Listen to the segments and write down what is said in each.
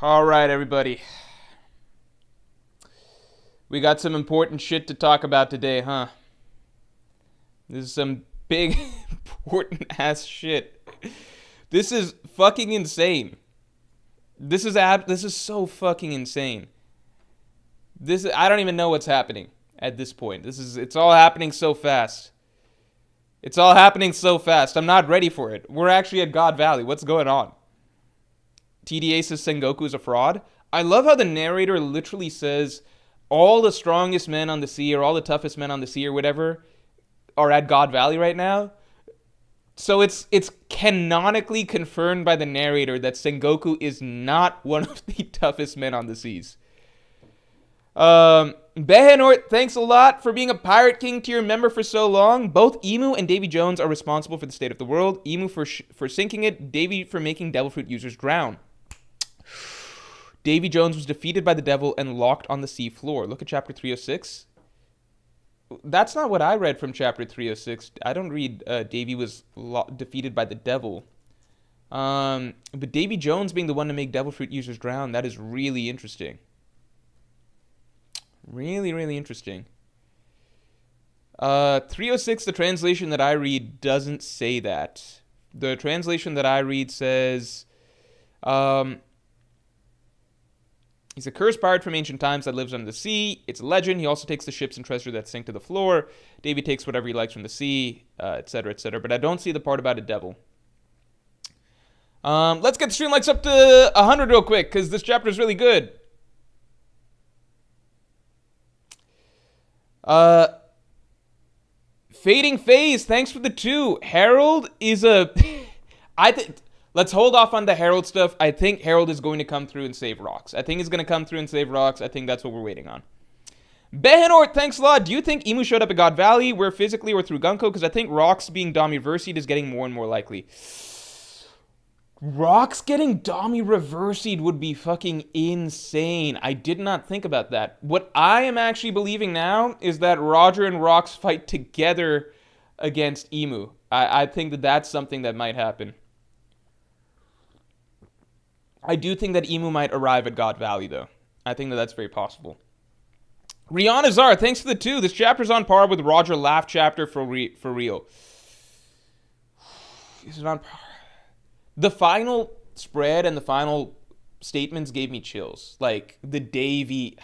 All right, everybody. We got some important shit to talk about today, huh? This is some big, important ass shit. This is fucking insane. This is so fucking insane. I don't even know what's happening at this point. It's all happening so fast. It's all happening so fast. I'm not ready for it. We're actually at God Valley. What's going on? TDA says Sengoku is a fraud. I love how the narrator literally says all the strongest men on the sea or all the toughest men on the sea or whatever are at God Valley right now. So it's canonically confirmed by the narrator that Sengoku is not one of the toughest men on the seas. Behenort, thanks a lot for being a Pirate King tier member for so long. Both Emu and Davy Jones are responsible for the state of the world. Emu for sinking it, Davy for making Devil Fruit users drown. Davy Jones was defeated by the devil and locked on the sea floor. Look at chapter 306. That's not what I read from chapter 306. I don't read Davy was defeated by the devil. But Davy Jones being the one to make Devil Fruit users drown, that is really interesting. Really, really interesting. 306, the translation that I read, doesn't say that. The translation that I read says, he's a cursed pirate from ancient times that lives under the sea. It's a legend. He also takes the ships and treasure that sink to the floor. Davy takes whatever he likes from the sea, etc., etc. But I don't see the part about a devil. Let's get the stream likes up to 100 real quick, because this chapter is really good. Fading Phase, thanks for the 2. Harold is a... Let's hold off on the Harold stuff. I think Harold is going to come through and save Rocks. I think he's going to come through and save Rocks. I think that's what we're waiting on. Behenort, thanks a lot. Do you think Emu showed up at God Valley, where physically or through Gunko? Because I think Rocks being Dami reversied is getting more and more likely. Rocks getting Dami reversied would be fucking insane. I did not think about that. What I am actually believing now is that Roger and Rocks fight together against Emu. I think that that's something that might happen. I do think that Emu might arrive at God Valley, though. I think that that's very possible. Rihanna Zar, thanks for the 2. This chapter's on par with Roger Laugh chapter for real. Is it on par? The final spread and the final statements gave me chills. Like, the Davy...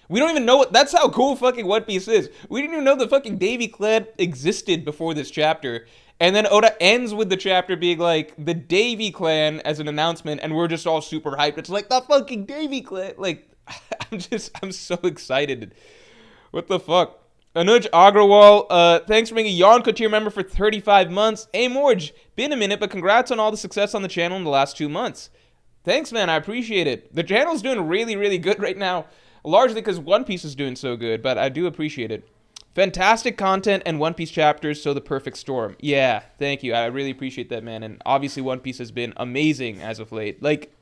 We don't even know what... That's how cool fucking One Piece is. We didn't even know the fucking Davy clan existed before this chapter. And then Oda ends with the chapter being like, the Davy clan as an announcement, and we're just all super hyped. It's like, the fucking Davy clan. Like, I'm so excited. What the fuck? Anuj Agrawal, thanks for being a Yonko tier member for 35 months. Hey, Morge, been a minute, but congrats on all the success on the channel in the last 2 months. Thanks, man, I appreciate it. The channel's doing really, really good right now, largely because One Piece is doing so good, but I do appreciate it. Fantastic content and One Piece chapters, so the perfect storm. Yeah, thank you. I really appreciate that, man, and obviously One Piece has been amazing as of late. Like,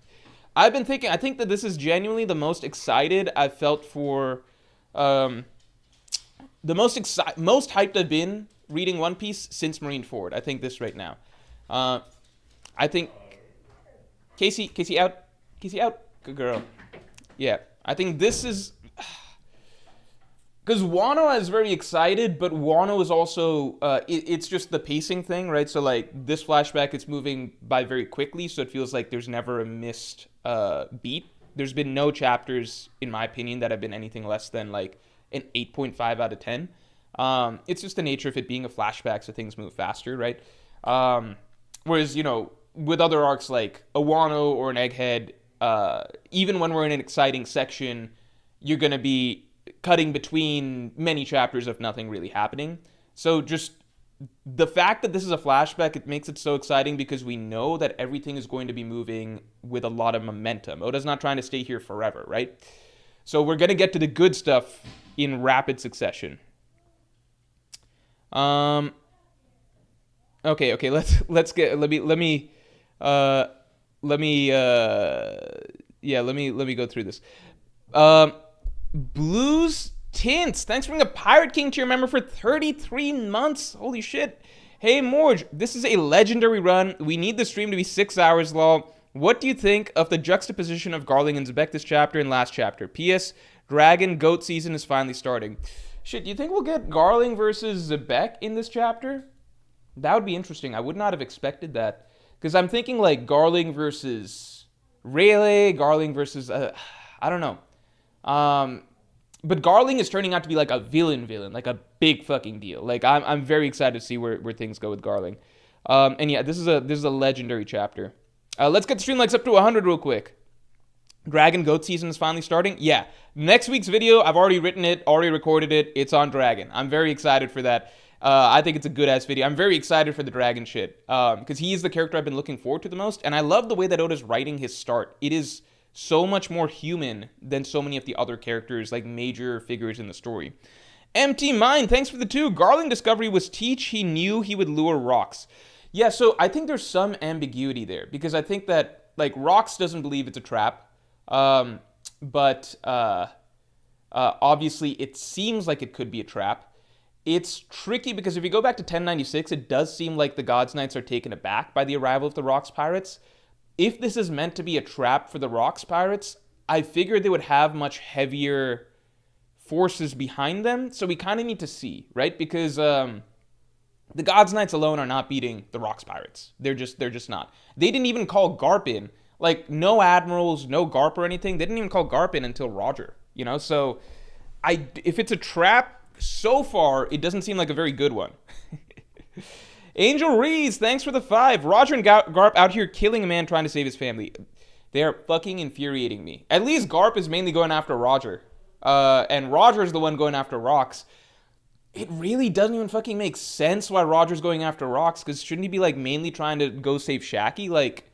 I've been thinking, I think that this is genuinely the most excited I've felt for... The most hyped I've been reading One Piece since Marineford. I think this right now. I think... Casey out. Casey out. Good girl. Yeah. I think this is... Because Wano is very excited, but Wano is also... it's just the pacing thing, right? So, like, this flashback, it's moving by very quickly, so it feels like there's never a missed beat. There's been no chapters, in my opinion, that have been anything less than, like, an 8.5 out of 10. It's just the nature of it being a flashback, so things move faster, right? Whereas, you know, with other arcs like a Wano or an Egghead, even when we're in an exciting section, you're going to be cutting between many chapters of nothing really happening. So just the fact that this is a flashback, it makes it so exciting because we know that everything is going to be moving with a lot of momentum. Oda's not trying to stay here forever, right? So we're going to get to the good stuff in rapid succession. Okay, let me go through this. Blues Tints, thanks for being a Pirate King tier member for 33 months. Holy shit. Hey Morge, this is a legendary run. We need the stream to be 6 hours long. What do you think of the juxtaposition of Garling and Zebek this chapter and last chapter? P.S. Dragon Goat season is finally starting. Shit, do you think we'll get Garling versus Zebek in this chapter? That would be interesting. I would not have expected that. Because I'm thinking like Garling versus Rayleigh, Garling versus... I don't know. But Garling is turning out to be like a villain, like a big fucking deal. Like I'm very excited to see where things go with Garling. And yeah, this is a legendary chapter. Let's get the stream likes up to 100 real quick. Dragon Goat season is finally starting. Yeah, next week's video, I've already written it, already recorded it. It's on Dragon. I'm very excited for that. I think it's a good ass video. I'm very excited for the Dragon shit because he is the character I've been looking forward to the most, and I love the way that Oda's writing his start. It is so much more human than so many of the other characters, like major figures in the story. Empty Mind, thanks for the 2. Garling discovery was teach he knew he would lure Rocks. Yeah, so I think there's some ambiguity there because I think that like Rocks doesn't believe it's a trap, but obviously it seems like it could be a trap. It's tricky because if you go back to 1096, it does seem like the God's Knights are taken aback by the arrival of the Rocks pirates. If this is meant to be a trap for the Rocks pirates, I figured they would have much heavier forces behind them. So we kind of need to see, right? Because the God's Knights alone are not beating the Rocks pirates. They're just not. They didn't even call Garp in. Like, no admirals, no Garp or anything. They didn't even call Garp in until Roger, you know? So if it's a trap, so far, it doesn't seem like a very good one. Angel Rees, thanks for the 5. Roger and Garp out here killing a man trying to save his family. They are fucking infuriating me. At least Garp is mainly going after Roger. And Roger's the one going after Rocks. It really doesn't even fucking make sense why Roger's going after Rocks, because shouldn't he be, like, mainly trying to go save Shaki? Like,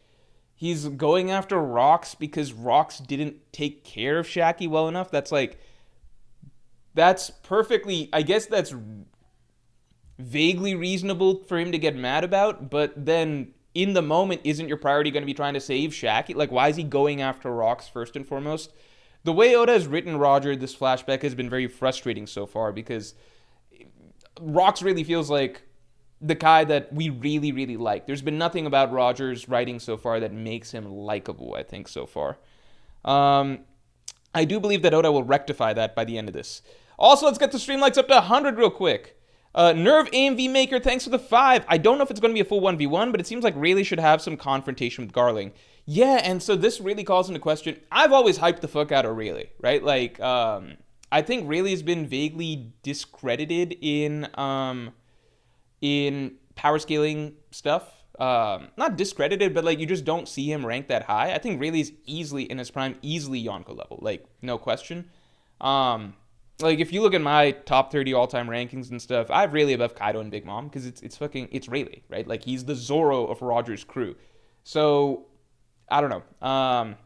he's going after Rocks because Rocks didn't take care of Shaki well enough? That's perfectly, I guess that's vaguely reasonable for him to get mad about, but then in the moment, isn't your priority going to be trying to save Shaki? Like, why is he going after Rocks first and foremost? The way Oda has written Roger, this flashback has been very frustrating so far because Rocks really feels like the guy that we really, really like. There's been nothing about Roger's writing so far that makes him likable, I think, so far. I do believe that Oda will rectify that by the end of this. Also, let's get the stream likes up to 100 real quick. Nerve AMV Maker, thanks for the 5. I don't know if it's going to be a full 1v1, but it seems like Rayleigh should have some confrontation with Garling. Yeah, and so this really calls into question. I've always hyped the fuck out of Rayleigh, right? Like, I think Rayleigh has been vaguely discredited in power scaling stuff. Not discredited, but like you just don't see him ranked that high. I think Rayleigh's easily in his prime, easily Yonko level, like no question. Like if you look at my top 30 all-time rankings and stuff, I have Rayleigh above Kaido and Big Mom because it's Rayleigh, right? Like he's the Zoro of Roger's crew. So I don't know.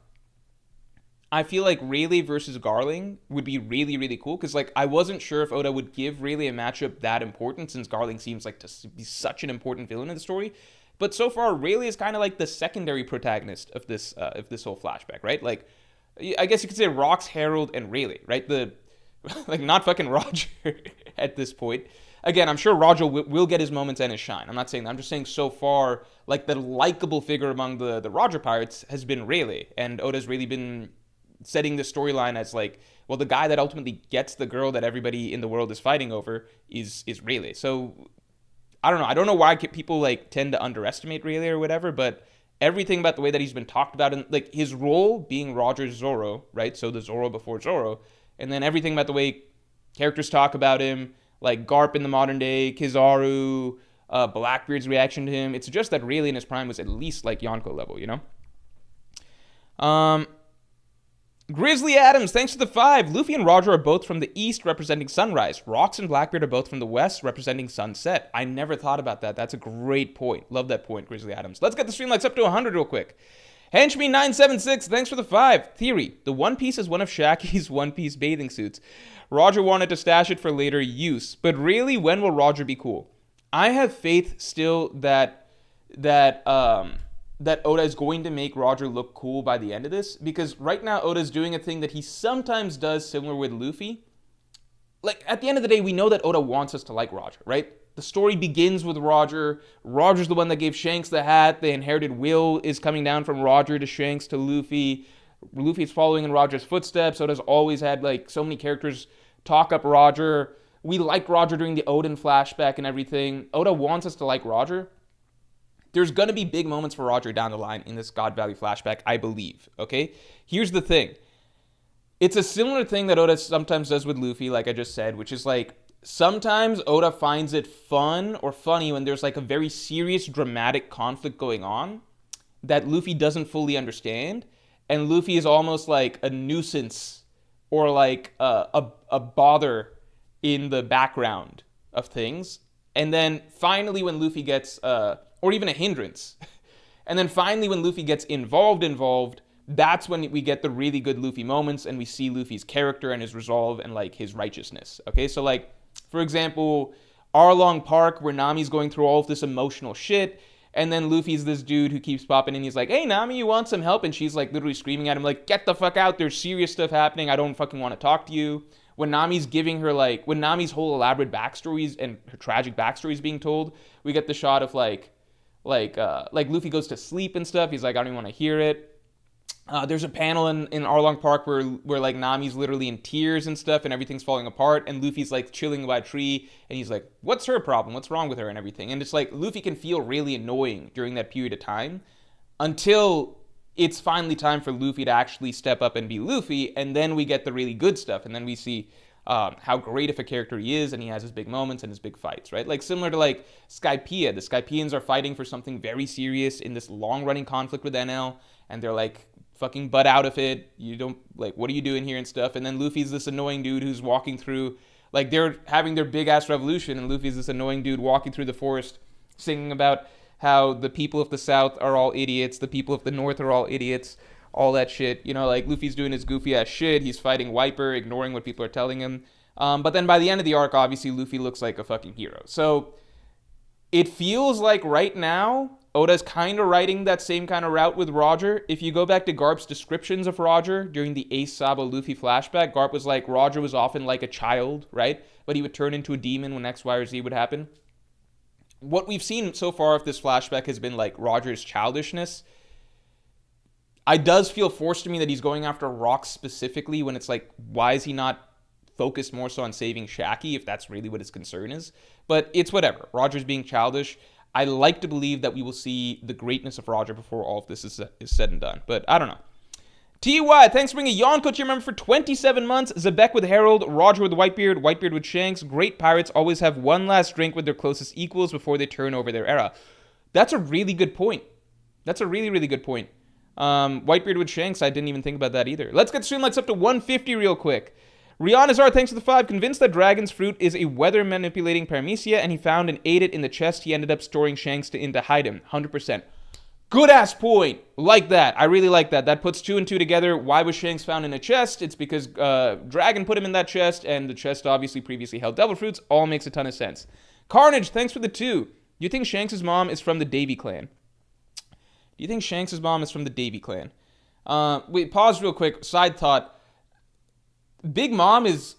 I feel like Rayleigh versus Garling would be really, really cool because like I wasn't sure if Oda would give Rayleigh a matchup that important since Garling seems like to be such an important villain in the story. But so far, Rayleigh is kind of like the secondary protagonist of this whole flashback, right? Like, I guess you could say Rocks, Herald, and Rayleigh, right? Like, not fucking Roger at this point. Again, I'm sure Roger will get his moments and his shine. I'm not saying that. I'm just saying so far, like, the likable figure among the Roger pirates has been Rayleigh. And Oda's really been setting the storyline as, like, well, the guy that ultimately gets the girl that everybody in the world is fighting over is Rayleigh. So I don't know. I don't know why people like tend to underestimate Rayleigh or whatever, but everything about the way that he's been talked about and like his role being Roger's Zoro, right? So the Zoro before Zoro, and then everything about the way characters talk about him, like Garp in the modern day, Kizaru, Blackbeard's reaction to him. It's just that Rayleigh in his prime was at least like Yonko level, you know? Grizzly Adams, thanks for the 5. Luffy and Roger are both from the east, representing sunrise. Rocks and Blackbeard are both from the west, representing sunset. I never thought about that. That's a great point. Love that point, Grizzly Adams. Let's get the stream likes up to 100 real quick. Henchme976, thanks for the 5. Theory, the One Piece is one of Shaki's One Piece bathing suits. Roger wanted to stash it for later use. But really, when will Roger be cool? I have faith still that Oda is going to make Roger look cool by the end of this, because right now Oda's doing a thing that he sometimes does similar with Luffy. Like, at the end of the day, we know that Oda wants us to like Roger, right? the story begins with Roger. Roger's the one that gave Shanks the hat. The inherited will is coming down from Roger to Shanks to Luffy. Luffy's following in Roger's footsteps. Oda's always had like so many characters talk up Roger. We liked Roger during the Odin flashback and everything. Oda wants us to like Roger. There's going to be big moments for Roger down the line in this God Valley flashback, I believe, okay? Here's the thing. It's a similar thing that Oda sometimes does with Luffy, like I just said, which is like, sometimes Oda finds it fun or funny when there's like a very serious, dramatic conflict going on that Luffy doesn't fully understand, and Luffy is almost like a nuisance or like a bother in the background of things. And then finally when Luffy gets... or even a hindrance. And then finally, when Luffy gets involved, that's when we get the really good Luffy moments and we see Luffy's character and his resolve and like his righteousness. Okay, so like, for example, Arlong Park, where Nami's going through all of this emotional shit, and then Luffy's this dude who keeps popping in. He's like, hey, Nami, you want some help? And she's like literally screaming at him like, get the fuck out, there's serious stuff happening, I don't fucking want to talk to you. When Nami's giving her like, when Nami's whole elaborate backstories and her tragic backstories being told, we get the shot of like Luffy goes to sleep and stuff. He's like, I don't even want to hear it. There's a panel in Arlong Park where like Nami's literally in tears and stuff and everything's falling apart, and Luffy's like chilling by a tree and he's like, what's her problem? What's wrong with her and everything? And it's like Luffy can feel really annoying during that period of time until it's finally time for Luffy to actually step up and be Luffy, and then we get the really good stuff, and then we see how great of a character he is, and he has his big moments and his big fights, right? Like similar to like Skypiea. The Skypieans are fighting for something very serious in this long-running conflict with NL, and they're like fucking butt out of it. You don't, like, what are you doing here and stuff? And then Luffy's this annoying dude who's walking through, like they're having their big-ass revolution, and Luffy's this annoying dude walking through the forest singing about how the people of the South are all idiots, the people of the North are all idiots, all that shit. You know, like, Luffy's doing his goofy-ass shit. He's fighting Wiper, ignoring what people are telling him. But then by the end of the arc, obviously, Luffy looks like a fucking hero. So it feels like right now, Oda's kind of riding that same kind of route with Roger. If you go back to Garp's descriptions of Roger during the Ace Sabo Luffy flashback, Garp was like, Roger was often like a child, right? But he would turn into a demon when X, Y, or Z would happen. What we've seen so far of this flashback has been like Roger's childishness. It does feel forced to me that he's going after Rock specifically when it's like, why is he not focused more so on saving Shaki if that's really what his concern is? But it's whatever. Roger's being childish. I like to believe that we will see the greatness of Roger before all of this is said and done. But I don't know. TY, thanks for bringing a Yonko to your member for 27 months. Zebek with Harold, Roger with Whitebeard, Whitebeard with Shanks. Great pirates always have one last drink with their closest equals before they turn over their era. That's a really good point. That's a really, really good point. Whitebeard with Shanks, I didn't even think about that either. Let's get Streamlights up to 150 real quick. Rihanazar, thanks for the 5. Convinced that dragon's fruit is a weather manipulating paramecia, and he found and ate it in the chest. He ended up storing Shanks to hide him. 100%. Good ass point. Like that. I really like that. That puts 2 and 2 together. Why was Shanks found in a chest? It's because Dragon put him in that chest, and the chest obviously previously held devil fruits. All makes a ton of sense. Carnage, thanks for the 2. Do you think Shanks' mom is from the Davy clan? Do you think Shanks' mom is from the Davy clan? Wait, pause real quick. Side thought. Big Mom is...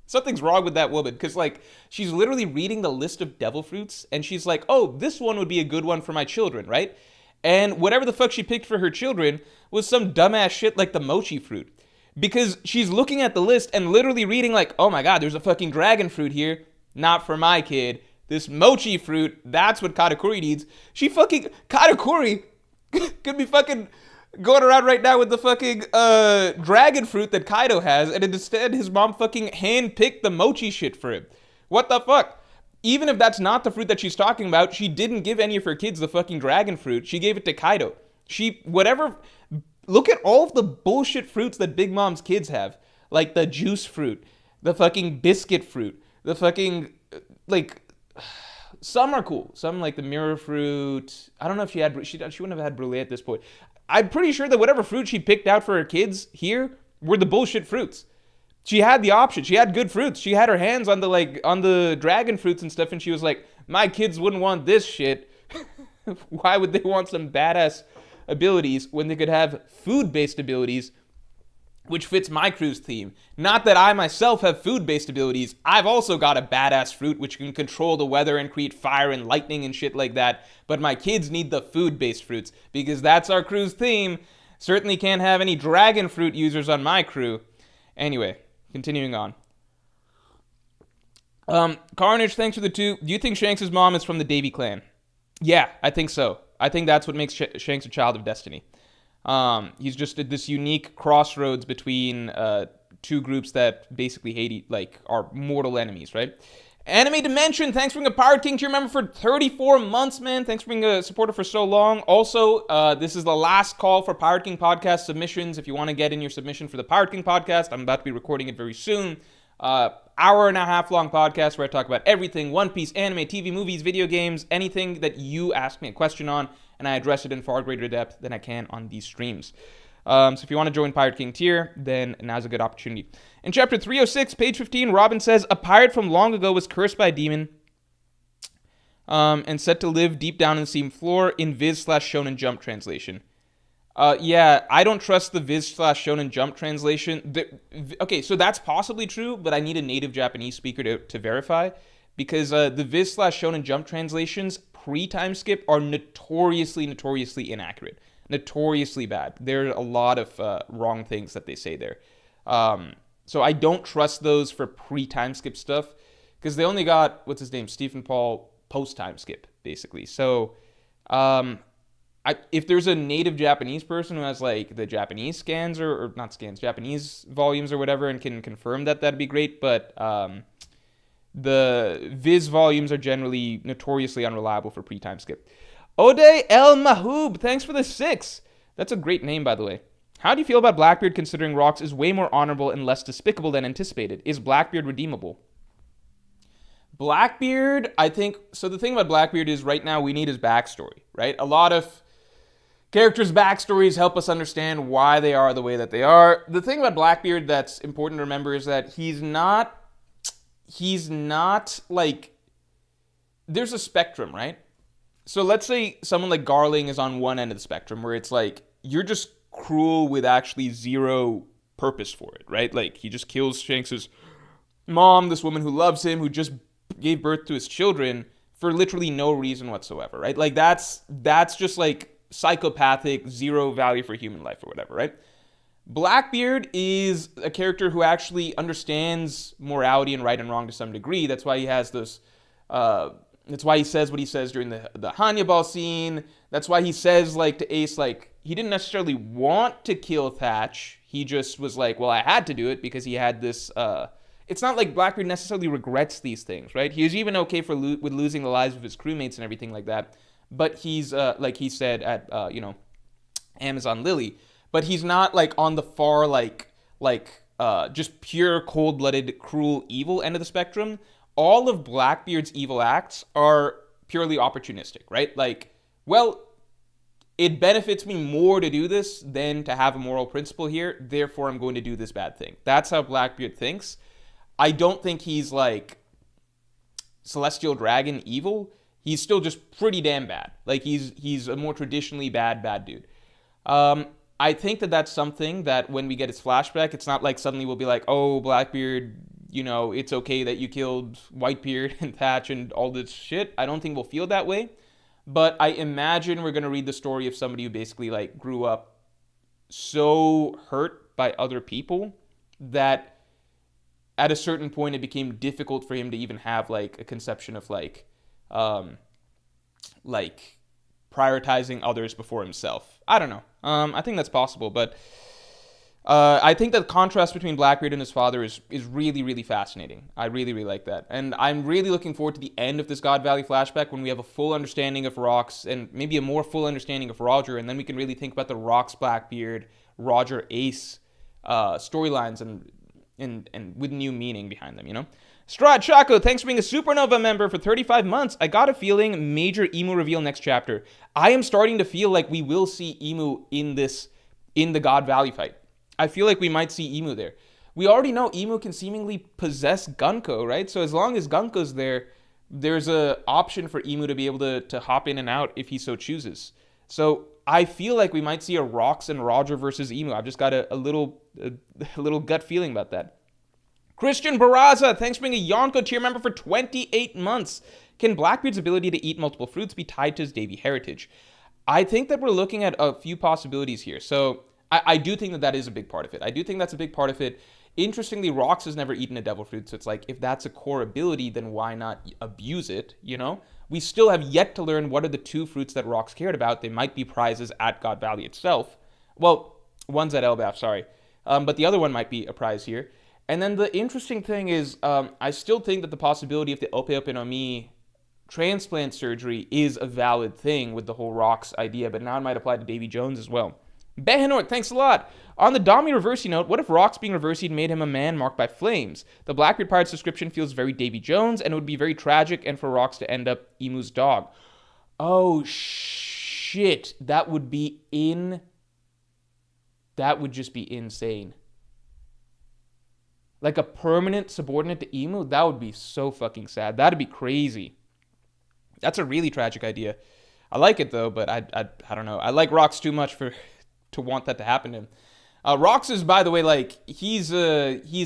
Something's wrong with that woman, because, like, she's literally reading the list of devil fruits, and she's like, oh, this one would be a good one for my children, right? And whatever the fuck she picked for her children was some dumbass shit like the mochi fruit. Because she's looking at the list and literally reading like, oh my god, there's a fucking dragon fruit here. Not for my kid. This mochi fruit, that's what Katakuri needs. She fucking... Katakuri could be fucking going around right now with the fucking dragon fruit that Kaido has, and instead his mom fucking handpicked the mochi shit for him. What the fuck? Even if that's not the fruit that she's talking about, she didn't give any of her kids the fucking dragon fruit. She gave it to Kaido. Look at all of the bullshit fruits that Big Mom's kids have. Like the juice fruit, the fucking biscuit fruit, the fucking, like, some are cool. Some like the mirror fruit. I don't know if she wouldn't have had brulee at this point. I'm pretty sure that whatever fruit she picked out for her kids here were the bullshit fruits. She had the option. She had good fruits. She had her hands on the dragon fruits and stuff, and she was like, my kids wouldn't want this shit. Why would they want some badass abilities when they could have food-based abilities which fits my crew's theme. Not that I myself have food-based abilities. I've also got a badass fruit which can control the weather and create fire and lightning and shit like that. But my kids need the food-based fruits because that's our crew's theme. Certainly can't have any dragon fruit users on my crew. Anyway, continuing on. Carnage, thanks for the 2. Do you think Shanks' mom is from the Davy clan? Yeah, I think so. I think that's what makes Shanks a child of destiny. He's just at this unique crossroads between two groups that basically hate, like, are mortal enemies, right? Anime Dimension, thanks for being a Pirate King to your member for 34 months, man. Thanks for being a supporter for so long. Also, this is the last call for Pirate King podcast submissions. If you want to get in your submission for the Pirate King podcast, I'm about to be recording it very soon. Hour and a half long podcast where I talk about everything, One Piece, anime, TV, movies, video games, anything that you ask me a question on, and I address it in far greater depth than I can on these streams. So if you want to join Pirate King tier, then now's a good opportunity. In chapter 306, page 15, Robin says, a pirate from long ago was cursed by a demon and set to live deep down in the seam floor in Viz/Shonen Jump translation. Yeah, I don't trust the Viz/Shonen Jump translation. Okay, so that's possibly true, but I need a native Japanese speaker to verify, because the Viz/Shonen Jump translations pre-time skip are notoriously inaccurate. Notoriously bad. There are a lot of wrong things that they say there. So I don't trust those for pre-time skip stuff, because they only got, what's his name, Stephen Paul post-time skip, basically. So, if there's a native Japanese person who has, like, the Japanese scans, or not scans, Japanese volumes or whatever, and can confirm that, that'd be great. But the Viz volumes are generally notoriously unreliable for pre-time skip. Ode El Mahoob, thanks for the 6. That's a great name, by the way. How do you feel about Blackbeard considering Rocks is way more honorable and less despicable than anticipated? Is Blackbeard redeemable? Blackbeard, I think, so the thing about Blackbeard is right now we need his backstory, right? A lot of characters' backstories help us understand why they are the way that they are. The thing about Blackbeard that's important to remember is that he's not like, there's a spectrum, right? So let's say someone like Garling is on one end of the spectrum where it's like, you're just cruel with actually zero purpose for it, right? Like, he just kills Shanks' mom, this woman who loves him, who just gave birth to his children for literally no reason whatsoever, right? Like, that's just like psychopathic, zero value for human life or whatever, right? Blackbeard is a character who actually understands morality and right and wrong to some degree. That's why he has those, that's why he says what he says during the Hannibal scene. That's why he says, like, to Ace, like, he didn't necessarily want to kill Thatch. He just was like, well, I had to do it because he had this, it's not like Blackbeard necessarily regrets these things, right? He was even okay with losing the lives of his crewmates and everything like that. But he's, like he said at, Amazon Lily, but he's not, like, on the far, just pure cold-blooded, cruel, evil end of the spectrum. All of Blackbeard's evil acts are purely opportunistic, right? Like, well, it benefits me more to do this than to have a moral principle here, therefore I'm going to do this bad thing. That's how Blackbeard thinks. I don't think he's, like, Celestial Dragon evil. He's still just pretty damn bad. Like, he's a more traditionally bad dude. I think that's something that when we get his flashback, it's not like suddenly we'll be like, oh, Blackbeard, it's okay that you killed Whitebeard and Thatch and all this shit. I don't think we'll feel that way. But I imagine we're going to read the story of somebody who basically, like, grew up so hurt by other people that at a certain point it became difficult for him to even have, like, a conception of, like prioritizing others before himself. I don't know. I think that's possible, but I think the contrast between Blackbeard and his father is really, really fascinating. I really, really like that. And I'm really looking forward to the end of this God Valley flashback when we have a full understanding of Rocks and maybe a more full understanding of Roger, and then we can really think about the Rocks, Blackbeard, Roger, Ace storylines and with new meaning behind them, Strahd Chaco, thanks for being a Supernova member for 35 months. I got a feeling major Emu reveal next chapter. I am starting to feel like we will see Emu in the God Valley fight. I feel like we might see Emu there. We already know Emu can seemingly possess Gunko, right? So as long as Gunko's there, there's a option for Emu to be able to hop in and out if he so chooses. So I feel like we might see a Rocks and Roger versus Emu. I've just got a little gut feeling about that. Christian Barraza, thanks for being a Yonko tier member for 28 months. Can Blackbeard's ability to eat multiple fruits be tied to his Davy heritage? I think that we're looking at a few possibilities here. So I do think that is a big part of it. I do think that's a big part of it. Interestingly, Rocks has never eaten a devil fruit, so it's like, if that's a core ability, then why not abuse it, you know? We still have yet to learn what are the 2 fruits that Rocks cared about. They might be prizes at God Valley itself. Well, one's at Elbaf, sorry. But the other one might be a prize here. And then the interesting thing is, I still think that the possibility of the Ope Ope no Mi transplant surgery is a valid thing with the whole Rocks idea, but now it might apply to Davy Jones as well. Behenort, thanks a lot. On the Dami reversey note, what if Rocks being reversied made him a man marked by flames? The Blackbeard Pirate's description feels very Davy Jones, and it would be very tragic and for Rocks to end up Emu's dog. Oh, shit. That would just be insane. Like a permanent subordinate to Emu? That would be so fucking sad. That'd be crazy. That's a really tragic idea. I like it, though, but I don't know. I like Rocks too much to want that to happen to him. Rocks is, by the way, like, he's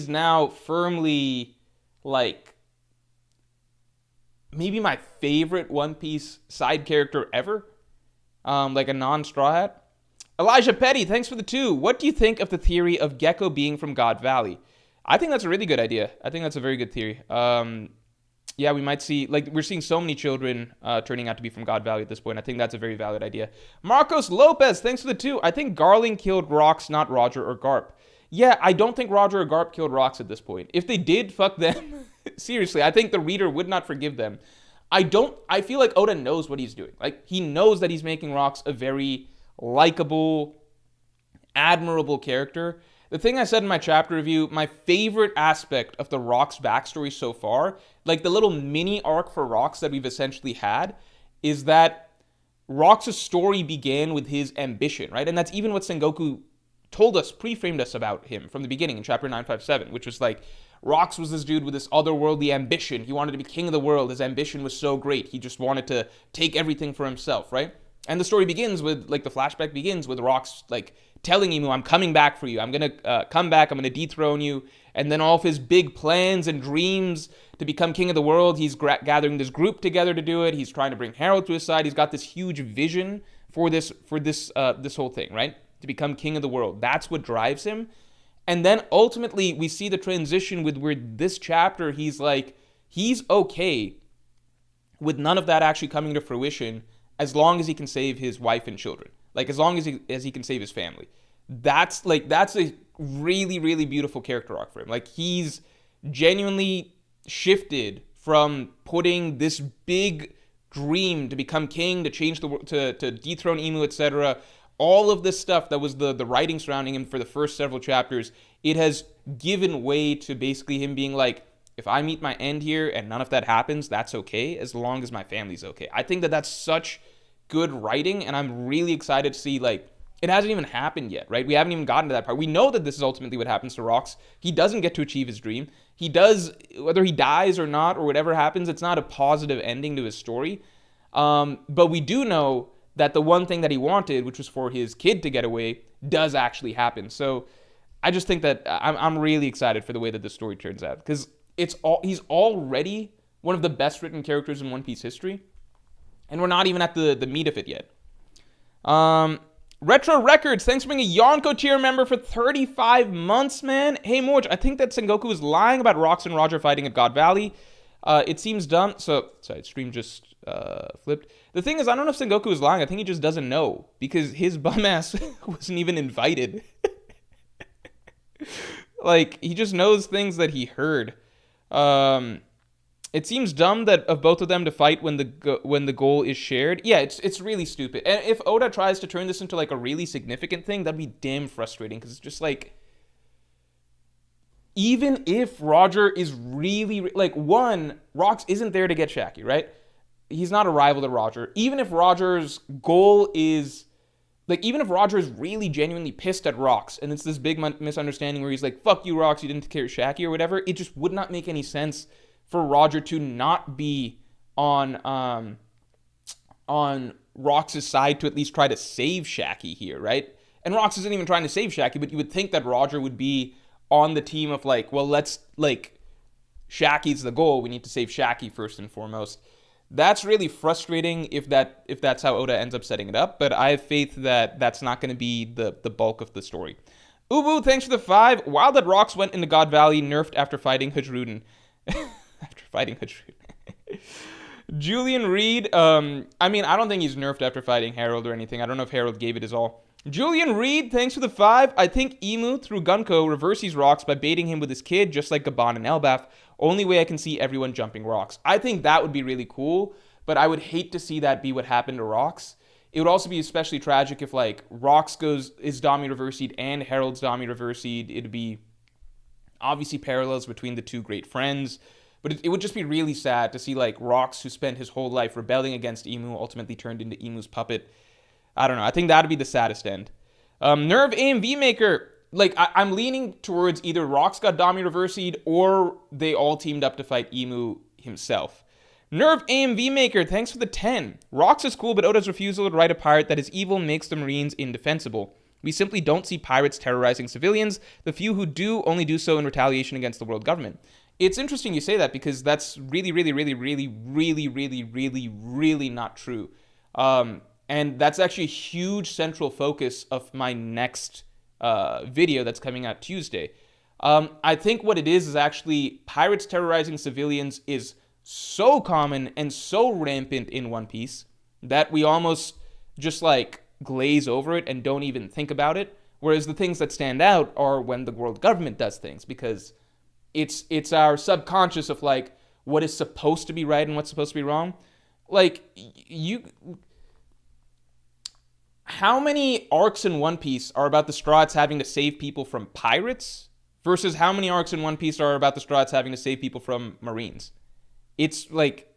now firmly, like, maybe my favorite One Piece side character ever. Like a non-Straw Hat. Elijah Petty, thanks for the 2. What do you think of the theory of Gecko being from God Valley? I think that's a really good idea. I think that's a very good theory. Yeah, we might see, like, we're seeing so many children turning out to be from God Valley at this point. I think that's a very valid idea. Marcos Lopez, thanks for the 2. I think Garling killed Rocks, not Roger or Garp. Yeah, I don't think Roger or Garp killed Rocks at this point. If they did, fuck them. Seriously, I think the reader would not forgive them. I feel like Oda knows what he's doing. Like, he knows that he's making Rocks a very likable, admirable character. The thing I said in my chapter review, my favorite aspect of the Rocks backstory so far, like the little mini arc for Rocks that we've essentially had, is that Rocks' story began with his ambition, right? And that's even what Sengoku told us, pre-framed us about him from the beginning in chapter 957, which was like, Rocks was this dude with this otherworldly ambition. He wanted to be king of the world. His ambition was so great. He just wanted to take everything for himself, right? And the story begins with, like, the flashback begins with Rocks, like, telling Emu, I'm coming back for you. I'm going to come back. I'm going to dethrone you. And then all of his big plans and dreams to become king of the world, he's gathering this group together to do it. He's trying to bring Harold to his side. He's got this huge vision for this whole thing, right? To become king of the world. That's what drives him. And then ultimately we see the transition with where this chapter, he's like, he's okay with none of that actually coming to fruition as long as he can save his wife and children. Like, as long as he can save his family. That's a really, really beautiful character arc for him. Like, he's genuinely shifted from putting this big dream to become king, to change the world, to dethrone Emu, etc. All of this stuff that was the writing surrounding him for the first several chapters, it has given way to basically him being like, if I meet my end here and none of that happens, that's okay, as long as my family's okay. I think that that's such good writing, and I'm really excited to see, like, it hasn't even happened yet, right? We haven't even gotten to that part. We know that this is ultimately what happens to Rocks. He doesn't get to achieve his dream. He does, whether he dies or not, or whatever happens, it's not a positive ending to his story. But we do know that the one thing that he wanted, which was for his kid to get away, does actually happen. So I just think that I'm really excited for the way that this story turns out, because he's already one of the best written characters in One Piece history. And we're not even at the meat of it yet. Retro Records, thanks for being a Yonko tier member for 35 months, man. Hey, Morge, I think that Sengoku was lying about Rocks and Roger fighting at God Valley. It seems dumb. So, sorry, stream just flipped. The thing is, I don't know if Sengoku was lying. I think he just doesn't know, because his bum ass wasn't even invited. Like, he just knows things that he heard. It seems dumb that of both of them to fight when the goal is shared. Yeah, it's really stupid. And if Oda tries to turn this into like a really significant thing, that'd be damn frustrating, because it's just like, even if Roger is really, like, one, Rocks isn't there to get Shaggy, right? He's not a rival to Roger. Even if Roger's goal is, like, even if Roger is really genuinely pissed at Rocks, and it's this big misunderstanding where he's like, fuck you, Rocks, you didn't take care of Shaggy or whatever, it just would not make any sense for Roger to not be on Rox's side to at least try to save Shaki here, right? And Rox isn't even trying to save Shaki, but you would think that Roger would be on the team of like, well, let's like, Shaki's the goal. We need to save Shaki first and foremost. That's really frustrating if that's how Oda ends up setting it up, but I have faith that that's not going to be the bulk of the story. Ubu, thanks for the 5. Wild that Rox went into God Valley, nerfed after fighting Hajruden. Julian Reed, I mean, I don't think he's nerfed after fighting Harold or anything. I don't know if Harold gave it his all. Julian Reed, thanks for the 5. I think Emu through Gunko reverses Rox by baiting him with his kid, just like Gaban and Elbaf. Only way I can see everyone jumping Rox. I think that would be really cool, but I would hate to see that be what happened to Rox. It would also be especially tragic if, like, Rox is Dami reversied and Harold's Dami reversied. It'd be obviously parallels between the two great friends, but it would just be really sad to see, like, Rox, who spent his whole life rebelling against Emu, ultimately turned into Emu's puppet. I don't know. I think that'd be the saddest end. Nerve AMV Maker. Like, I'm leaning towards either Rox got Dami reversied or they all teamed up to fight Emu himself. Nerve AMV Maker, thanks for the 10. Rox is cool, but Oda's refusal to write a pirate that is evil makes the Marines indefensible. We simply don't see pirates terrorizing civilians. The few who do only do so in retaliation against the world government. It's interesting you say that because that's really, really, really, really, really, really, really, really not true. And that's actually a huge central focus of my next video that's coming out Tuesday. I think what it is actually pirates terrorizing civilians is so common and so rampant in One Piece that we almost just like glaze over it and don't even think about it. Whereas the things that stand out are when the world government does things, because it's our subconscious of like what is supposed to be right and what's supposed to be wrong. Like how many arcs in One Piece are about the Straw Hats having to save people from pirates versus how many arcs in One Piece are about the Straw Hats having to save people from Marines? It's like,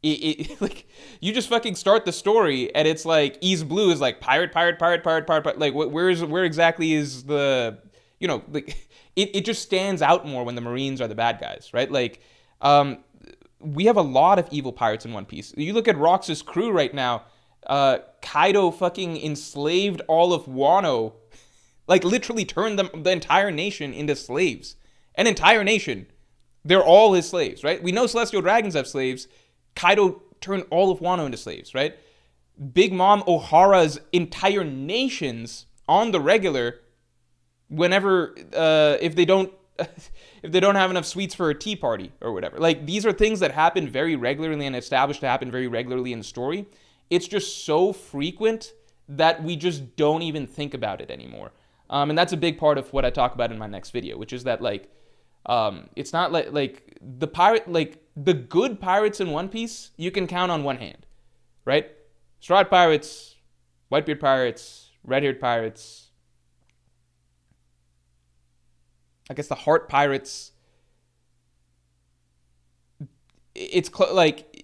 like you just fucking start the story and it's like East Blue is like pirate. Like where exactly is the, you know, like it just stands out more when the Marines are the bad guys, right? Like, we have a lot of evil pirates in One Piece. You look at Rox's crew right now. Kaido fucking enslaved all of Wano, like literally turned the entire nation into slaves. An entire nation. They're all his slaves, right? We know Celestial Dragons have slaves. Kaido turned all of Wano into slaves, right? Big Mom O'Hara's entire nations on the regular, whenever, if they don't have enough sweets for a tea party or whatever. Like, these are things that happen very regularly and established to happen very regularly in the story. It's just so frequent that we just don't even think about it anymore. And that's a big part of what I talk about in my next video, which is that, like, it's not like the good pirates in One Piece, you can count on one hand, right? Straw Hat Pirates, Whitebeard Pirates, Red-Haired Pirates, I guess the Heart Pirates. It's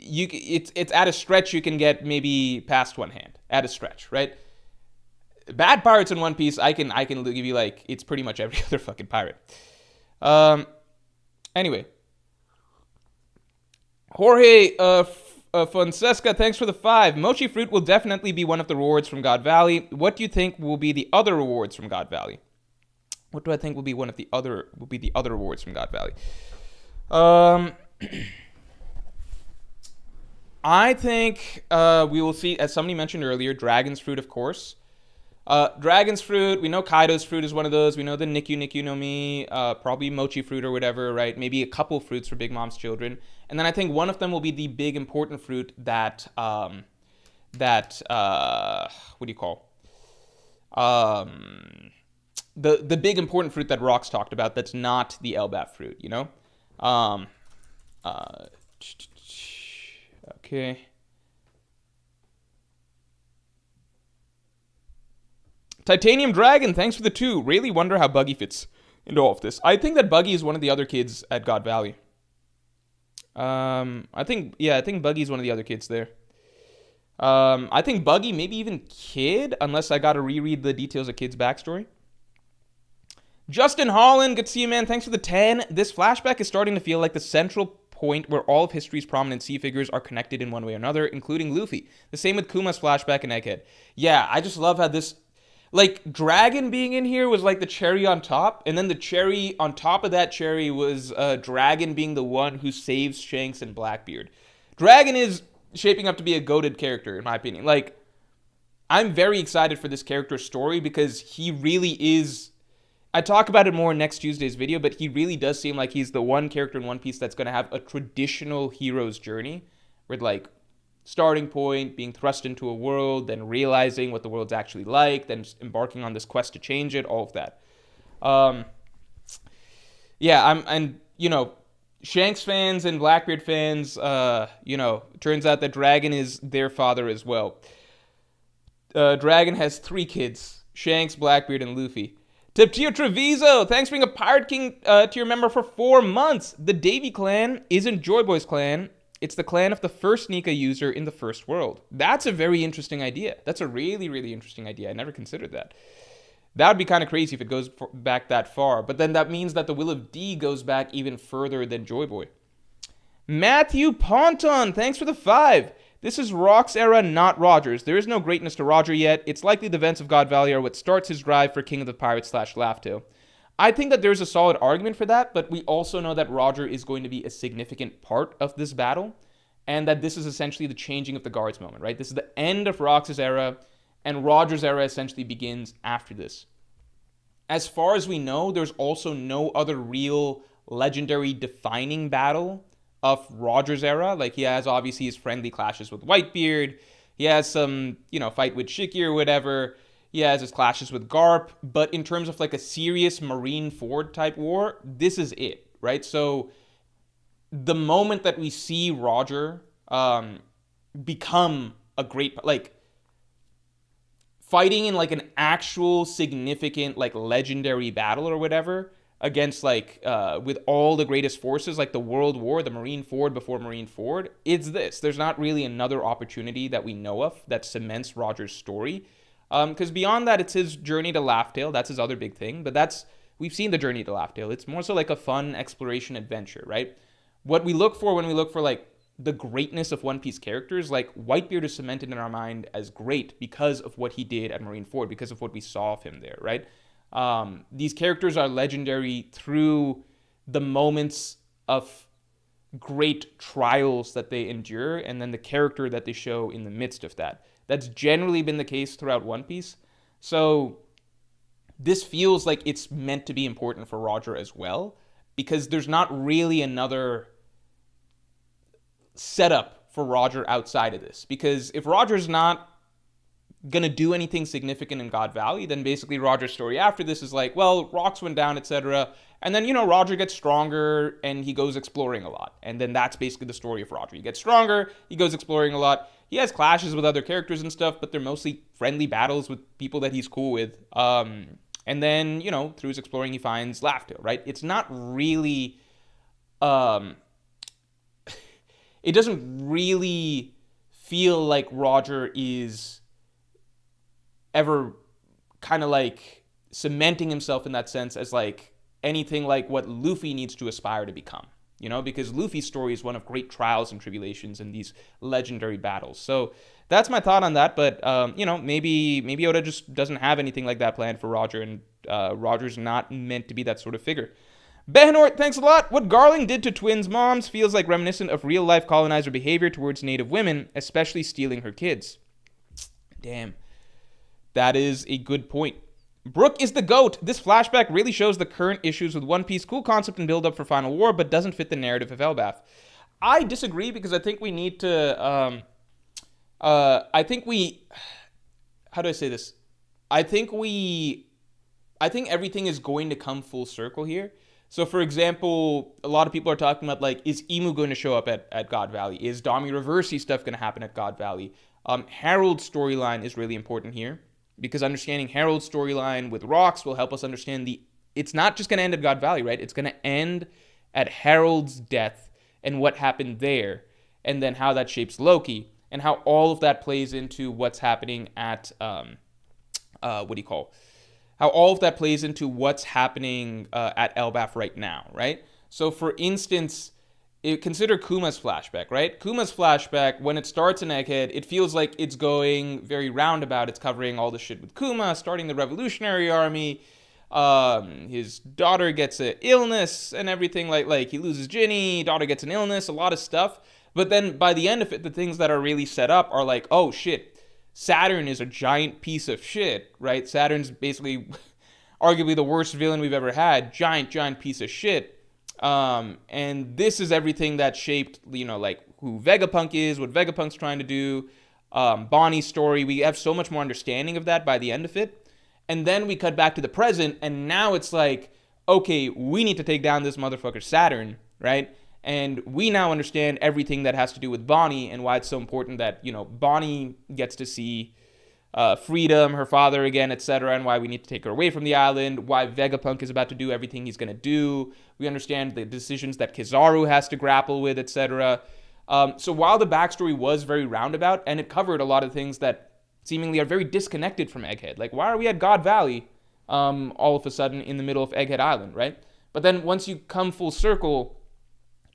it's at a stretch you can get maybe past one hand at a stretch, right? Bad pirates in One Piece, I can give you like it's pretty much every other fucking pirate. Anyway, Jorge Fonseca, thanks for the 5. Mochi fruit will definitely be one of the rewards from God Valley. What do you think will be the other rewards from God Valley? What do I think will be the other rewards from God Valley? I think we will see, as somebody mentioned earlier, Dragon's Fruit, of course. Dragon's Fruit, we know Kaido's Fruit is one of those. We know the Nikyu no Mi, probably Mochi Fruit or whatever, right? Maybe a couple fruits for Big Mom's children. And then I think one of them will be the big important fruit that what do you call? The big important fruit that Rox talked about that's not the Elbaf fruit, you know? Okay. Titanium Dragon, thanks for the 2. Really wonder how Buggy fits into all of this. I think that Buggy is one of the other kids at God Valley. I think Buggy is one of the other kids there. I think Buggy, maybe even Kid, unless I gotta reread the details of Kid's backstory. Justin Holland, good to see you, man. Thanks for the 10. This flashback is starting to feel like the central point where all of history's prominent sea figures are connected in one way or another, including Luffy. The same with Kuma's flashback and Egghead. Yeah, I just love how this, like, Dragon being in here was like the cherry on top, and then the cherry on top of that cherry was Dragon being the one who saves Shanks and Blackbeard. Dragon is shaping up to be a goated character, in my opinion. Like, I'm very excited for this character's story because he really is. I talk about it more in next Tuesday's video, but he really does seem like he's the one character in One Piece that's going to have a traditional hero's journey, with, like, starting point, being thrust into a world, then realizing what the world's actually like, then embarking on this quest to change it, all of that. Shanks fans and Blackbeard fans, turns out that Dragon is their father as well. Dragon has 3 kids, Shanks, Blackbeard, and Luffy. Tiptio Treviso, thanks for being a Pirate King tier member for 4 months. The Davy clan isn't Joy Boy's clan. It's the clan of the first Nika user in the first world. That's a very interesting idea. That's a really, really interesting idea. I never considered that. That would be kind of crazy if it goes back that far. But then that means that the Will of D goes back even further than Joy Boy. Matthew Ponton, thanks for the 5. This is Rock's era, not Roger's. There is no greatness to Roger yet. It's likely the events of God Valley are what starts his drive for King of the Pirates / Laugh-Tale. I think that there's a solid argument for that, but we also know that Roger is going to be a significant part of this battle, and that this is essentially the changing of the guards moment, right? This is the end of Rox's era, and Roger's era essentially begins after this. As far as we know, there's also no other real legendary defining battle of Roger's era. Like, he has obviously his friendly clashes with Whitebeard, he has some, fight with Shiki or whatever, he has his clashes with Garp, but in terms of like a serious Marineford type war, this is it, right? So the moment that we see Roger become a great, like, fighting in like an actual significant, like, legendary battle or whatever against, like, with all the greatest forces, like the World War, the Marineford before Marineford, it's this. There's not really another opportunity that we know of that cements Roger's story. Because beyond that, it's his journey to Laugh-Tale. That's his other big thing. But we've seen the journey to Laugh-Tale. It's more so like a fun exploration adventure, right? What we look for when we look for, like, the greatness of One Piece characters, like, Whitebeard is cemented in our mind as great because of what he did at Marineford, because of what we saw of him there, right? These characters are legendary through the moments of great trials that they endure, and then the character that they show in the midst of that. That's generally been the case throughout One Piece. So this feels like it's meant to be important for Roger as well, because there's not really another setup for Roger outside of this. Because if Roger's not going to do anything significant in God Valley, then basically Roger's story after this is like, well, rocks went down, etc. And then, Roger gets stronger and he goes exploring a lot. And then that's basically the story of Roger. He gets stronger, he goes exploring a lot. He has clashes with other characters and stuff, but they're mostly friendly battles with people that he's cool with. And then, through his exploring, he finds Laugh-Tale, right? It's not really... it doesn't really feel like Roger is ever kind of like cementing himself in that sense as like anything like what Luffy needs to aspire to become, because Luffy's story is one of great trials and tribulations in these legendary battles. So that's my thought on that. But, maybe Oda just doesn't have anything like that planned for Roger, and Roger's not meant to be that sort of figure. Behnort, thanks a lot. What Garling did to twins' moms feels like reminiscent of real-life colonizer behavior towards native women, especially stealing her kids. Damn. That is a good point. Brook is the GOAT. This flashback really shows the current issues with One Piece. Cool concept and build-up for Final War, but doesn't fit the narrative of Elbaf. I disagree because I think we need to... how do I say this? I think everything is going to come full circle here. So, for example, a lot of people are talking about, like, is Emu going to show up at God Valley? Is Dami Reversey stuff going to happen at God Valley? Harold's storyline is really important here, because understanding Harold's storyline with Rocks will help us understand it's not just going to end at God Valley, right? It's going to end at Harold's death and what happened there, and then how that shapes Loki, and how all of that plays into what's happening at, how all of that plays into what's happening at Elbaf right now, right? So, for instance, consider Kuma's flashback, right? Kuma's flashback, when it starts in Egghead, it feels like it's going very roundabout. It's covering all the shit with Kuma, starting the Revolutionary Army. His daughter gets an illness and everything. Like he loses Ginny, daughter gets an illness, a lot of stuff. But then by the end of it, the things that are really set up are like, oh shit, Saturn is a giant piece of shit, right? Saturn's basically arguably the worst villain we've ever had. Giant piece of shit. And this is everything that shaped, like who Vegapunk is, what Vegapunk's trying to do, Bonnie's story. We have so much more understanding of that by the end of it. And then we cut back to the present, and now it's like, okay, we need to take down this motherfucker Saturn, right? And we now understand everything that has to do with Bonnie and why it's so important that, Bonnie gets to see freedom, her father again, etc., and why we need to take her away from the island, why Vegapunk is about to do everything he's going to do. We understand the decisions that Kizaru has to grapple with, etc. So while the backstory was very roundabout, and it covered a lot of things that seemingly are very disconnected from Egghead. Like, why are we at God Valley all of a sudden in the middle of Egghead Island, right? But then once you come full circle,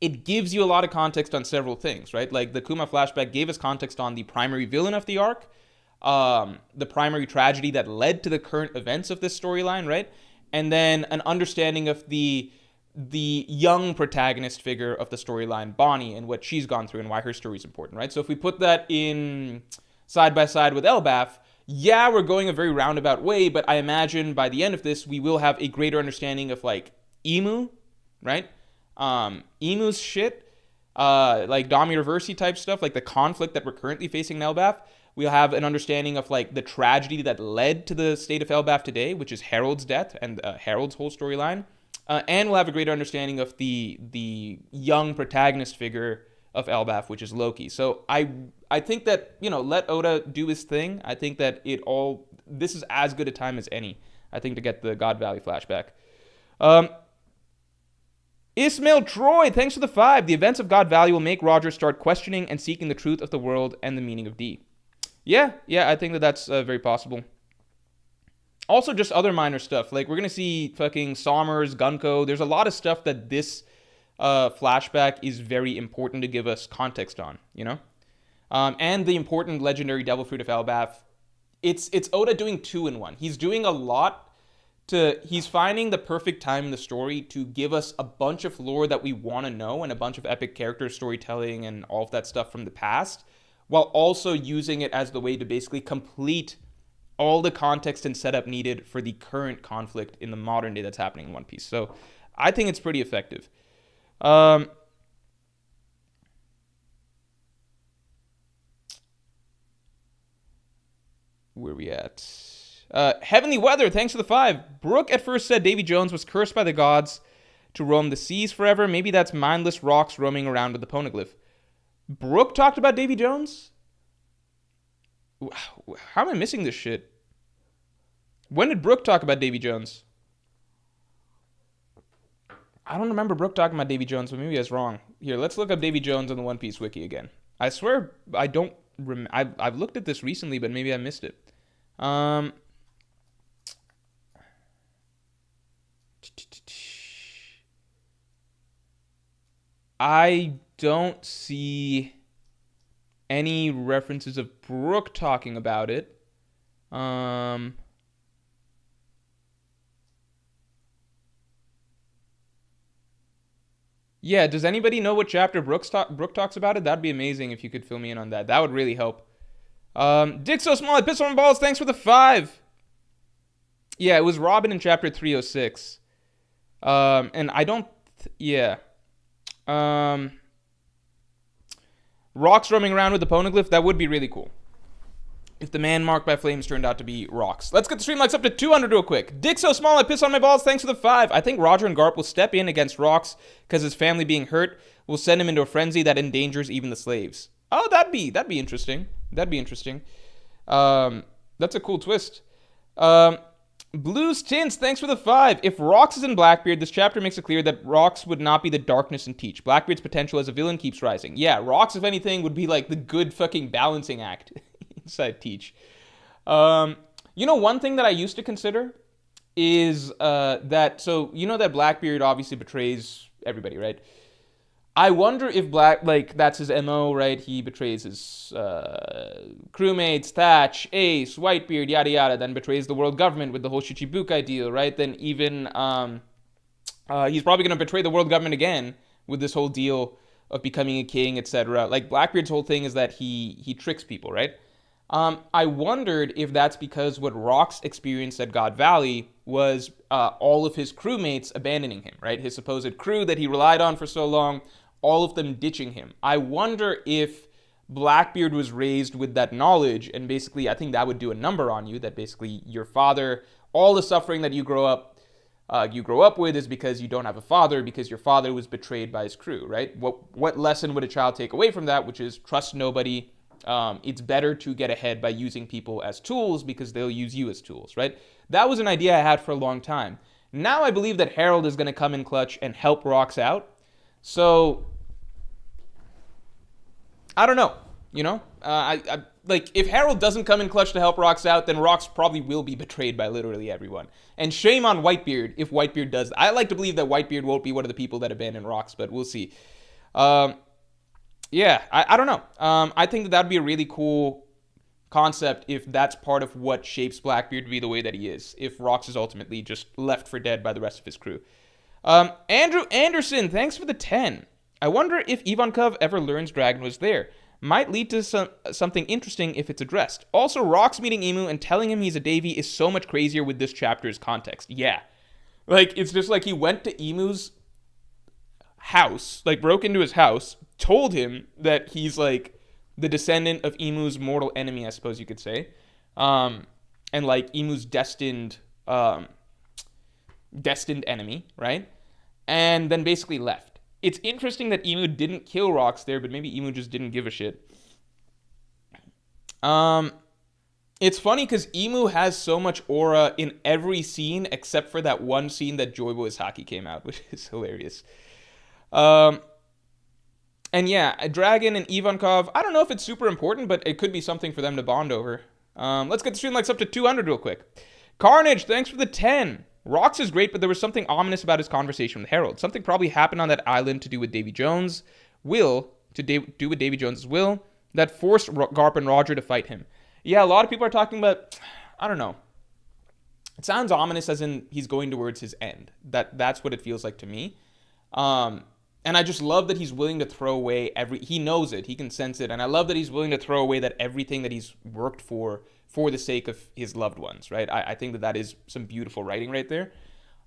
it gives you a lot of context on several things, right? Like, the Kuma flashback gave us context on the primary villain of the arc, the primary tragedy that led to the current events of this storyline, right? And then an understanding of the young protagonist figure of the storyline, Bonnie, and what she's gone through and why her story is important, right? So if we put that in side by side with Elbaf, yeah, we're going a very roundabout way, but I imagine by the end of this, we will have a greater understanding of, like, Emu, right? Emu's shit, like Dami Reversi type stuff, like the conflict that we're currently facing in Elbaf. We'll have an understanding of, like, the tragedy that led to the state of Elbaf today, which is Harold's death and Harold's whole storyline. And we'll have a greater understanding of the young protagonist figure of Elbaf, which is Loki. So I think that, let Oda do his thing. I think that this is as good a time as any, I think, to get the God Valley flashback. Ismail Troy, thanks for the 5. The events of God Valley will make Roger start questioning and seeking the truth of the world and the meaning of D. Yeah, I think that's very possible. Also, just other minor stuff. Like, we're going to see fucking Sommers, Gunko. There's a lot of stuff that this flashback is very important to give us context on, and the important legendary Devil Fruit of Elbaf. It's Oda doing 2 in 1. He's doing a lot he's finding the perfect time in the story to give us a bunch of lore that we want to know and a bunch of epic character storytelling and all of that stuff from the past, while also using it as the way to basically complete all the context and setup needed for the current conflict in the modern day that's happening in One Piece. So I think it's pretty effective. Where we at? Heavenly Weather, thanks for the 5. Brooke at first said Davy Jones was cursed by the gods to roam the seas forever. Maybe that's mindless rocks roaming around with the poneglyph. Brooke talked about Davy Jones? How am I missing this shit? When did Brooke talk about Davy Jones? I don't remember Brooke talking about Davy Jones, but maybe I was wrong. Here, let's look up Davy Jones on the One Piece wiki again. I swear I don't I've looked at this recently, but maybe I missed it. I don't see any references of Brooke talking about it. Yeah, does anybody know what chapter Brooke talks about it? That'd be amazing if you could fill me in on that. That would really help. Dick So Small, I piss on balls, thanks for the 5. Yeah, it was Robin in chapter 306. And I don't... Rocks roaming around with the poneglyph, that would be really cool. If the man marked by flames turned out to be rocks. Let's get the stream likes up to 200 real quick. Dick So Small, I piss on my balls, thanks for the 5. I think Roger and Garp will step in against rocks because his family being hurt will send him into a frenzy that endangers even the slaves. Oh, that'd be interesting. That'd be interesting. That's a cool twist. Blues Tints, thanks for the 5. If Rocks is in Blackbeard, this chapter makes it clear that Rocks would not be the darkness in Teach. Blackbeard's potential as a villain keeps rising. Yeah, Rocks, if anything, would be like the good fucking balancing act inside Teach. One thing that I used to consider is that Blackbeard obviously betrays everybody, right? I wonder if that's his MO, right? He betrays his crewmates, Thatch, Ace, Whitebeard, yada yada, then betrays the world government with the whole Shichibukai deal, right? Then even he's probably going to betray the world government again with this whole deal of becoming a king, etc. Like, Blackbeard's whole thing is that he tricks people, right? I wondered if that's because what Rock's experienced at God Valley was all of his crewmates abandoning him, right? His supposed crew that he relied on for so long, all of them ditching him. I wonder if Blackbeard was raised with that knowledge, and basically I think that would do a number on you, that basically your father, all the suffering that you grow up with is because you don't have a father, because your father was betrayed by his crew, right? What lesson would a child take away from that, which is trust nobody. It's better to get ahead by using people as tools because they'll use you as tools, right? That was an idea I had for a long time. Now I believe that Harold is going to come in clutch and help Rox out. So, I don't know, you know? Like, if Harold doesn't come in clutch to help Rox out, then Rox probably will be betrayed by literally everyone. And shame on Whitebeard if Whitebeard does. I like to believe that Whitebeard won't be one of the people that abandon Rox, but we'll see. Yeah, I don't know. I think that would be a really cool concept if that's part of what shapes Blackbeard to be the way that he is. If Rox is ultimately just left for dead by the rest of his crew. Andrew Anderson, thanks for the 10. I wonder if Ivankov ever learns Dragon was there. Might lead to something interesting if it's addressed. Also, Rox meeting Emu and telling him he's a Davy is so much crazier with this chapter's context. Yeah. Like, it's just like he went to Emu's house, like broke into his house, told him that he's like the descendant of Emu's mortal enemy, I suppose you could say. And like Emu's destined enemy, right? And then basically left. It's interesting that Emu didn't kill Rox there, but maybe Emu just didn't give a shit. It's funny because Emu has so much aura in every scene except for that one scene that Joybo Isaki came out, which is hilarious. And yeah, Dragon and Ivankov, I don't know if it's super important, but it could be something for them to bond over. Let's get the stream likes up to 200 real quick. Carnage, thanks for the 10. Rox is great, but there was something ominous about his conversation with Harold. Something probably happened on that island to do with Davy Jones' will, that forced Garp and Roger to fight him. Yeah, a lot of people are talking about, I don't know. It sounds ominous as in he's going towards his end. That's what it feels like to me. And I just love that he's willing to throw away he knows it, he can sense it, and I love that he's willing to throw away that everything that he's worked for the sake of his loved ones, right? I think that is some beautiful writing right there.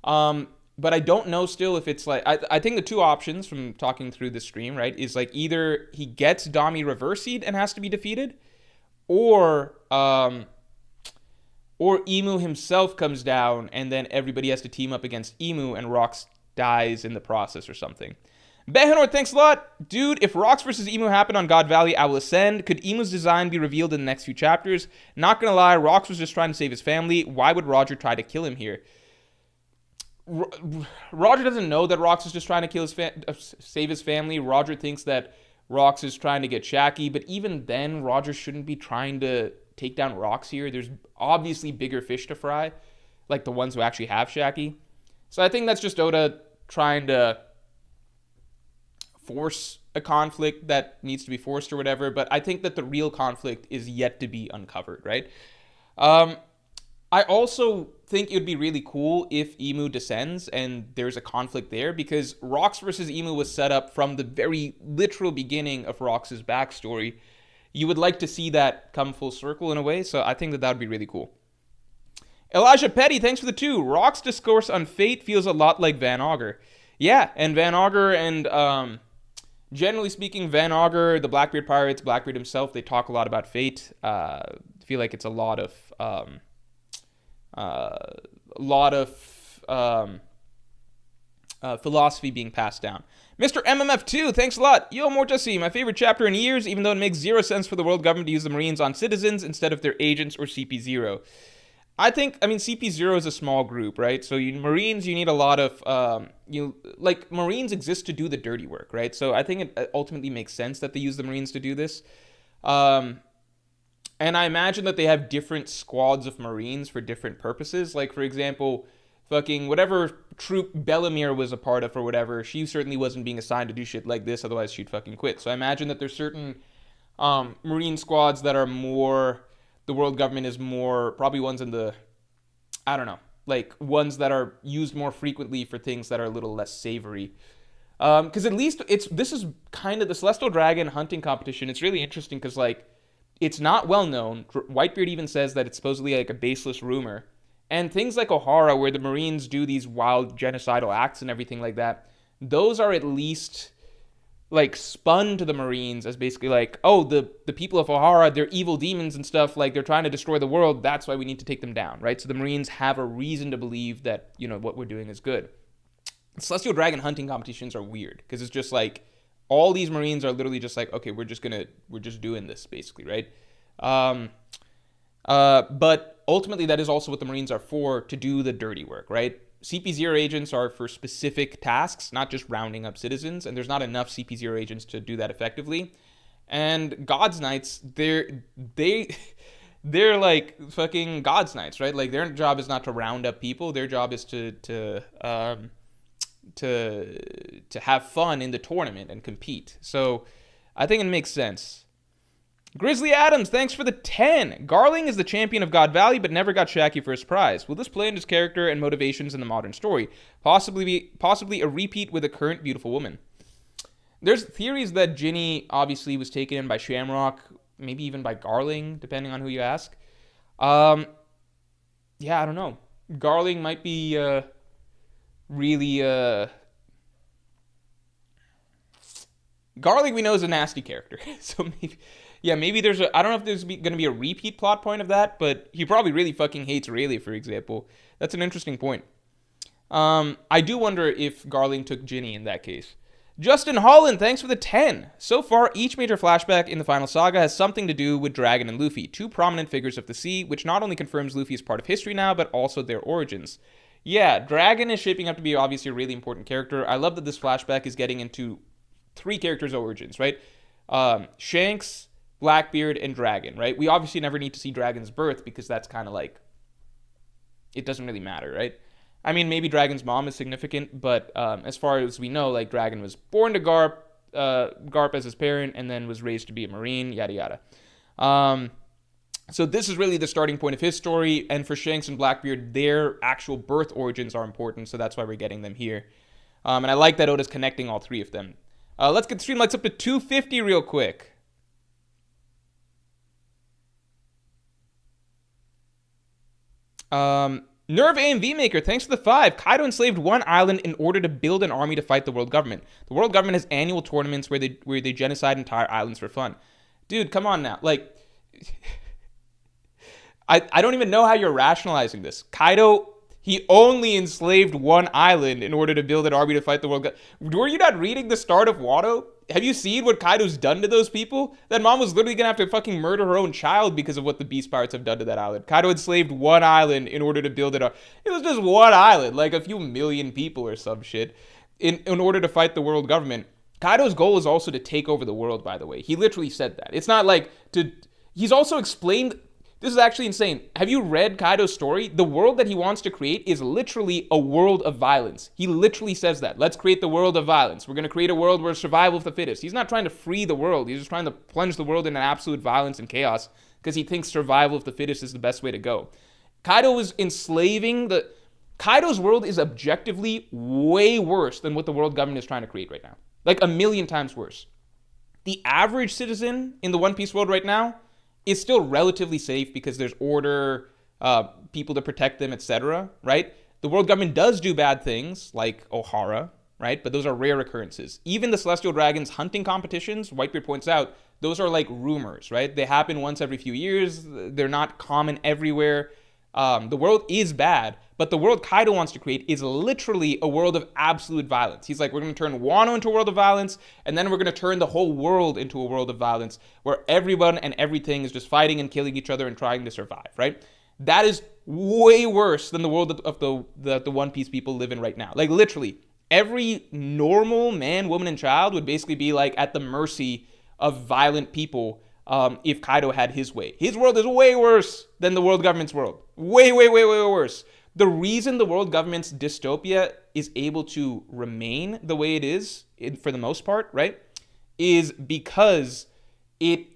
But I don't know still if it's like, I think the two options from talking through the stream, right, is like either he gets Dami reversied and has to be defeated, or Emu himself comes down and then everybody has to team up against Emu and Rox dies in the process or something. Behanor, thanks a lot. Dude, if Rox versus Emu happened on God Valley, I will ascend. Could Emu's design be revealed in the next few chapters? Not gonna lie, Rox was just trying to save his family. Why would Roger try to kill him here? Roger doesn't know that Rox is just trying to save his family. Roger thinks that Rox is trying to get Shaki, but even then, Roger shouldn't be trying to take down Rox here. There's obviously bigger fish to fry, like the ones who actually have Shaki. So I think that's just Oda trying to force a conflict that needs to be forced or whatever, but I think that the real conflict is yet to be uncovered, right? I also think it would be really cool if Emu descends and there's a conflict there, because Rox versus Emu was set up from the very literal beginning of Rox's backstory. You would like to see that come full circle in a way, so I think that would be really cool. Elijah Petty, thanks for the 2. Rox's discourse on fate feels a lot like Van Augur. Yeah, and Van Augur and generally speaking, Van Augur, the Blackbeard Pirates, Blackbeard himself, they talk a lot about fate. I feel like it's a lot of philosophy being passed down. Mr. MMF2, thanks a lot. Yo, Mortasi, my favorite chapter in years, even though it makes zero sense for the world government to use the Marines on citizens instead of their agents or CP0. CP0 is a small group, right? So Marines, you need a lot of, Marines exist to do the dirty work, right? So I think it ultimately makes sense that they use the Marines to do this. And I imagine that they have different squads of Marines for different purposes. Like, for example, fucking whatever troop Bellamere was a part of or whatever, she certainly wasn't being assigned to do shit like this, otherwise she'd fucking quit. So I imagine that there's certain Marine squads that are more, the world government is more, probably ones in the, I don't know, like ones that are used more frequently for things that are a little less savory. Because at least this is kind of the Celestial Dragon hunting competition. It's really interesting because like it's not well known. Whitebeard even says that it's supposedly like a baseless rumor. And things like Ohara, where the Marines do these wild genocidal acts and everything like that, those are at least like spun to the Marines as basically like, oh, the people of Ohara, they're evil demons and stuff, like they're trying to destroy the world, that's why we need to take them down, right? So the Marines have a reason to believe that, you know, what we're doing is good. Celestial Dragon hunting competitions are weird, because it's just like, all these Marines are literally just like, okay, we're just doing this, basically, right? But ultimately, that is also what the Marines are for, to do the dirty work, right? CP0 agents are for specific tasks, not just rounding up citizens, and there's not enough CP0 agents to do that effectively. And God's Knights, they're like fucking God's Knights, right? Like their job is not to round up people. Their job is to have fun in the tournament and compete. So I think it makes sense. Grizzly Adams, thanks for the 10. Garling is the champion of God Valley, but never got Shaggy for his prize. Will this play into his character and motivations in the modern story? Possibly a repeat with a current beautiful woman. There's theories that Ginny obviously was taken in by Shamrock, maybe even by Garling, depending on who you ask. Yeah, I don't know. Garling might be really... Garling we know is a nasty character, so maybe... Yeah, maybe there's I don't know if there's going to be a repeat plot point of that, but he probably really fucking hates Rayleigh, for example. That's an interesting point. I do wonder if Garling took Ginny in that case. Justin Holland, thanks for the 10. So far, each major flashback in the final saga has something to do with Dragon and Luffy, two prominent figures of the sea, which not only confirms Luffy is part of history now, but also their origins. Yeah, Dragon is shaping up to be obviously a really important character. I love that this flashback is getting into 3 characters' origins, right? Shanks, Blackbeard, and Dragon, right? We obviously never need to see Dragon's birth because that's kind of like, it doesn't really matter, right? I mean, maybe Dragon's mom is significant, but as far as we know, like Dragon was born to Garp as his parent, and then was raised to be a Marine, yada yada. So this is really the starting point of his story, and for Shanks and Blackbeard, their actual birth origins are important, so that's why we're getting them here. And I like that Oda's connecting all 3 of them. Let's get the stream lights up to 250 real quick. Nerve AMV Maker, thanks for the 5. Kaido enslaved one island in order to build an army to fight the world government. The world government has annual tournaments where they genocide entire islands for fun. Dude, come on now. Like, I don't even know how you're rationalizing this. Kaido, he only enslaved one island in order to build an army to fight the world government. Were you not reading the start of Wano? Have you seen what Kaido's done to those people? That mom was literally gonna have to fucking murder her own child because of what the Beast Pirates have done to that island. Kaido enslaved one island in order to build it up. It was just one island, like a few million people or some shit, in order to fight the world government. Kaido's goal is also to take over the world, by the way. He literally said that. It's not like to... He's also explained... This is actually insane. Have you read Kaido's story? The world that he wants to create is literally a world of violence. He literally says that. Let's create the world of violence. We're going to create a world where survival of the fittest. He's not trying to free the world. He's just trying to plunge the world into absolute violence and chaos because he thinks survival of the fittest is the best way to go. Kaido was enslaving the... Kaido's world is objectively way worse than what the world government is trying to create right now. Like 1,000,000 times worse. The average citizen in the One Piece world right now is still relatively safe because there's order, people to protect them, etc., right? The world government does do bad things, like Ohara, right? But those are rare occurrences. Even the Celestial Dragons hunting competitions, Whitebeard points out, those are like rumors, right? They happen once every few years. They're not common everywhere. The world is bad, but the world Kaido wants to create is literally a world of absolute violence. He's like, we're going to turn Wano into a world of violence, and then we're going to turn the whole world into a world of violence, where everyone and everything is just fighting and killing each other and trying to survive, right? That is way worse than the world of the One Piece people live in right now. Like, literally, every normal man, woman, and child would basically be, like, at the mercy of violent people if Kaido had his way. His world is way worse than the world government's world. Way, way, way, way worse. The reason the world government's dystopia is able to remain the way it is, for the most part, right, is because it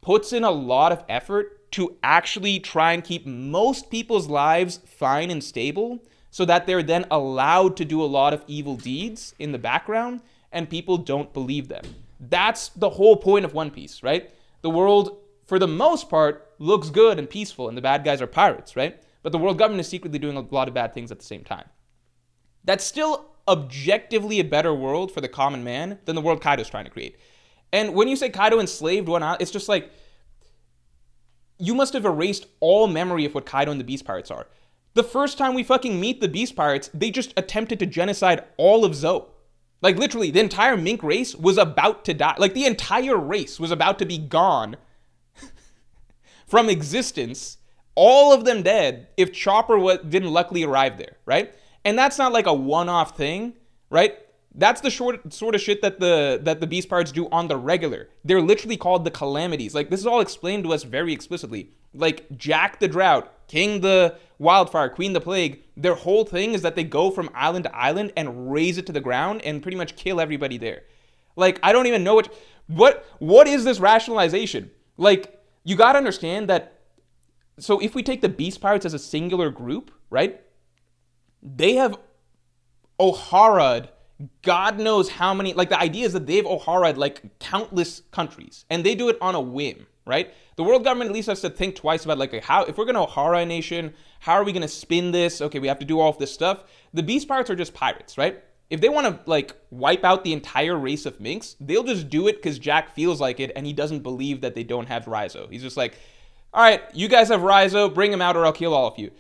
puts in a lot of effort to actually try and keep most people's lives fine and stable so that they're then allowed to do a lot of evil deeds in the background and people don't believe them. That's the whole point of One Piece, right? The world, for the most part, looks good and peaceful and the bad guys are pirates, right? But the world government is secretly doing a lot of bad things at the same time. That's still objectively a better world for the common man than the world Kaido's trying to create. And when you say Kaido enslaved one out, it's just like, you must have erased all memory of what Kaido and the Beast Pirates are. The first time we fucking meet the Beast Pirates, they just attempted to genocide all of Zou. Like, literally, the entire mink race was about to die. Like, the entire race was about to be gone from existence, all of them dead, if Chopper didn't luckily arrive there, right? And that's not like a one-off thing, right? That's the sort of shit that the Beast Pirates do on the regular. They're literally called the Calamities. Like, this is all explained to us very explicitly. Like, Jack the Drought, King the Wildfire, Queen the Plague, their whole thing is that they go from island to island and raze it to the ground and pretty much kill everybody there. Like, I don't even know what is this rationalization? Like, you gotta understand that, so if we take the Beast Pirates as a singular group, right? They have O'Hara'd God knows how many, like, the idea is that they've O'Hara'd like countless countries, and they do it on a whim, right? The world government at least has to think twice about, like, how, if we're going to O'Hara a nation, how are we going to spin this? Okay, we have to do all of this stuff. The Beast Pirates are just pirates, right? If they want to, like, wipe out the entire race of minks, they'll just do it because Jack feels like it, and he doesn't believe that they don't have Raizo. He's just like, all right, you guys have Raizo, bring him out or I'll kill all of you.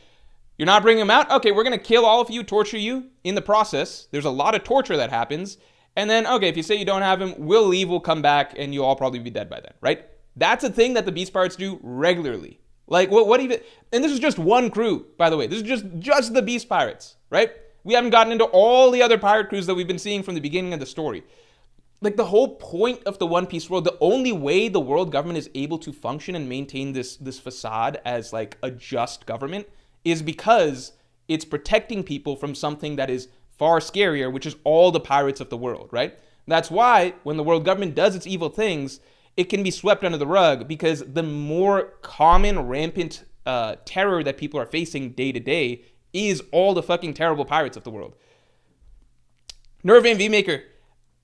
You're not bringing him out? Okay, we're going to kill all of you, torture you. In the process, there's a lot of torture that happens. And then, okay, if you say you don't have him, we'll leave, we'll come back, and you'll all probably be dead by then, right? That's a thing that the Beast Pirates do regularly. Like, what even... And this is just one crew, by the way. This is just the Beast Pirates, right? We haven't gotten into all the other pirate crews that we've been seeing from the beginning of the story. Like, the whole point of the One Piece world, the only way the world government is able to function and maintain this facade as, like, a just government is because it's protecting people from something that is far scarier, which is all the pirates of the world, right? That's why when the world government does its evil things, it can be swept under the rug, because the more common, rampant terror that people are facing day to day is all the fucking terrible pirates of the world. Nerve and V-Maker,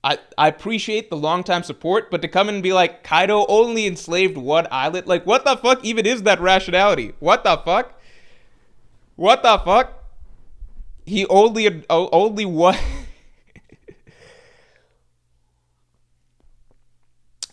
I appreciate the long-time support, but to come in and be like, Kaido only enslaved one island? Like, what the fuck even is that rationality? What the fuck? What the fuck? He only what?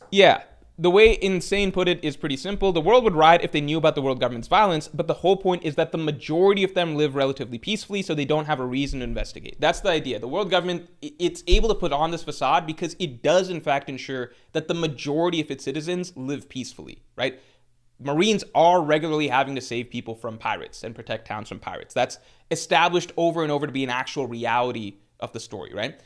Yeah, the way Insane put it is pretty simple. The world would riot if they knew about the world government's violence, but the whole point is that the majority of them live relatively peacefully, so they don't have a reason to investigate. That's the idea. The world government, it's able to put on this facade because it does, in fact, ensure that the majority of its citizens live peacefully, right? Marines are regularly having to save people from pirates and protect towns from pirates. That's established over and over to be an actual reality of the story, right?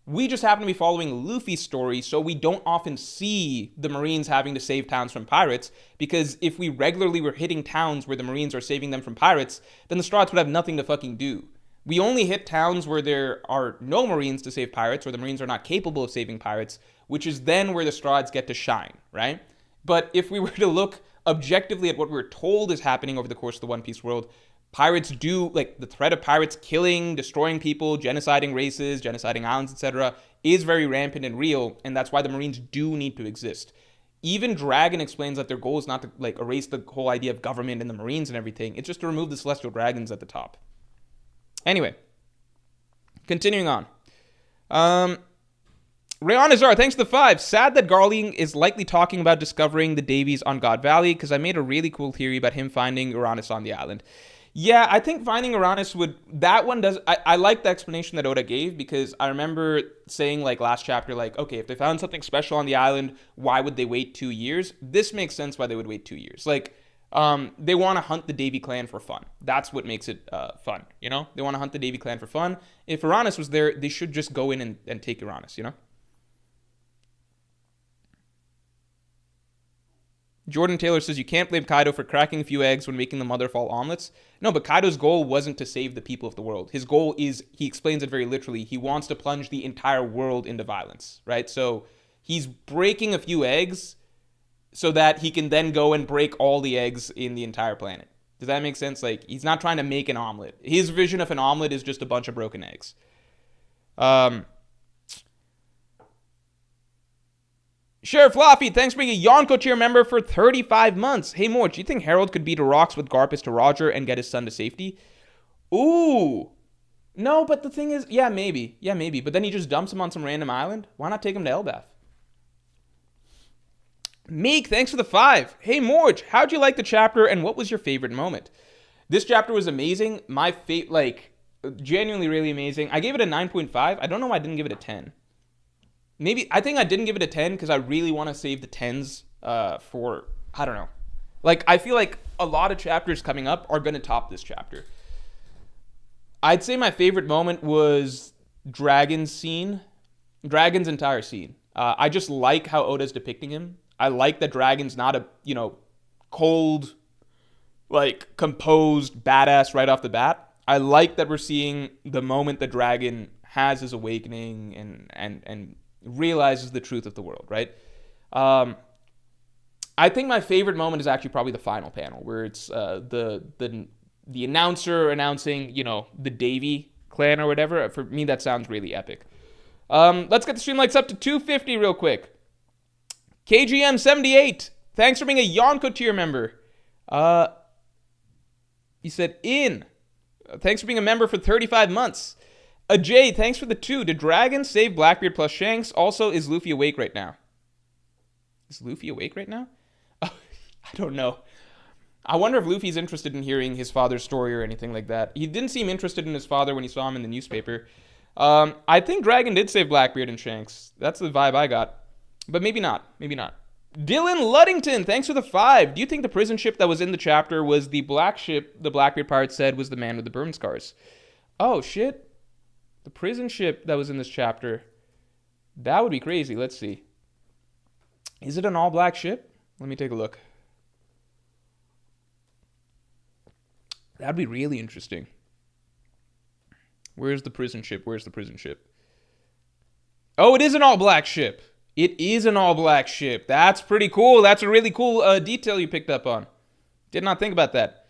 We just happen to be following Luffy's story, so we don't often see the Marines having to save towns from pirates, because if we regularly were hitting towns where the Marines are saving them from pirates, then the Straw Hats would have nothing to fucking do. We only hit towns where there are no Marines to save pirates, or the Marines are not capable of saving pirates, which is then where the Straw Hats get to shine, right? But if we were to look objectively at what we're told is happening over the course of the One Piece world, pirates do, like, the threat of pirates killing, destroying people, genociding races, genociding islands, etc., is very rampant and real, and that's why the Marines do need to exist. Even Dragon explains that their goal is not to, like, erase the whole idea of government and the Marines and everything. It's just to remove the Celestial Dragons at the top. Anyway, continuing on. Rationalizing, thanks to the 5. Sad that Garling is likely talking about discovering the Davies on God Valley, because I made a really cool theory about him finding Uranus on the island. Yeah, I think finding Uranus would... That one does... I like the explanation that Oda gave, because I remember saying, like, last chapter, like, okay, if they found something special on the island, why would they wait 2 years? This makes sense why they would wait 2 years. Like, they want to hunt the Davy clan for fun. That's what makes it fun, you know? They want to hunt the Davy clan for fun. If Uranus was there, they should just go in and take Uranus, you know? Jordan Taylor says you can't blame Kaido for cracking a few eggs when making the mother fall omelets. No, but Kaido's goal wasn't to save the people of the world. His goal is, he explains it very literally, he wants to plunge the entire world into violence, right? So he's breaking a few eggs so that he can then go and break all the eggs in the entire planet. Does that make sense? Like, he's not trying to make an omelet. His vision of an omelet is just a bunch of broken eggs. Sheriff Floppy, thanks for being a Yonko tier member for 35 months. Hey, Morch, do you think Harold could beat a rocks with Garp to Roger and get his son to safety? Ooh. No, but the thing is, yeah, maybe. Yeah, maybe. But then he just dumps him on some random island. Why not take him to Elbaf? Meek, thanks for the 5. Hey, Morch, how'd you like the chapter and what was your favorite moment? This chapter was amazing. My genuinely really amazing. I gave it a 9.5. I don't know why I didn't give it a 10. I think I didn't give it a 10 because I really want to save the 10s for, I don't know. Like, I feel like a lot of chapters coming up are going to top this chapter. I'd say my favorite moment was Dragon's entire scene. I just like how Oda's depicting him. I like that Dragon's not a, cold, composed badass right off the bat. I like that we're seeing the moment that Dragon has his awakening and realizes the truth of the world, right? I think my favorite moment is actually probably the final panel where it's the announcer announcing, the Davy clan or whatever. For me, that sounds really epic. Let's get the stream likes up to 250 real quick. KGM78, thanks for being a Yonko tier member. He said, thanks for being a member for 35 months. Jay, thanks for the 2. Did Dragon save Blackbeard plus Shanks? Also, is Luffy awake right now? Is Luffy awake right now? Oh, I don't know. I wonder if Luffy's interested in hearing his father's story or anything like that. He didn't seem interested in his father when he saw him in the newspaper. I think Dragon did save Blackbeard and Shanks. That's the vibe I got. But maybe not. Maybe not. Dylan Luddington, thanks for the 5. Do you think the prison ship that was in the chapter was the black ship the Blackbeard pirates said was the man with the burn scars? Oh, shit. The prison ship that was in this chapter. That would be crazy. Let's see. Is it an all-black ship? Let me take a look. That'd be really interesting. Where's the prison ship? Oh, it is an all-black ship. It is an all-black ship. That's pretty cool. That's a really cool detail you picked up on. Did not think about that.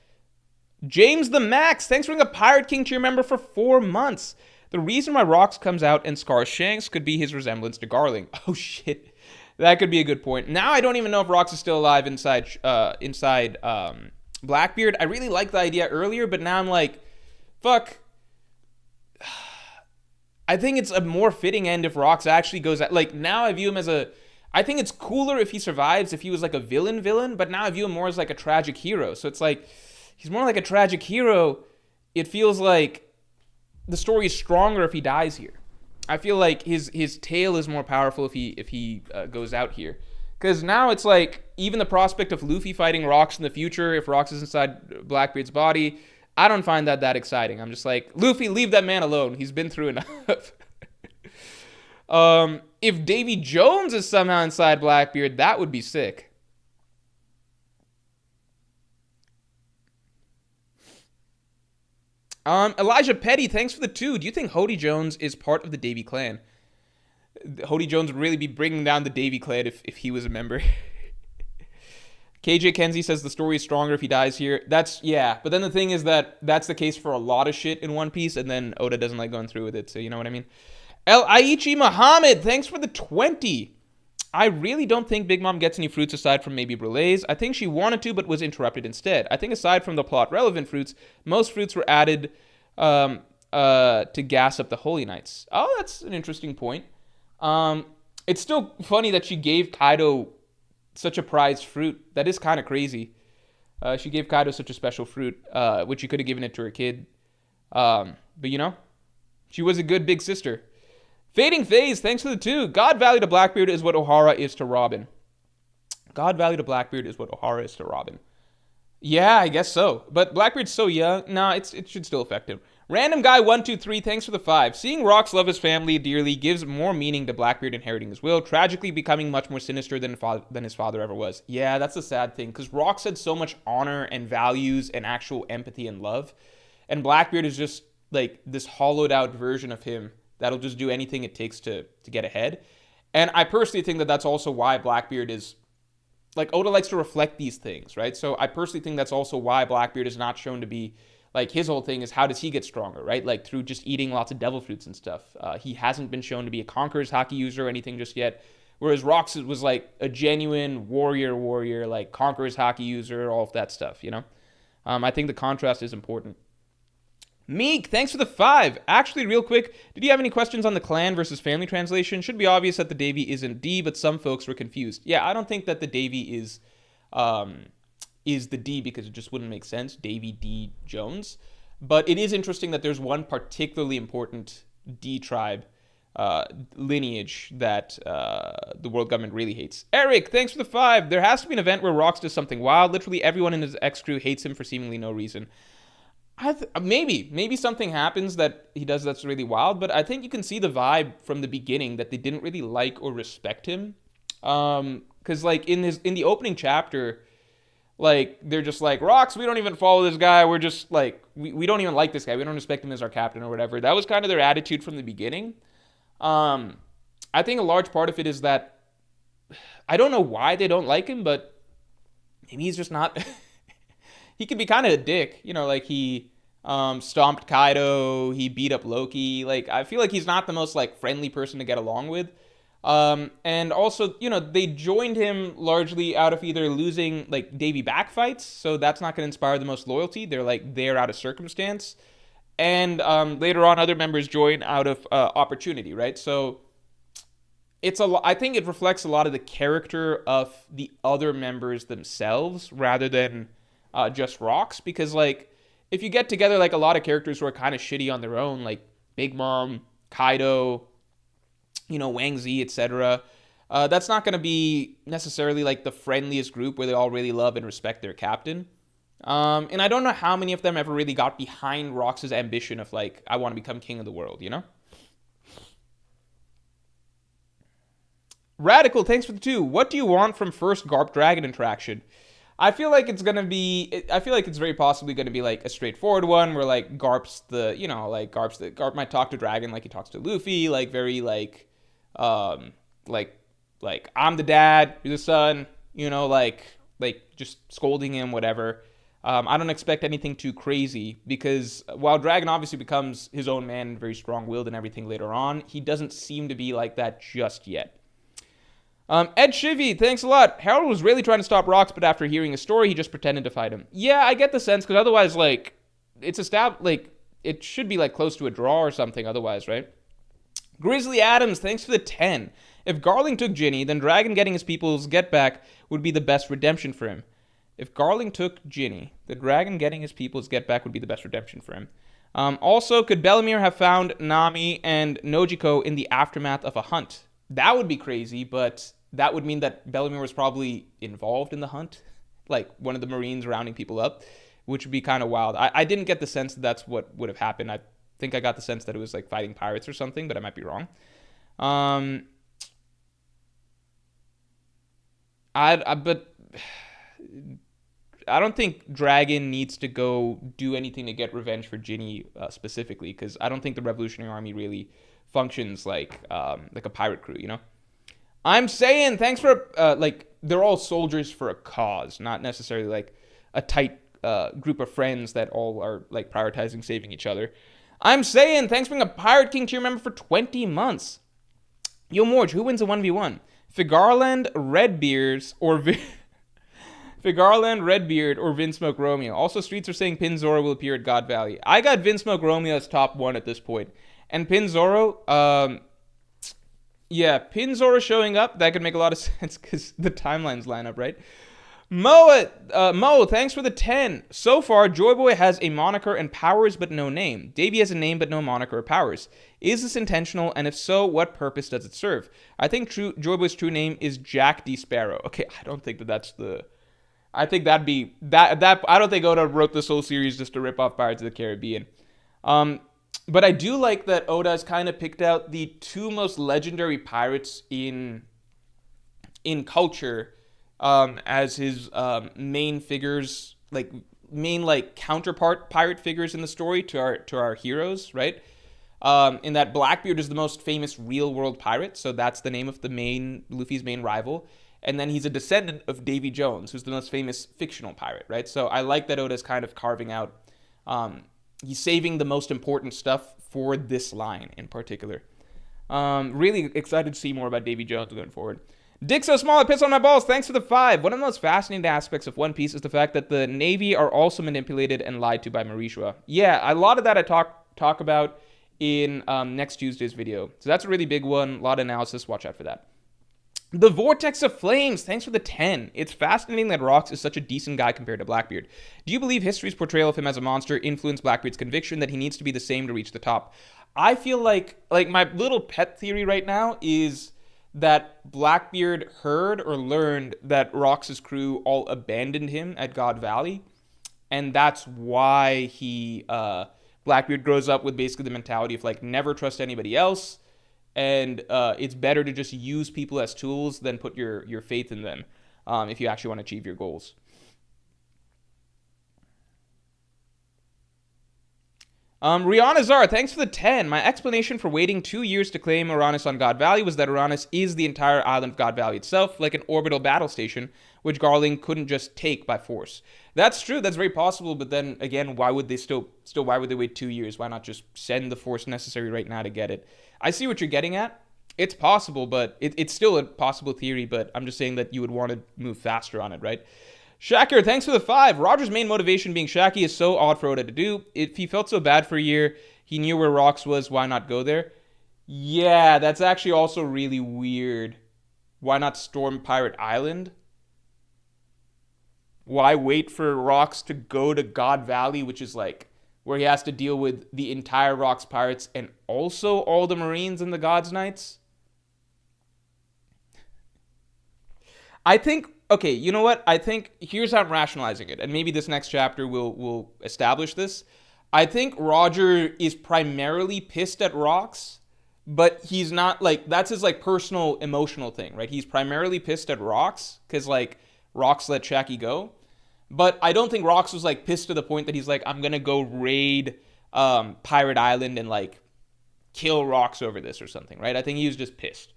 James the Max, thanks for being a Pirate King tier member for 4 months. The reason why Rocks comes out and scars Shanks could be his resemblance to Garling. Oh, shit. That could be a good point. Now I don't even know if Rocks is still alive inside Blackbeard. I really liked the idea earlier, but now I'm like, fuck. I think it's a more fitting end if Rocks actually goes out. Now I view him as I think it's cooler if he survives, if he was like a villain, but now I view him more as like a tragic hero. So it's like, he's more like a tragic hero. It feels like the story is stronger if he dies here. I feel like his tale is more powerful if he goes out here. Because now it's like, even the prospect of Luffy fighting Rocks in the future, if Rocks is inside Blackbeard's body, I don't find that exciting. I'm just like, Luffy, leave that man alone. He's been through enough. If Davy Jones is somehow inside Blackbeard, that would be sick. Elijah Petty, thanks for the 2. Do you think Hody Jones is part of the Davy clan? Hody Jones would really be bringing down the Davy clan if he was a member. KJ Kenzie says the story is stronger if he dies here. Yeah. But then the thing is that's the case for a lot of shit in One Piece, and then Oda doesn't like going through with it, so you know what I mean? El Aichi Muhammad, thanks for the 20. I really don't think Big Mom gets any fruits aside from maybe brulees. I think she wanted to, but was interrupted instead. I think aside from the plot-relevant fruits, most fruits were added to gas up the Holy Knights. Oh, that's an interesting point. It's still funny that she gave Kaido such a prized fruit. That is kind of crazy. She gave Kaido such a special fruit, which she could have given it to her kid. But she was a good big sister. Fading Phase, thanks for the 2. God Value to Blackbeard is what O'Hara is to Robin. God Value to Blackbeard is what O'Hara is to Robin. Yeah, I guess so. But Blackbeard's so young. Nah, it should still affect him. Random guy 123. Thanks for the 5. Seeing Rox love his family dearly gives more meaning to Blackbeard inheriting his will, tragically becoming much more sinister than his father ever was. Yeah, that's a sad thing because Rox had so much honor and values and actual empathy and love, and Blackbeard is just like this hollowed out version of him that'll just do anything it takes to get ahead. And I personally think that that's also why Blackbeard is like Oda likes to reflect these things, right? So I personally think that's also why Blackbeard is not shown to be like his whole thing is how does he get stronger, right? Like through just eating lots of devil fruits and stuff. He hasn't been shown to be a conqueror's haki user or anything just yet. Whereas Rox was like a genuine warrior, like conqueror's haki user, all of that stuff, you know? I think the contrast is important. Meek, thanks for the 5. Actually, real quick, did you have any questions on the clan versus family translation? Should be obvious that the Davy isn't D, but some folks were confused. Yeah, I don't think that the Davy is the D because it just wouldn't make sense. Davy D Jones. But it is interesting that there's one particularly important D tribe lineage that the world government really hates. Eric, thanks for the 5. There has to be an event where Rox does something wild. Literally everyone in his X crew hates him for seemingly no reason. Maybe something happens that he does that's really wild, but I think you can see the vibe from the beginning that they didn't really like or respect him. Because like in the opening chapter, like they're just like, Rox, we don't even follow this guy. We're just like we don't even like this guy. We don't respect him as our captain or whatever. That was kind of their attitude from the beginning. I think a large part of it is that I don't know why they don't like him, but maybe he's just not. He could be kind of a dick, you know, like he stomped Kaido, he beat up Loki. Like, I feel like he's not the most, like, friendly person to get along with. And also, you know, they joined him largely out of either losing, like, Davy back fights, so that's not going to inspire the most loyalty. They're, like, there out of circumstance. And later on, other members join out of opportunity, right? So I think it reflects a lot of the character of the other members themselves rather than just Rox, because like if you get together like a lot of characters who are kind of shitty on their own, like Big Mom, Kaido, you know, Wang Zi, etc., that's not going to be necessarily like the friendliest group where they all really love and respect their captain. And I don't know how many of them ever really got behind Rox's ambition of like, I want to become king of the world, you know? Radical, thanks for the 2. What do you want from first Garp Dragon interaction? I feel like it's very possibly going to be like a straightforward one where like Garp might talk to Dragon like he talks to Luffy, like very like I'm the dad, you're the son, you know, like just scolding him, whatever. I don't expect anything too crazy because while Dragon obviously becomes his own man, very strong-willed and everything later on, he doesn't seem to be like that just yet. Ed Shivy, thanks a lot. Harold was really trying to stop Rox, but after hearing a story, he just pretended to fight him. Yeah, I get the sense, because otherwise, like, it should be, like, close to a draw or something otherwise, right? Grizzly Adams, thanks for the 10. If Garling took Ginny, then Dragon getting his people's get back would be the best redemption for him. If Garling took Ginny, the Dragon getting his people's get back would be the best redemption for him. Also, could Bellemere have found Nami and Nojiko in the aftermath of a hunt? That would be crazy, but that would mean that Bellemere was probably involved in the hunt, like one of the Marines rounding people up, which would be kind of wild. I didn't get the sense that that's what would have happened. I think I got the sense that it was like fighting pirates or something, but I might be wrong. But I don't think Dragon needs to go do anything to get revenge for Ginny specifically, because I don't think the Revolutionary Army really functions like a pirate crew, you know? I'm saying, thanks for, they're all soldiers for a cause, not necessarily, like, a tight group of friends that all are, like, prioritizing saving each other. I'm saying, thanks for being a Pirate King tier member for 20 months. Yo, Morge, who wins a 1v1? Figarland, Redbeard, or Vinsmoke Romeo. Also, streets are saying Pin Zoro will appear at God Valley. I got Vinsmoke Romeo as top 1 at this point. And Pin Zoro, Pin Zoro showing up, that could make a lot of sense because the timelines line up, right? Mo, thanks for the 10. So far, Joy Boy has a moniker and powers but no name. Davy has a name but no moniker or powers. Is this intentional, and if so, what purpose does it serve? I think Joy Boy's true name is Jack D. Sparrow. Okay, I don't think that that's the... I think that'd be that. I don't think Oda wrote this whole series just to rip off Pirates of the Caribbean. But I do like that Oda has kind of picked out the two most legendary pirates in culture as his main figures, like main like counterpart pirate figures in the story to our heroes, right? In that Blackbeard is the most famous real world pirate, so that's the name of Luffy's main rival. And then he's a descendant of Davy Jones, who's the most famous fictional pirate, right? So I like that Oda's kind of carving out, he's saving the most important stuff for this line in particular. Really excited to see more about Davy Jones going forward. Dick so small, I piss on my balls. Thanks for the 5. One of the most fascinating aspects of One Piece is the fact that the Navy are also manipulated and lied to by Marishua. Yeah, a lot of that I talk about in next Tuesday's video. So that's a really big one. A lot of analysis. Watch out for that. The Vortex of Flames, thanks for the 10. It's fascinating that Rox is such a decent guy compared to Blackbeard. Do you believe history's portrayal of him as a monster influenced Blackbeard's conviction that he needs to be the same to reach the top? I feel like my little pet theory right now is that Blackbeard heard or learned that Rox's crew all abandoned him at God Valley, and that's why Blackbeard grows up with basically the mentality of like never trust anybody else, and it's better to just use people as tools than put your faith in them if you actually want to achieve your goals. Rihanna Zara, thanks for the 10. My explanation for waiting 2 years to claim Uranus on God Valley was that Uranus is the entire island of God Valley itself, like an orbital battle station, which Garling couldn't just take by force. That's true, that's very possible, but then again, why would they why would they wait 2 years? Why not just send the force necessary right now to get it? I see what you're getting at. It's possible, but it's still a possible theory, but I'm just saying that you would want to move faster on it, right? Shaker, thanks for the 5. Roger's main motivation being Shaki is so odd for Oda to do. If he felt so bad for a year, he knew where Rox was, why not go there? Yeah, that's actually also really weird. Why not storm Pirate Island? Why wait for Rox to go to God Valley, which is like where he has to deal with the entire Rox pirates and also all the Marines and the God's Knights? I think, okay, you know what? I think here's how I'm rationalizing it, and maybe this next chapter will establish this. I think Roger is primarily pissed at Rox, but he's not like, that's his like personal emotional thing, right? He's primarily pissed at Rox because like Rox let Shaki go. But I don't think Rox was like pissed to the point that he's like, I'm gonna go raid Pirate Island and like kill Rox over this or something, right? I think he was just pissed.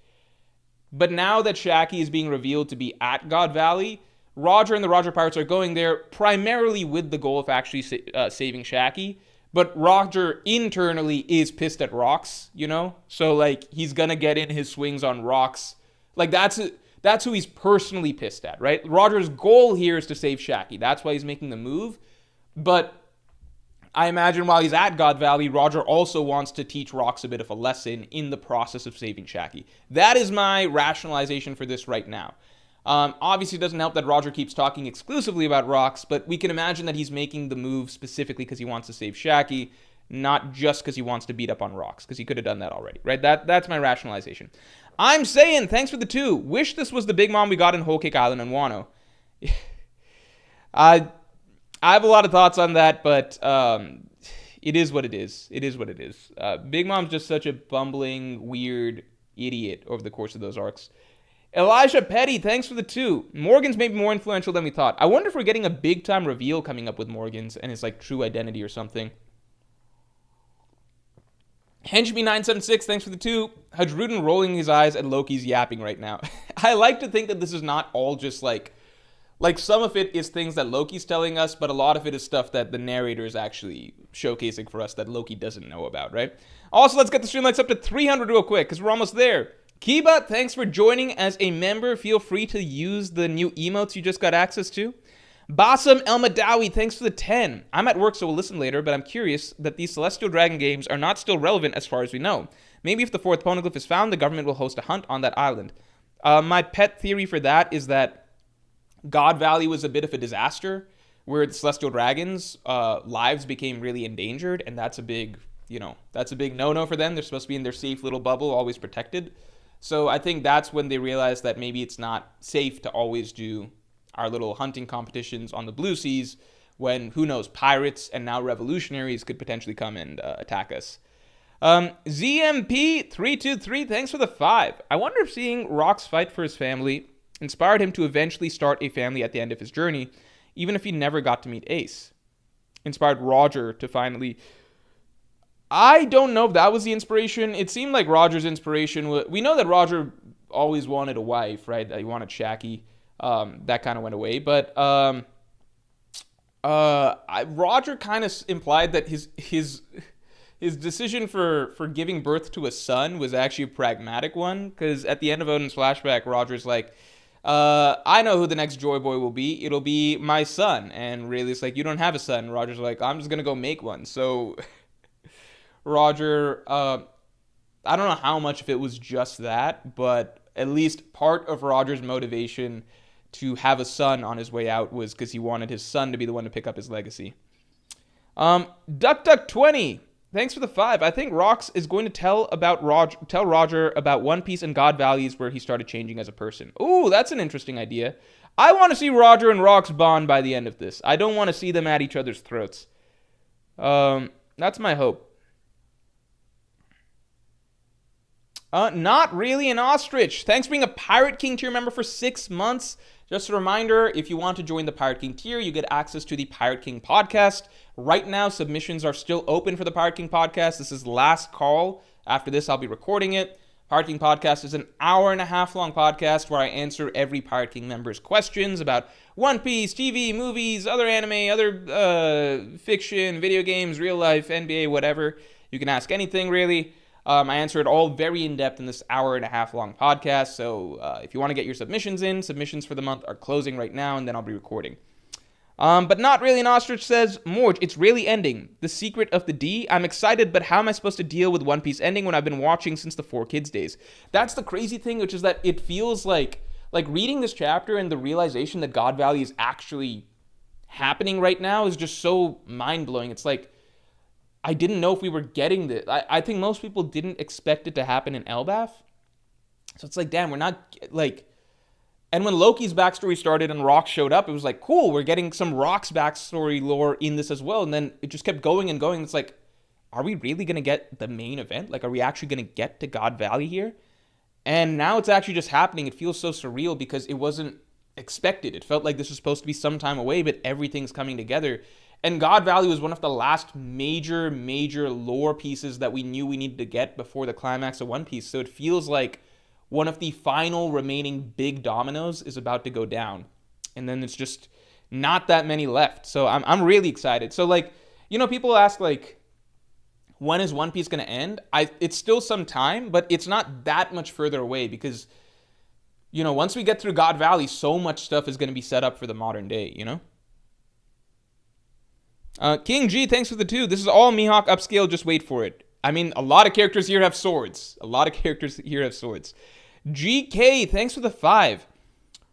But now that Shaki is being revealed to be at God Valley, Roger and the Roger Pirates are going there primarily with the goal of actually saving Shaki. But Roger internally is pissed at Rox, you know? So, like, he's gonna get in his swings on Rox. Like, that's who he's personally pissed at, right? Roger's goal here is to save Shaki. That's why he's making the move. But I imagine while he's at God Valley, Roger also wants to teach Rox a bit of a lesson in the process of saving Shaki. That is my rationalization for this right now. Obviously, it doesn't help that Roger keeps talking exclusively about Rox, but we can imagine that he's making the move specifically because he wants to save Shaki, not just because he wants to beat up on Rox, because he could have done that already, right? That's my rationalization. I'm saying, thanks for the 2. Wish this was the Big Mom we got in Whole Cake Island and Wano. I have a lot of thoughts on that, but it is what it is. It is what it is. Big Mom's just such a bumbling, weird idiot over the course of those arcs. Elijah Petty, thanks for the 2. Morgan's maybe more influential than we thought. I wonder if we're getting a big-time reveal coming up with Morgan's and his, like, true identity or something. Henchme976, thanks for the 2. Hadruden rolling his eyes at Loki's yapping right now. I like to think that this is not all just, like some of it is things that Loki's telling us, but a lot of it is stuff that the narrator is actually showcasing for us that Loki doesn't know about, right? Also, let's get the stream likes up to 300 real quick, because we're almost there. Kiba, thanks for joining as a member. Feel free to use the new emotes you just got access to. Bassam Elmadawi, thanks for the 10. I'm at work, so we'll listen later, but I'm curious that these Celestial Dragon games are not still relevant as far as we know. Maybe if the 4th poneglyph is found, the government will host a hunt on that island. My pet theory for that is that God Valley was a bit of a disaster, where the Celestial Dragons' lives became really endangered, and that's a big no-no for them. They're supposed to be in their safe little bubble, always protected. So I think that's when they realized that maybe it's not safe to always do our little hunting competitions on the blue seas when, who knows, pirates and now revolutionaries could potentially come and attack us. ZMP323, thanks for the 5. I wonder if seeing Rock's fight for his family inspired him to eventually start a family at the end of his journey, even if he never got to meet Ace. Inspired Roger to finally... I don't know if that was the inspiration. It seemed like Roger's inspiration was... We know that Roger always wanted a wife, right? He wanted Shaki. That kind of went away. But Roger kind of implied that his decision for giving birth to a son was actually a pragmatic one. Because at the end of Oden's flashback, Roger's like... I know who the next Joy Boy will be. It'll be my son. And Rayleigh's like, you don't have a son. And Roger's like, I'm just going to go make one. So Roger, I don't know how much of it was just that, but at least part of Roger's motivation to have a son on his way out was because he wanted his son to be the one to pick up his legacy. Duck20. Thanks for the 5. I think Rox is going to tell Roger about One Piece and God Values where he started changing as a person. Ooh, that's an interesting idea. I want to see Roger and Rox bond by the end of this. I don't want to see them at each other's throats. That's my hope. Not really an ostrich. Thanks for being a Pirate King tier member for 6 months. Just a reminder, if you want to join the Pirate King tier, you get access to the Pirate King podcast. Right now, submissions are still open for the Pirate King podcast. This is last call. After this, I'll be recording it. Pirate King podcast is an hour-and-a-half long podcast where I answer every Pirate King member's questions about One Piece, TV, movies, other anime, other fiction, video games, real life, NBA, whatever. You can ask anything, really. I answer it all very in-depth in this hour-and-a-half long podcast, so if you want to get your submissions in, submissions for the month are closing right now, and then I'll be recording. But Not Really an Ostrich says, Morge, it's really ending. The Secret of the D. I'm excited, but how am I supposed to deal with One Piece ending when I've been watching since the 4Kids days? That's the crazy thing, which is that it feels like reading this chapter and the realization that God Valley is actually happening right now is just so mind-blowing. It's like, I didn't know if we were getting this. I think most people didn't expect it to happen in Elbaf. So it's like, damn, we're not, like... And when Loki's backstory started and Rock showed up, it was like, cool, we're getting some Rock's backstory lore in this as well. And then it just kept going and going. It's like, are we really going to get the main event? Like, are we actually going to get to God Valley here? And now it's actually just happening. It feels so surreal because it wasn't expected. It felt like this was supposed to be some time away, but everything's coming together. And God Valley was one of the last major lore pieces that we knew we needed to get before the climax of One Piece. So it feels like one of the final remaining big dominoes is about to go down. And then it's just not that many left. So I'm really excited. So, like, you know, people ask, like, when is One Piece going to end? It's still some time, but it's not that much further away because, you know, once we get through God Valley, so much stuff is going to be set up for the modern day, you know? King G, thanks for the 2. This is all Mihawk upscale, just wait for it. I mean, a lot of characters here have swords. GK, thanks for the 5.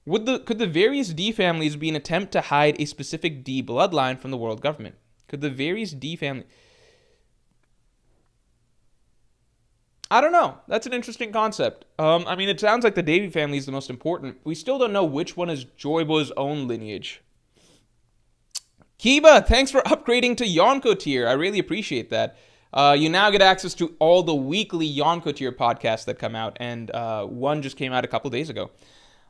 Could the various D families be an attempt to hide a specific D bloodline from the world government? Could the various D family... I don't know. That's an interesting concept. I mean, it sounds like the Davy family is the most important. We still don't know which one is Joy Boy's own lineage. Kiba, thanks for upgrading to Yonko tier. I really appreciate that. You now get access to all the weekly Yonko tier podcasts that come out, and one just came out a couple days ago.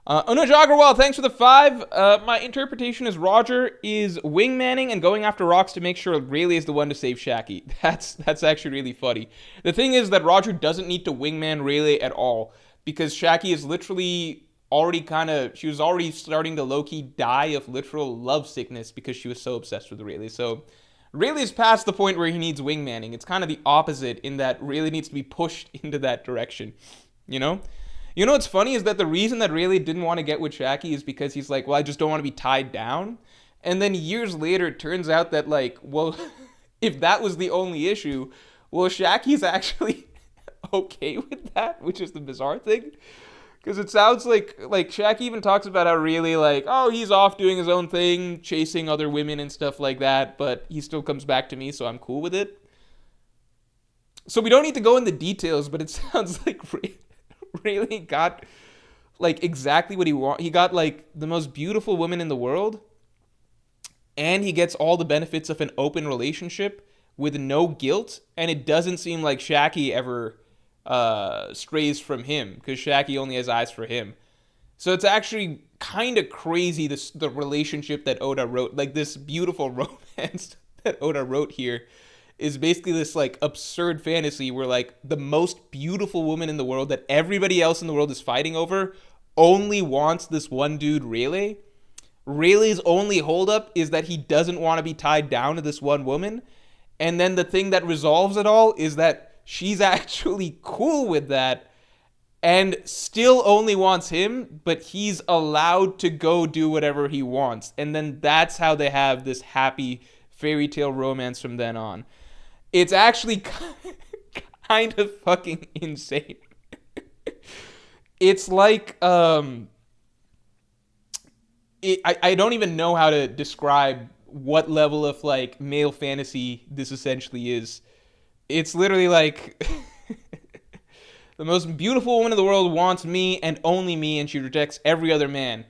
Anuj Agarwal, thanks for the 5. My interpretation is Roger is wingmanning and going after rocks to make sure Rayleigh is the one to save Shaki. That's actually really funny. The thing is that Roger doesn't need to wingman Rayleigh at all, because Shaki is literally she was already starting to low-key die of literal love sickness because she was so obsessed with Rayleigh. So Rayleigh's past the point where he needs wingmanning. It's kind of the opposite in that Rayleigh needs to be pushed into that direction, you know? You know what's funny is that the reason that Rayleigh didn't want to get with Shaki is because he's like, well, I just don't want to be tied down. And then years later, it turns out that, like, well, if that was the only issue, well, Shaki's actually okay with that, which is the bizarre thing. Because it sounds like Shaq even talks about how really, like, oh, he's off doing his own thing, chasing other women and stuff like that, but he still comes back to me, so I'm cool with it. So we don't need to go into details, but it sounds like Rayleigh got like exactly what he want. He got like the most beautiful woman in the world, and he gets all the benefits of an open relationship with no guilt. And it doesn't seem like Shaki ever strays from him, because Shaki only has eyes for him. So it's actually kind of crazy, the relationship that Oda wrote, like this beautiful romance that Oda wrote here is basically this like absurd fantasy where like the most beautiful woman in the world that everybody else in the world is fighting over only wants this one dude, Rayleigh. Rayleigh's only holdup is that he doesn't want to be tied down to this one woman. And then the thing that resolves it all is that she's actually cool with that and still only wants him, but he's allowed to go do whatever he wants. And then that's how they have this happy fairy tale romance from then on. It's actually kind of fucking insane. It's like, I don't even know how to describe what level of like male fantasy this essentially is. It's literally like the most beautiful woman in the world wants me and only me, and she rejects every other man.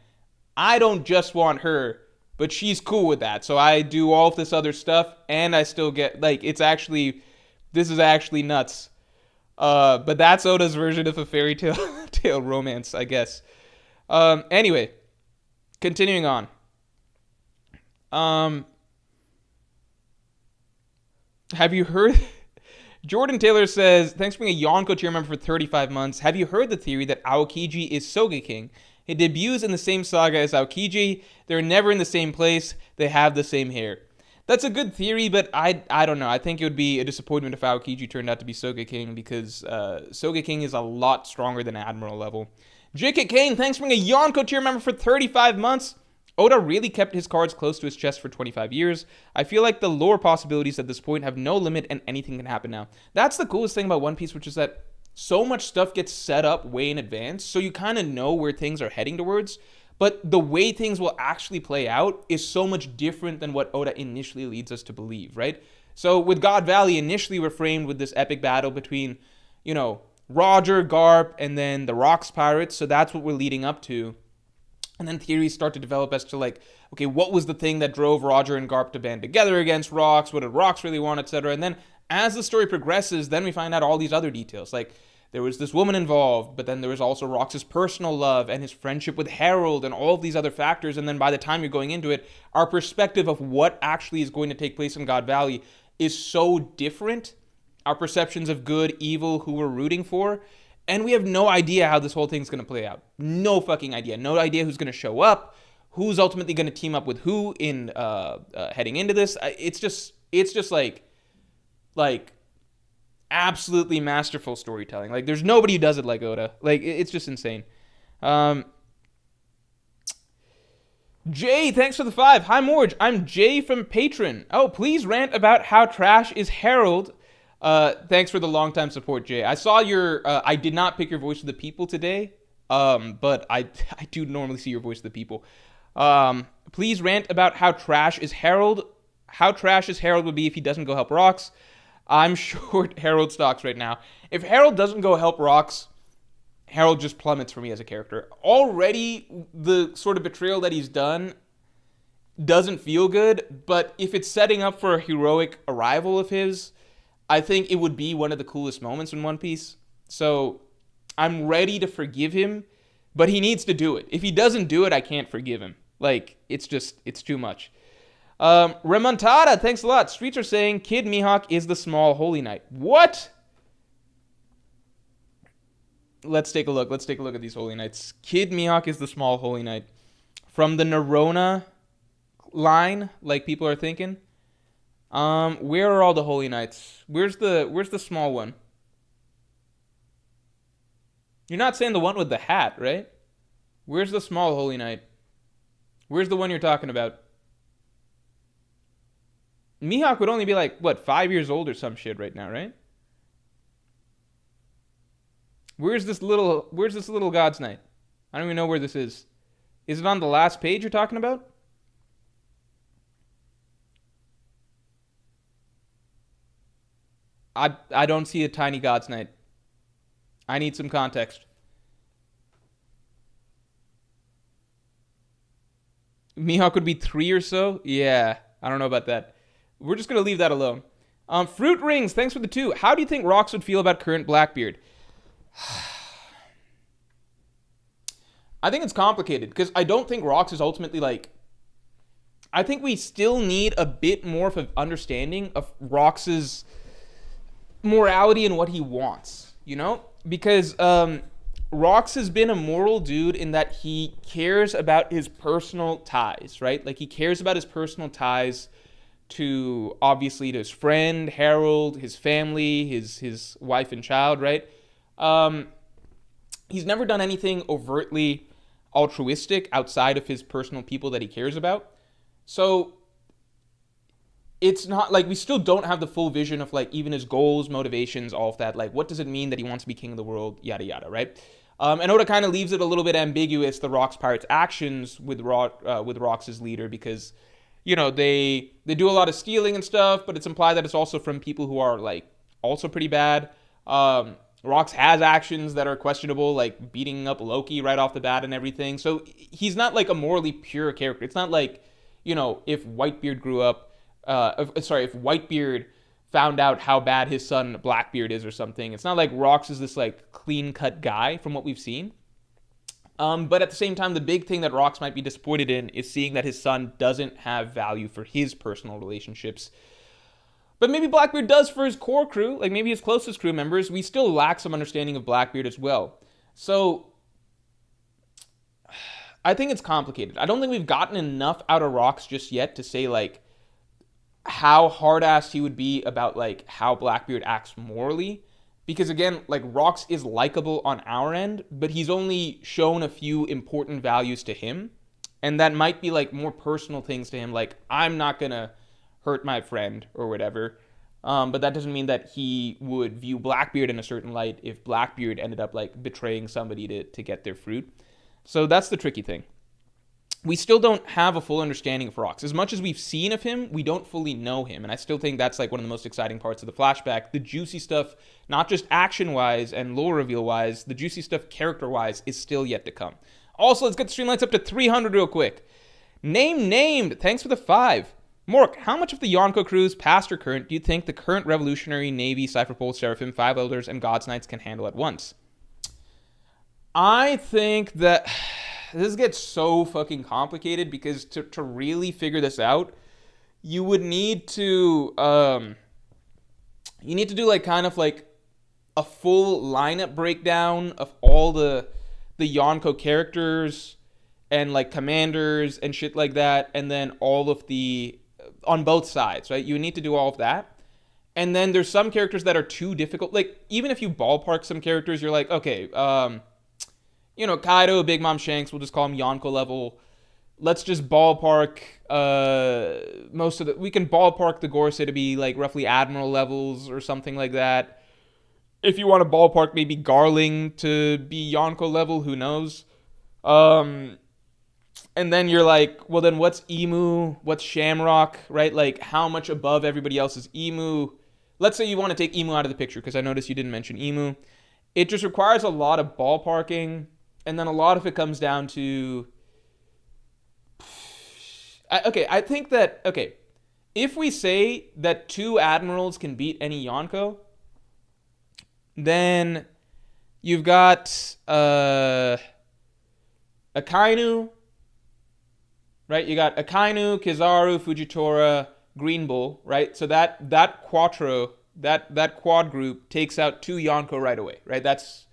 I don't just want her, but she's cool with that. So I do all of this other stuff, and I still get, like, this is actually nuts. But that's Oda's version of a fairy tale romance, I guess. Anyway, continuing on. Have you heard... Jordan Taylor says, thanks for being a Yonko tier member for 35 months. Have you heard the theory that Aokiji is Sogeking? It debuts in the same saga as Aokiji. They're never in the same place. They have the same hair. That's a good theory, but I don't know. I think it would be a disappointment if Aokiji turned out to be Sogeking, because Sogeking is a lot stronger than Admiral level. JK Kane, thanks for being a Yonko tier member for 35 months. Oda really kept his cards close to his chest for 25 years. I feel like the lore possibilities at this point have no limit and anything can happen now. That's the coolest thing about One Piece, which is that so much stuff gets set up way in advance, so you kind of know where things are heading towards, but the way things will actually play out is so much different than what Oda initially leads us to believe, right? So with God Valley, initially we're framed with this epic battle between, Roger, Garp, and then the Rocks Pirates, so that's what we're leading up to. And then theories start to develop as to like, okay, what was the thing that drove Roger and Garp to band together against Rocks? What did Rocks really want, etc.? And then as the story progresses, then we find out all these other details. Like there was this woman involved, but then there was also Rocks' personal love and his friendship with Harold and all of these other factors. And then by the time you're going into it, our perspective of what actually is going to take place in God Valley is so different. Our perceptions of good, evil, who we're rooting for. And we have no idea how this whole thing's going to play out. No fucking idea. No idea who's going to show up, who's ultimately going to team up with who in heading into this. It's just like absolutely masterful storytelling. Like there's nobody who does it like Oda. Like it's just insane. Jay, thanks for the 5. Hi Morge, I'm Jay from Patreon. Oh, please rant about how trash is Harold. Thanks for the long time support, Jay. I saw your, I did not pick your voice of the people today, but I do normally see your voice of the people. Please rant about how trash is Harold. How trash is Harold would be if he doesn't go help Rocks. I'm short Harold stocks right now. If Harold doesn't go help Rocks, Harold just plummets for me as a character. Already, the sort of betrayal that he's done doesn't feel good, but if it's setting up for a heroic arrival of his, I think it would be one of the coolest moments in One Piece. So I'm ready to forgive him, but he needs to do it. If he doesn't do it, I can't forgive him. Like, it's too much. Remontada, thanks a lot. Streets are saying Kid Mihawk is the small holy knight. What? Let's take a look. Let's take a look at these holy knights. Kid Mihawk is the small holy knight. From the Nerona line, like people are thinking. Where are all the holy knights? Where's the small one? You're not saying the one with the hat, right? Where's the small holy knight? Where's the one you're talking about? Mihawk would only be like, 5 years old or some shit right now, right? Where's this little God's Knight? I don't even know where this is. Is it on the last page you're talking about? I don't see a tiny God's Knight. I need some context. Mihawk would be 3 or so. Yeah, I don't know about that. We're just gonna leave that alone. Fruit Rings, thanks for the 2. How do you think Rox would feel about current Blackbeard? I think it's complicated because I don't think Rox is ultimately like. I think we still need a bit more of an understanding of Rox's morality and what he wants, you know? Because Rox has been a moral dude in that he cares about his personal ties, right? Like, he cares about his personal ties to, obviously, to his friend, Harold, his family, his wife and child, right? He's never done anything overtly altruistic outside of his personal people that he cares about. So it's not like we still don't have the full vision of like even his goals, motivations, all of that. Like, what does it mean that he wants to be king of the world, yada yada, right? And Oda kind of leaves it a little bit ambiguous, the Rox Pirates' actions with Rox as leader, because, you know, they do a lot of stealing and stuff, but it's implied that it's also from people who are like also pretty bad. Rox has actions that are questionable, like beating up Loki right off the bat and everything. So he's not like a morally pure character. It's not like, you know, if Whitebeard grew up, if Whitebeard found out how bad his son Blackbeard is or something. It's not like Rox is this like clean-cut guy from what we've seen. But at the same time, the big thing that Rox might be disappointed in is seeing that his son doesn't have value for his personal relationships. But maybe Blackbeard does for his core crew, like maybe his closest crew members. We still lack some understanding of Blackbeard as well. So I think it's complicated. I don't think we've gotten enough out of Rox just yet to say like how hard-assed he would be about like how Blackbeard acts morally. Because again, like Rox is likable on our end, but he's only shown a few important values to him. And that might be like more personal things to him, like I'm not gonna hurt my friend or whatever. But that doesn't mean that he would view Blackbeard in a certain light if Blackbeard ended up like betraying somebody to get their fruit. So that's the tricky thing. We still don't have a full understanding of Rox. As much as we've seen of him, we don't fully know him. And I still think that's like one of the most exciting parts of the flashback. The juicy stuff, not just action-wise and lore reveal-wise, the juicy stuff character-wise is still yet to come. Also, let's get the stream lights up to 300 real quick. Named, thanks for the 5. Mork, how much of the Yonko crews, past or current, do you think the current Revolutionary Navy, Cypher Pole, Seraphim, Five Elders, and God's Knights can handle at once? I think that this gets so fucking complicated because to really figure this out, you would need to do like kind of like a full lineup breakdown of all the Yonko characters and like commanders and shit like that, and then all of the on both sides, right? You need to do all of that. And then there's some characters that are too difficult. Like even if you ballpark some characters, you're like, okay, you know, Kaido, Big Mom Shanks, we'll just call him Yonko level. Let's just ballpark we can ballpark the Gorsay to be like roughly Admiral levels or something like that. If you want to ballpark maybe Garling to be Yonko level, who knows? And then you're like, well then what's Emu? What's Shamrock, right? Like how much above everybody else is Emu? Let's say you want to take Emu out of the picture because I noticed you didn't mention Emu. It just requires a lot of ballparking. And then a lot of it comes down to... I think that... Okay, if we say that 2 admirals can beat any Yonko, then you've got Akainu, right? You got Akainu, Kizaru, Fujitora, Green Bull, right? So that quattro, that quad group takes out 2 Yonko right away, right? That's...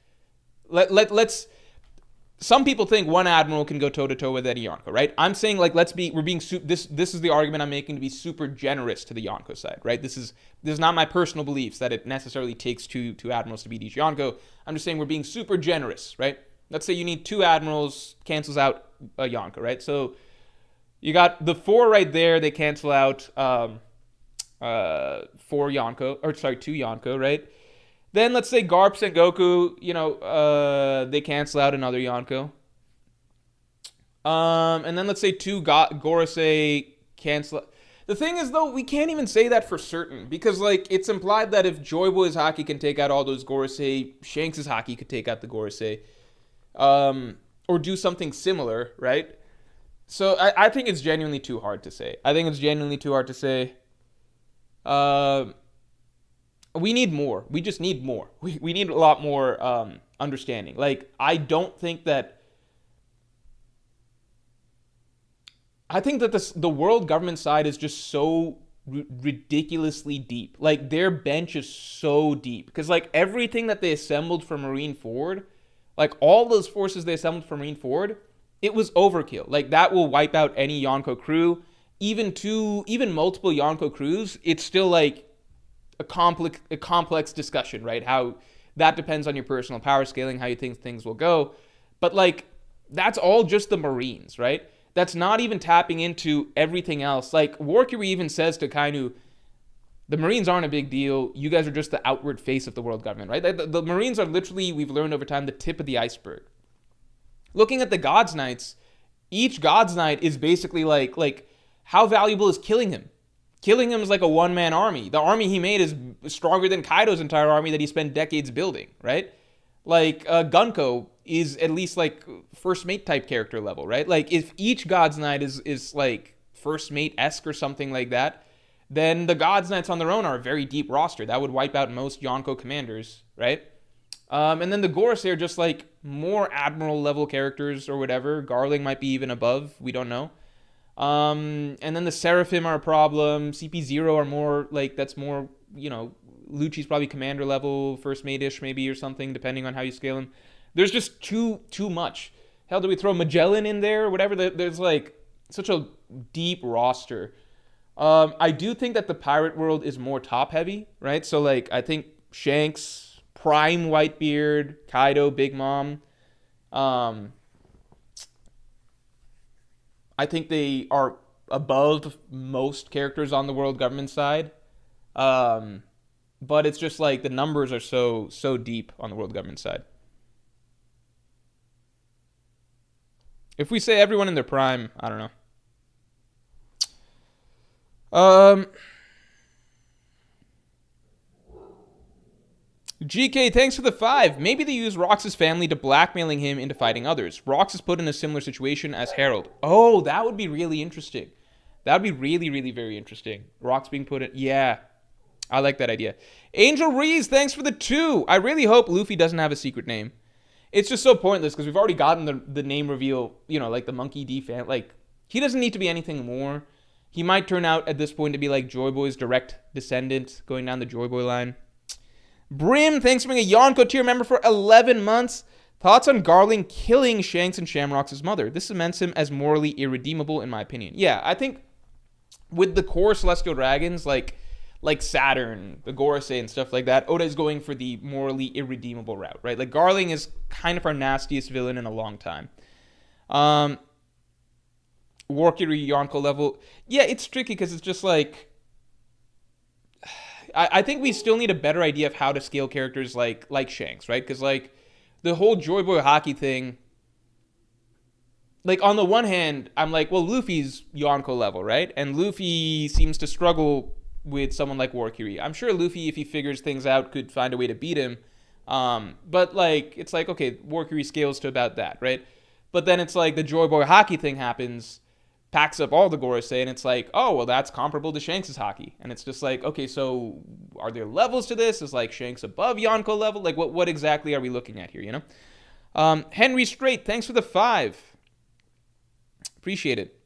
Let's... Some people think 1 admiral can go toe-to-toe with any Yonko, right? I'm saying, like, this is the argument I'm making to be super generous to the Yonko side, right? This is not my personal beliefs that it necessarily takes two admirals to beat each Yonko. I'm just saying we're being super generous, right? Let's say you need 2 admirals, cancels out a Yonko, right? So you got the 4 right there, they cancel out 4 Yonko, or sorry, 2 Yonko, right? Then let's say Garp and Goku, you know, they cancel out another Yonko. And then let's say 2 Gorsay cancel. The thing is, though, we can't even say that for certain. Because, like, it's implied that if Joy Boy's Haki can take out all those Gorsay, Shanks' Haki could take out the Gorsay. Or do something similar, right? So I think it's genuinely too hard to say. I think it's genuinely too hard to say. Uh, we need more. We just need more. We need a lot more understanding. Like, I don't think that. I think that the world government side is just so ridiculously deep. Like, their bench is so deep. Because, like, everything that they assembled for Marine Ford, like, all those forces they assembled for Marine Ford, it was overkill. Like, that will wipe out any Yonko crew. Even multiple Yonko crews, it's still, like, a complex discussion, right? How that depends on your personal power scaling, how you think things will go. But, like, that's all just the Marines, right? That's not even tapping into everything else. Like, Warkiri even says to Kainu, the Marines aren't a big deal. You guys are just the outward face of the world government, right? The Marines are literally, we've learned over time, the tip of the iceberg. Looking at the God's Knights, each God's Knight is basically like how valuable is killing him? Killing him is like a one-man army. The army he made is stronger than Kaido's entire army that he spent decades building, right? Like, Gunko is at least, like, first mate type character level, right? Like, if each God's Knight is like, first mate-esque or something like that, then the God's Knights on their own are a very deep roster. That would wipe out most Yonko commanders, right? And then the Gorsay are just, like, more Admiral-level characters or whatever. Garling might be even above. We don't know. And then the Seraphim are a problem. CP0 are more, like, that's more, you know, Lucci's probably commander level, first mate-ish maybe or something, depending on how you scale him. There's just too much. Hell, do we throw Magellan in there or whatever? There's, like, such a deep roster. I do think that the pirate world is more top-heavy, right? So, like, I think Shanks, Prime Whitebeard, Kaido, Big Mom. I think they are above most characters on the world government side. But it's just like the numbers are so deep on the world government side. If we say everyone in their prime, I don't know. GK, thanks for the 5. Maybe they use Rox's family to blackmailing him into fighting others. Rox is put in a similar situation as Harold. Oh, that would be really interesting. That would be really, really very interesting. Rox being put in... Yeah. I like that idea. Angel Rees, thanks for the 2. I really hope Luffy doesn't have a secret name. It's just so pointless because we've already gotten the name reveal, you know, like the Monkey D fan. Like, he doesn't need to be anything more. He might turn out at this point to be like Joy Boy's direct descendant going down the Joy Boy line. Brim, thanks for being a Yonko tier member for 11 months. Thoughts on Garling killing Shanks and Shamrock's mother? This cements him as morally irredeemable, in my opinion. Yeah, I think with the core Celestial Dragons, like Saturn, the Gorsay, and stuff like that, Oda is going for the morally irredeemable route, right? Like, Garling is kind of our nastiest villain in a long time. Warkiri Yonko level. Yeah, it's tricky because it's just like... I think we still need a better idea of how to scale characters like Shanks, right? Because, like, the whole Joy Boy hockey thing... Like, on the one hand, I'm like, well, Luffy's Yonko level, right? And Luffy seems to struggle with someone like Warkiri. I'm sure Luffy, if he figures things out, could find a way to beat him. But, like, it's like, okay, Warkiri scales to about that, right? But then it's like the Joy Boy hockey thing happens, packs up all the Gorsay, and it's like, oh, well, that's comparable to Shanks' hockey. And it's just like, okay, so are there levels to this? Is, like, Shanks above Yonko level? Like, what exactly are we looking at here, you know? Henry Straight, thanks for the 5. Appreciate it.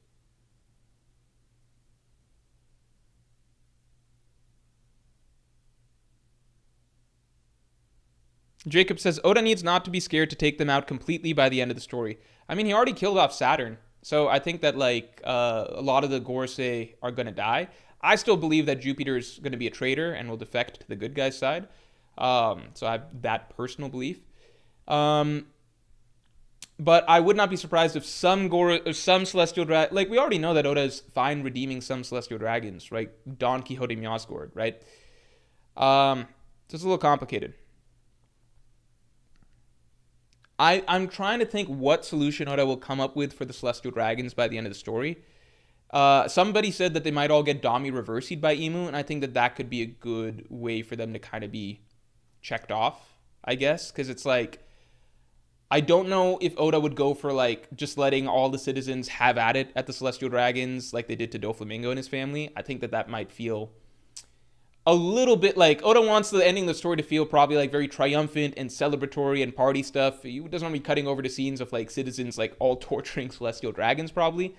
Jacob says, Oda needs not to be scared to take them out completely by the end of the story. I mean, he already killed off Saturn. So I think that, like, a lot of the Gorsay are going to die. I still believe that Jupiter's going to be a traitor and will defect to the good guy's side. So I have that personal belief. But I would not be surprised if some Celestial Dragon... Like, we already know that Oda is fine redeeming some Celestial Dragons, right? Don Quixote Meowsgord, right? So it's a little complicated. I'm trying to think what solution Oda will come up with for the Celestial Dragons by the end of the story. Somebody said that they might all get Dami reversied by Imu, and I think that could be a good way for them to kind of be checked off, I guess. Because it's like, I don't know if Oda would go for like just letting all the citizens have at it at the Celestial Dragons like they did to Doflamingo and his family. I think that might feel a little bit like Oda wants the ending of the story to feel probably like very triumphant and celebratory and party stuff. He doesn't want to be cutting over to scenes of like citizens like all torturing Celestial Dragons probably.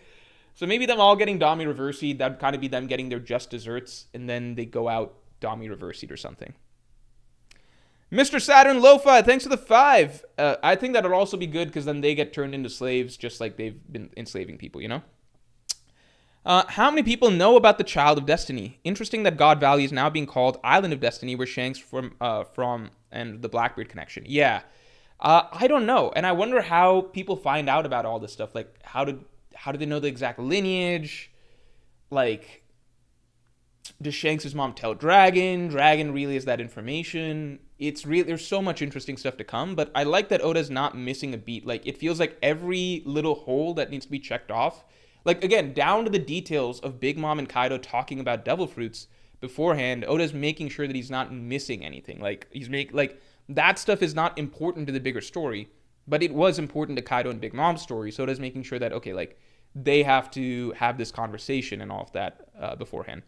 So maybe them all getting Dami Reversi'd, that'd kind of be them getting their just desserts, and then they go out Dami Reversi'd or something. Mr. Saturn Lo-Fi, thanks for the 5. I think that would also be good because then they get turned into slaves just like they've been enslaving people, you know? How many people know about the Child of Destiny? Interesting that God Valley is now being called Island of Destiny, where Shanks from and the Blackbeard connection. Yeah. I don't know. And I wonder how people find out about all this stuff. Like, how do they know the exact lineage? Like, does Shanks' mom tell Dragon? Dragon really is that information? There's so much interesting stuff to come, but I like that Oda's not missing a beat. Like, it feels like every little hole that needs to be checked off, like, again, down to the details of Big Mom and Kaido talking about devil fruits beforehand, Oda's making sure that he's not missing anything. Like, that stuff is not important to the bigger story, but it was important to Kaido and Big Mom's story, so Oda's making sure that, okay, like, they have to have this conversation and all of that beforehand.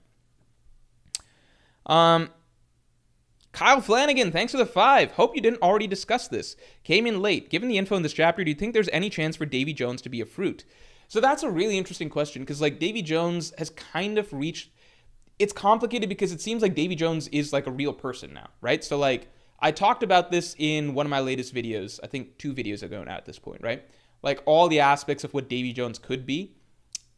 Kyle Flanagan, thanks for the 5. Hope you didn't already discuss this. Came in late. Given the info in this chapter, do you think there's any chance for Davy Jones to be a fruit? So that's a really interesting question, because like Davy Jones has kind of reached... It's complicated because it seems like Davy Jones is like a real person now, right? So like, I talked about this in one of my latest videos, I think 2 videos ago now at this point, right? Like all the aspects of what Davy Jones could be.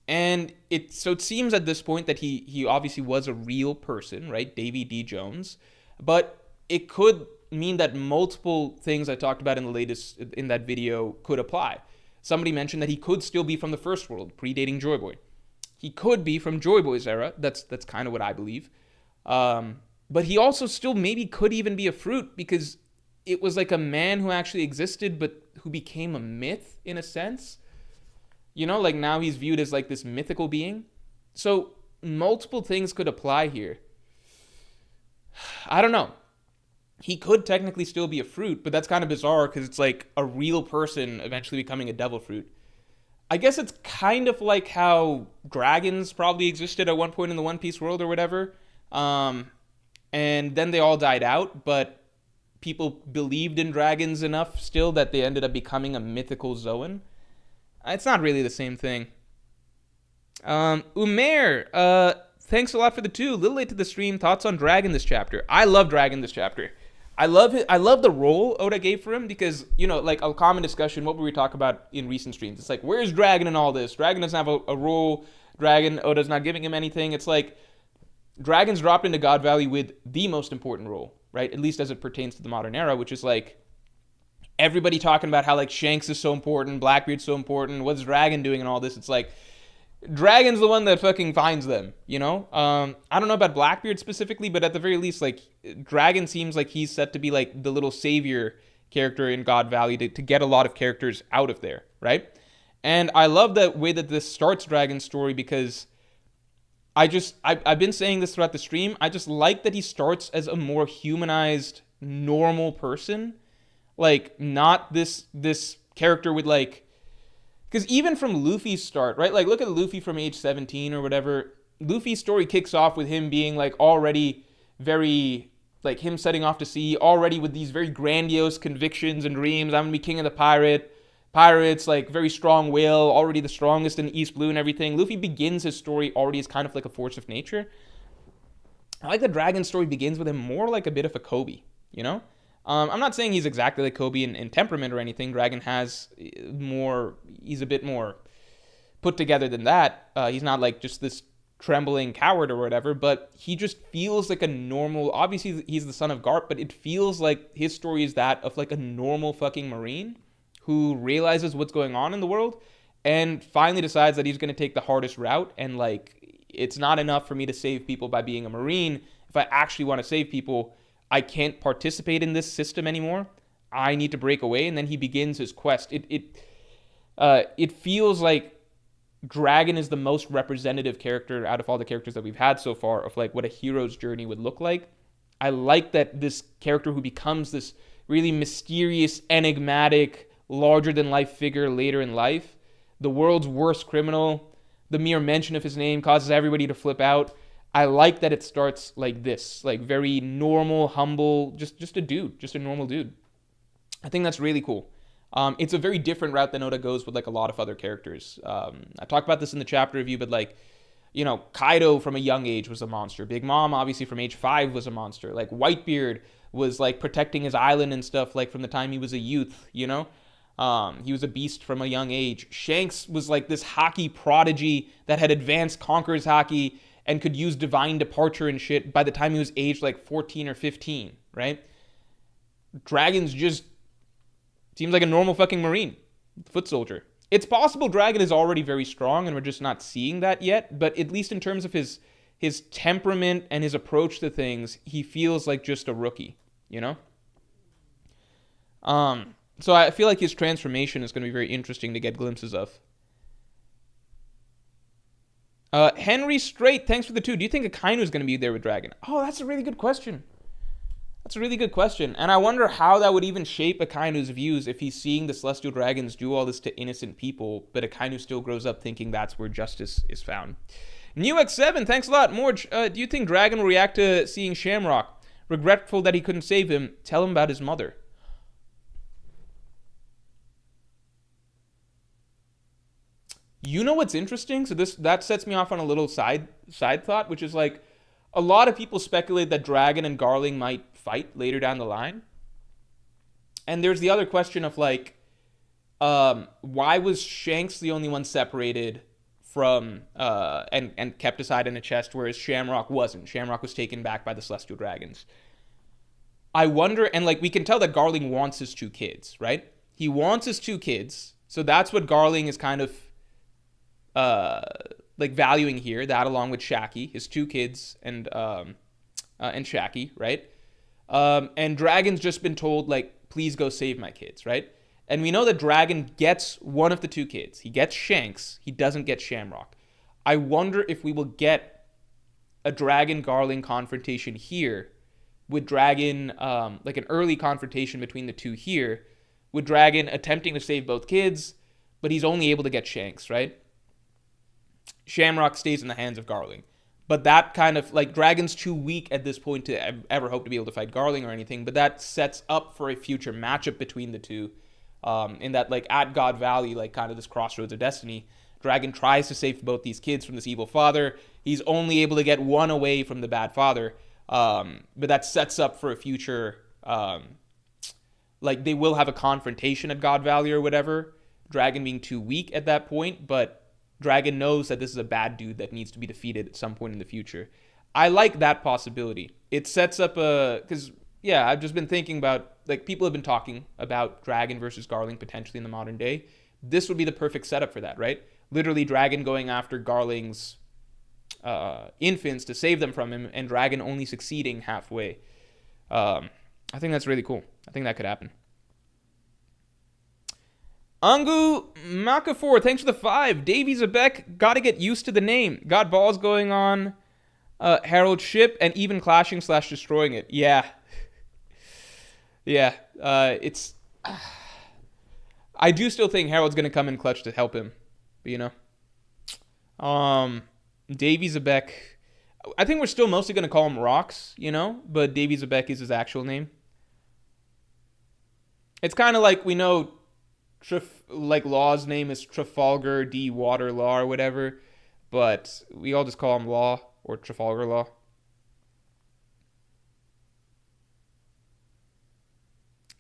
And it seems at this point that he obviously was a real person, right? Davy D. Jones. But it could mean that multiple things I talked about in that video could apply. Somebody mentioned that he could still be from the First World, predating Joy Boy. He could be from Joy Boy's era. That's kind of what I believe. But he also still maybe could even be a fruit, because it was like a man who actually existed, but who became a myth in a sense. You know, like now he's viewed as like this mythical being. So multiple things could apply here. I don't know. He could technically still be a fruit, but that's kind of bizarre because it's like a real person eventually becoming a devil fruit. I guess it's kind of like how dragons probably existed at one point in the One Piece world or whatever. And then they all died out, but people believed in dragons enough still that they ended up becoming a mythical Zoan. It's not really the same thing. Umair, thanks a lot for the 2. A little late to the stream. Thoughts on Dragon this chapter? I love Dragon this chapter. I love it. I love the role Oda gave for him because, you know, like a common discussion, what were we talking about in recent streams? It's like, where's Dragon in all this? Dragon doesn't have a role. Dragon, Oda's not giving him anything. It's like, Dragon's dropped into God Valley with the most important role, right? At least as it pertains to the modern era, which is like, everybody talking about how like Shanks is so important, Blackbeard's so important, what's Dragon doing and all this? It's like, Dragon's the one that fucking finds them, you know? I don't know about Blackbeard specifically, but at the very least, like, Dragon seems like he's set to be, like, the little savior character in God Valley to get a lot of characters out of there, right? And I love the way that this starts Dragon's story because I've been saying this throughout the stream, I just like that he starts as a more humanized, normal person. Like, not this character with, like, because even from Luffy's start, right? Like, look at Luffy from age 17 or whatever. Luffy's story kicks off with him being, like, already very, like, him setting off to sea, already with these very grandiose convictions and dreams. I'm going to be king of the pirates, like, very strong will, already the strongest in East Blue and everything. Luffy begins his story already as kind of like a force of nature. I like that Dragon's story begins with him more like a bit of a Kobe, you know? I'm not saying he's exactly like Kobe in temperament or anything. Dragon has he's a bit more put together than that. He's not like just this trembling coward or whatever, but he just feels like a normal, obviously he's the son of Garp, but it feels like his story is that of like a normal fucking Marine who realizes what's going on in the world and finally decides that he's going to take the hardest route. And like, it's not enough for me to save people by being a Marine. If I actually want to save people, I can't participate in this system anymore. I need to break away. And then he begins his quest. It feels like Dragon is the most representative character out of all the characters that we've had so far of like what a hero's journey would look like. I like that this character who becomes this really mysterious, enigmatic, larger than life figure later in life. The world's worst criminal. The mere mention of his name causes everybody to flip out. I like that it starts like this, like very normal, humble, just a dude, just a normal dude. I think that's really cool. It's a very different route than Oda goes with like a lot of other characters. I talked about this in the chapter review, but like, you know, Kaido from a young age was a monster. Big Mom, obviously from age 5, was a monster. Like Whitebeard was like protecting his island and stuff like from the time he was a youth, you know? He was a beast from a young age. Shanks was like this hockey prodigy that had advanced Conqueror's hockey and could use divine departure and shit by the time he was aged like 14 or 15, right? Dragon's just seems like a normal fucking Marine, foot soldier. It's possible Dragon is already very strong and we're just not seeing that yet, but at least in terms of his temperament and his approach to things, he feels like just a rookie, you know? So I feel like his transformation is going to be very interesting to get glimpses of. Henry Strait, thanks for the 2. Do you think Akainu is going to be there with Dragon? Oh, that's a really good question. That's a really good question. And I wonder how that would even shape Akainu's views if he's seeing the Celestial Dragons do all this to innocent people, but Akainu still grows up thinking that's where justice is found. New X7, thanks a lot. Morge, do you think Dragon will react to seeing Shamrock? Regretful that he couldn't save him. Tell him about his mother. You know what's interesting? So that sets me off on a little side thought, which is like a lot of people speculate that Dragon and Garling might fight later down the line. And there's the other question of like, why was Shanks the only one separated from and kept aside in a chest, whereas Shamrock wasn't? Shamrock was taken back by the Celestial Dragons. I wonder, and like we can tell that Garling wants his 2 kids, right? He wants his 2 kids, so that's what Garling is kind of like valuing here, that along with Shaki, his 2 kids, and Shaki, right? And Dragon's just been told, like, please go save my kids, right? And we know that Dragon gets one of the 2 kids. He gets Shanks. He doesn't get Shamrock. I wonder if we will get a Dragon-Garling confrontation here, with Dragon, like an early confrontation between the 2 here, with Dragon attempting to save both kids, but he's only able to get Shanks, right? Shamrock stays in the hands of Garling. But that kind of, like, Dragon's too weak at this point to ever hope to be able to fight Garling or anything, but that sets up for a future matchup between the 2, in that, like, at God Valley, like, kind of this crossroads of destiny, Dragon tries to save both these kids from this evil father. He's only able to get one away from the bad father, but that sets up for a future, like, they will have a confrontation at God Valley or whatever, Dragon being too weak at that point, but Dragon knows that this is a bad dude that needs to be defeated at some point in the future. I like that possibility. It sets up because, yeah, I've just been thinking about, like, people have been talking about Dragon versus Garling potentially in the modern day. This would be the perfect setup for that, right? Literally Dragon going after Garling's infants to save them from him, and Dragon only succeeding halfway. I think that's really cool. I think that could happen. Angu Makafor, thanks for the 5. Davy Zabek, gotta get used to the name. Got balls going on Harold's ship and even clashing / destroying it. Yeah. Yeah. It's... I do still think Harold's gonna come in clutch to help him. But, you know. Davy Zabek... I think we're still mostly gonna call him Rocks, you know? But Davy Zabek is his actual name. It's kind of like we know... like Law's name is Trafalgar D. Water Law or whatever, but we all just call him Law or Trafalgar Law.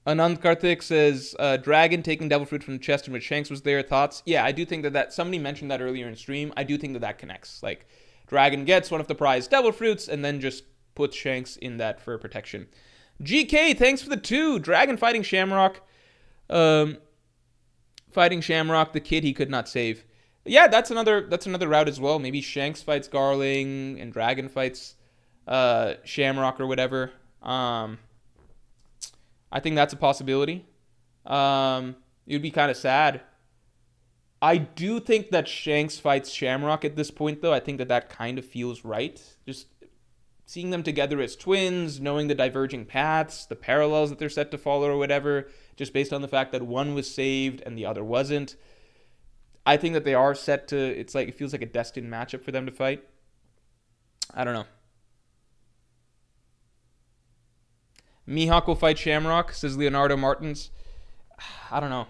Anand Karthik says, Dragon taking devil fruit from the chest in which Shanks was there. Thoughts? Yeah, I do think that somebody mentioned that earlier in stream. I do think that connects. Like, Dragon gets one of the prized devil fruits and then just puts Shanks in that for protection. GK, thanks for the 2. Dragon fighting Shamrock. Fighting Shamrock, the kid he could not save. Yeah, that's another route as well. Maybe Shanks fights Garling and Dragon fights Shamrock or whatever. I think that's a possibility. It would be kind of sad. I do think that Shanks fights Shamrock at this point, though. I think that kind of feels right. Just seeing them together as twins, knowing the diverging paths, the parallels that they're set to follow or whatever, just based on the fact that one was saved and the other wasn't. I think that they are set to, it's like, it feels like a destined matchup for them to fight. I don't know. Mihawk will fight Shamrock, says Leonardo Martins. I don't know.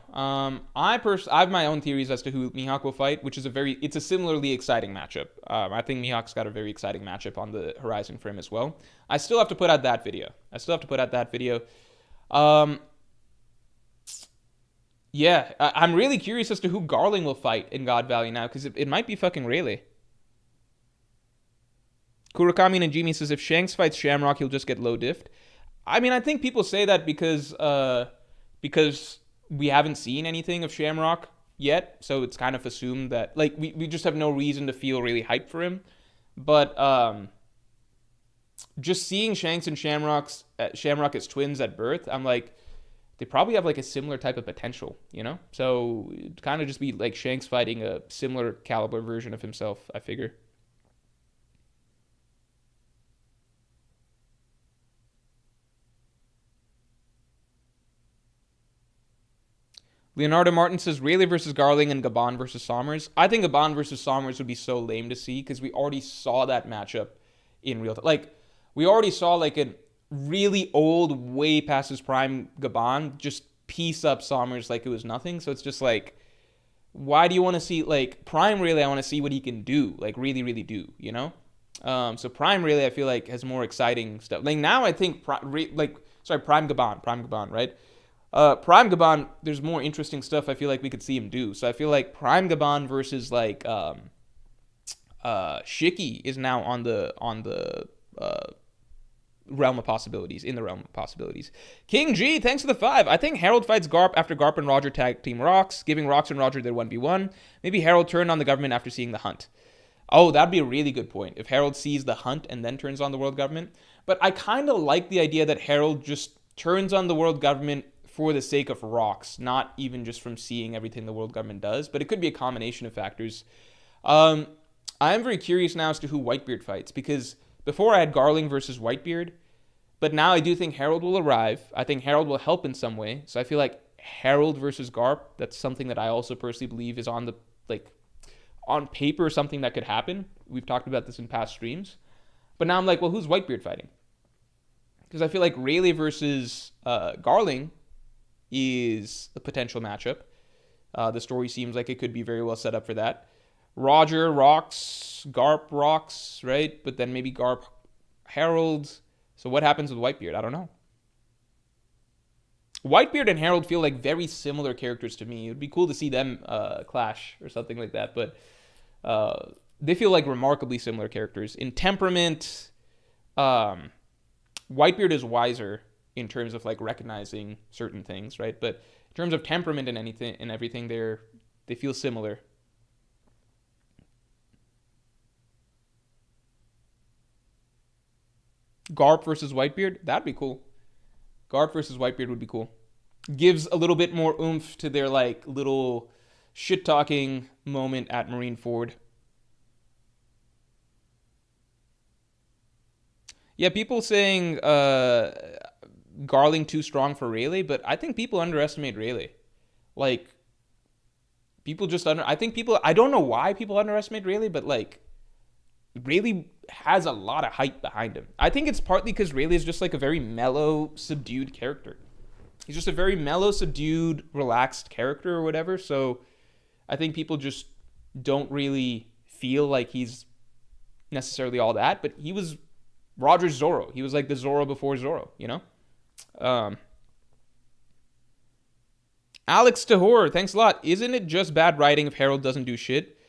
I have my own theories as to who Mihawk will fight, which is it's a similarly exciting matchup. I think Mihawk's got a very exciting matchup on the horizon for him as well. I still have to put out that video. Yeah, I'm really curious as to who Garling will fight in God Valley now, because it might be fucking Rayleigh. Kurakami Najimi says if Shanks fights Shamrock, he'll just get low diffed. I mean, I think people say that because we haven't seen anything of Shamrock yet, so it's kind of assumed that, like, we just have no reason to feel really hyped for him. But just seeing Shanks and Shamrock as twins at birth, I'm like, they probably have like a similar type of potential, you know? So it'd kind of just be like Shanks fighting a similar caliber version of himself, I figure. Leonardo Martin says Rayleigh versus Garling and Gaban versus Sommers. I think Gaban versus Sommers would be so lame to see because we already saw that matchup in real time. Like, we already saw like a really old, way past his prime Gaban just piece up Sommers like it was nothing. So it's just like, why do you want to see, like, prime Rayleigh? I want to see what he can do, like really, really do, you know? So prime Rayleigh, I feel like, has more exciting stuff. Like, now I think, prime Gaban, right? Prime Gaban, there's more interesting stuff I feel like we could see him do. So I feel like Prime Gaban versus like Shiki is now on the realm of possibilities, in the realm of possibilities. King G, thanks for the 5. I think Harold fights Garp after Garp and Roger tag team Rocks, giving Rocks and Roger their 1v1. Maybe Harold turned on the government after seeing the hunt. Oh, that'd be a really good point. If Harold sees the hunt and then turns on the world government. But I kind of like the idea that Harold just turns on the world government for the sake of Rocks, not even just from seeing everything the world government does, but it could be a combination of factors. I am very curious now as to who Whitebeard fights, because before I had Garling versus Whitebeard, but now I do think Harold will arrive. I think Harold will help in some way, so I feel like Harold versus Garp, that's something that I also personally believe is on the, like, on paper, something that could happen. We've talked about this in past streams. But now I'm like, well, who's Whitebeard fighting? Because I feel like Rayleigh versus Garling is a potential matchup. The story seems like it could be very well set up for that. Roger rocks, Garp rocks, right? But then maybe Garp Harold. So what happens with Whitebeard? I don't know. Whitebeard and Harold feel like very similar characters to me. It would be cool to see them clash or something like that. But they feel like remarkably similar characters. In temperament, Whitebeard is wiser in terms of like recognizing certain things, right? But in terms of temperament and anything and everything, they feel similar. Garp versus Whitebeard, that'd be cool. Garp versus Whitebeard would be cool. Gives a little bit more oomph to their like little shit talking moment at Marineford. Yeah, people saying Garling too strong for Rayleigh, but I think people underestimate Rayleigh. Like, people just I don't know why people underestimate Rayleigh, but like, Rayleigh has a lot of hype behind him. I think it's partly because Rayleigh is just like a very mellow, subdued character. He's just a very mellow, subdued, relaxed character or whatever. So I think people just don't really feel like he's necessarily all that. But he was Roger's Zoro. He was like the Zoro before Zoro, you know? Alex Tahor, thanks a lot. Isn't it just bad writing if Harold doesn't do shit?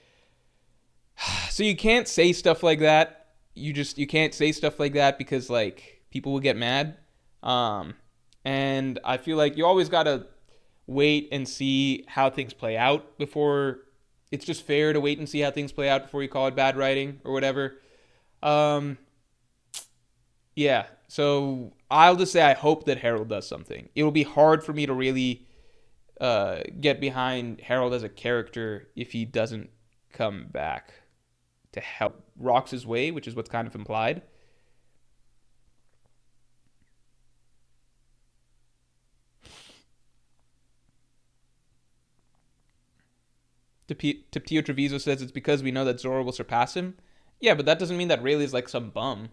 So you can't say stuff like that. You can't say stuff like that because like people will get mad. And I feel like you always gotta wait and see how things play out before. It's just fair to wait and see how things play out before you call it bad writing or whatever. Yeah, so I'll just say I hope that Harold does something. It will be hard for me to really get behind Harold as a character if he doesn't come back to help Rox's way, which is what's kind of implied. Tapio Treviso says it's because we know that Zoro will surpass him. Yeah, but that doesn't mean that Rayleigh's like some bum.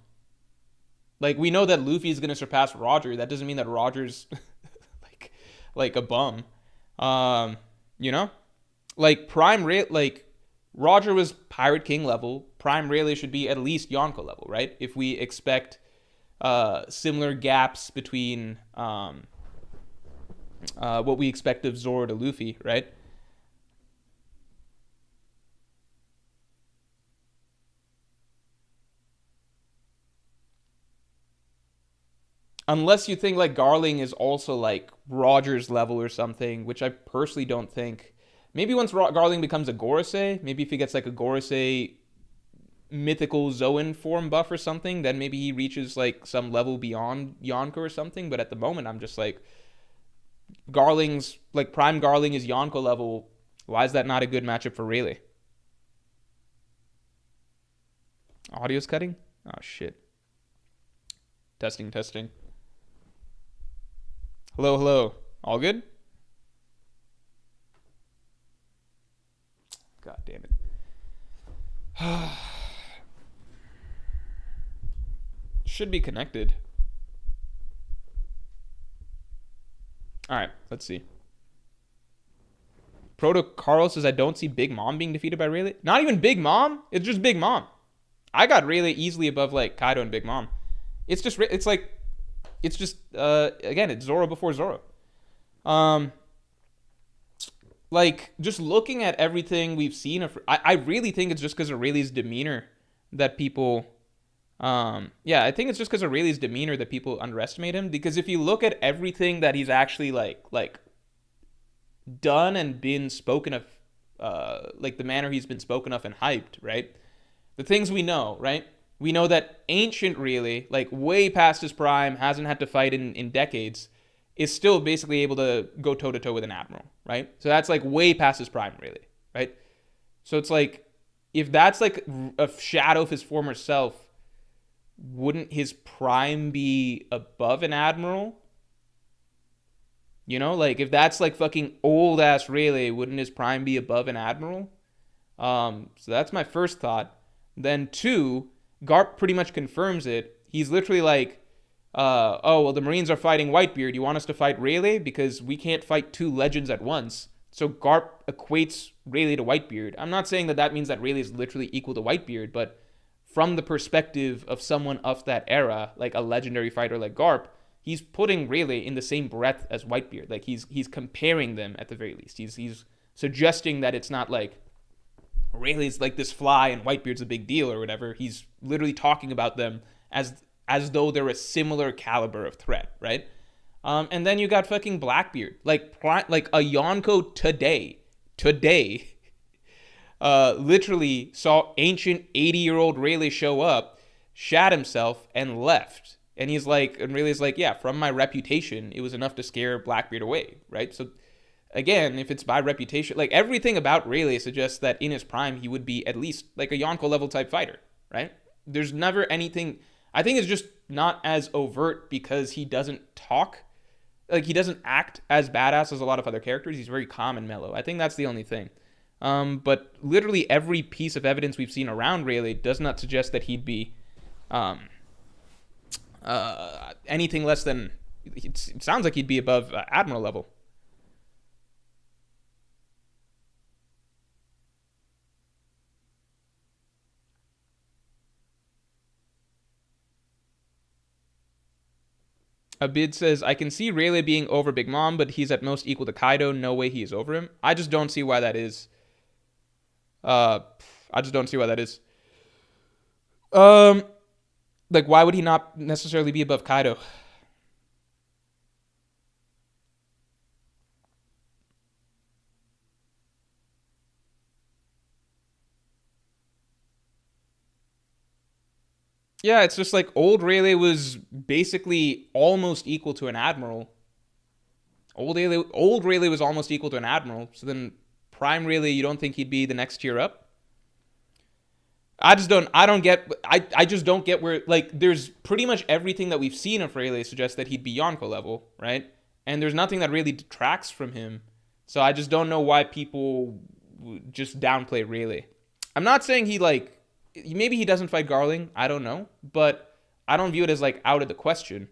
Like, we know that Luffy is going to surpass Roger. That doesn't mean that Roger's like a bum. You know? Like, like, Roger was Pirate King level. Prime Rayleigh should be at least Yonko level, right? If we expect similar gaps between what we expect of Zoro to Luffy, right? Unless you think like Garling is also like Roger's level or something, which I personally don't think. Maybe once Garling becomes a Gorsay, maybe if he gets like a Gorsay mythical Zoan form buff or something, then maybe he reaches like some level beyond Yonko or something. But at the moment, I'm just like, Garling's like Prime Garling is Yonko level. Why is that not a good matchup for Rayleigh? Audio's cutting? Oh shit. Testing. Hello. All good? God damn it. Should be connected. Alright, let's see. Proto Carl says, I don't see Big Mom being defeated by Rayleigh. Not even Big Mom. It's just Big Mom. I got Rayleigh easily above like Kaido and Big Mom. It's just again, it's Zoro before Zoro. Like, just looking at everything we've seen, I really think it's just because of Rayleigh's demeanor that people, I think it's just because of Rayleigh's demeanor that people underestimate him. Because if you look at everything that he's actually like done and been spoken of, like the manner he's been spoken of and hyped, right? The things we know, right? We know that ancient Rayleigh, like way past his prime, hasn't had to fight in decades, is still basically able to go toe-to-toe with an admiral, right? So that's like way past his prime, Rayleigh, right? So it's like, if that's like a shadow of his former self, wouldn't his prime be above an admiral? You know, like if that's like fucking old-ass Rayleigh, wouldn't his prime be above an admiral? So that's my first thought. Then two, Garp pretty much confirms it. He's literally like, oh, well, the Marines are fighting Whitebeard. You want us to fight Rayleigh? Because we can't fight two legends at once. So Garp equates Rayleigh to Whitebeard. I'm not saying that means that Rayleigh is literally equal to Whitebeard, but from the perspective of someone of that era, like a legendary fighter like Garp, he's putting Rayleigh in the same breath as Whitebeard. Like he's comparing them at the very least. He's suggesting that it's not like Rayleigh's like this fly and Whitebeard's a big deal or whatever. He's literally talking about them as though they're a similar caliber of threat, right? And then you got fucking Blackbeard, like a Yonko today, literally saw ancient 80-year-old Rayleigh show up, shat himself, and left. And he's like, and Rayleigh's like, yeah, from my reputation, it was enough to scare Blackbeard away, right? So again, if it's by reputation, like everything about Rayleigh suggests that in his prime, he would be at least like a Yonko level type fighter, right? There's never anything, I think it's just not as overt because he doesn't talk, like he doesn't act as badass as a lot of other characters. He's very calm and mellow. I think that's the only thing. But literally every piece of evidence we've seen around Rayleigh does not suggest that he'd be anything less than, it sounds like he'd be above Admiral level. Abid says, I can see Rayleigh being over Big Mom, but he's at most equal to Kaido. No way he is over him. I just don't see why that is. Like, why would he not necessarily be above Kaido? Yeah, it's just like old Rayleigh was basically almost equal to an admiral. Old Rayleigh was almost equal to an admiral. So then prime Rayleigh, you don't think he'd be the next tier up? I just don't get where, like, there's pretty much everything that we've seen of Rayleigh suggests that he'd be Yonko level, right? And there's nothing that really detracts from him. So I just don't know why people just downplay Rayleigh. I'm not saying he like maybe he doesn't fight Garling. I don't know, but I don't view it as like out of the question.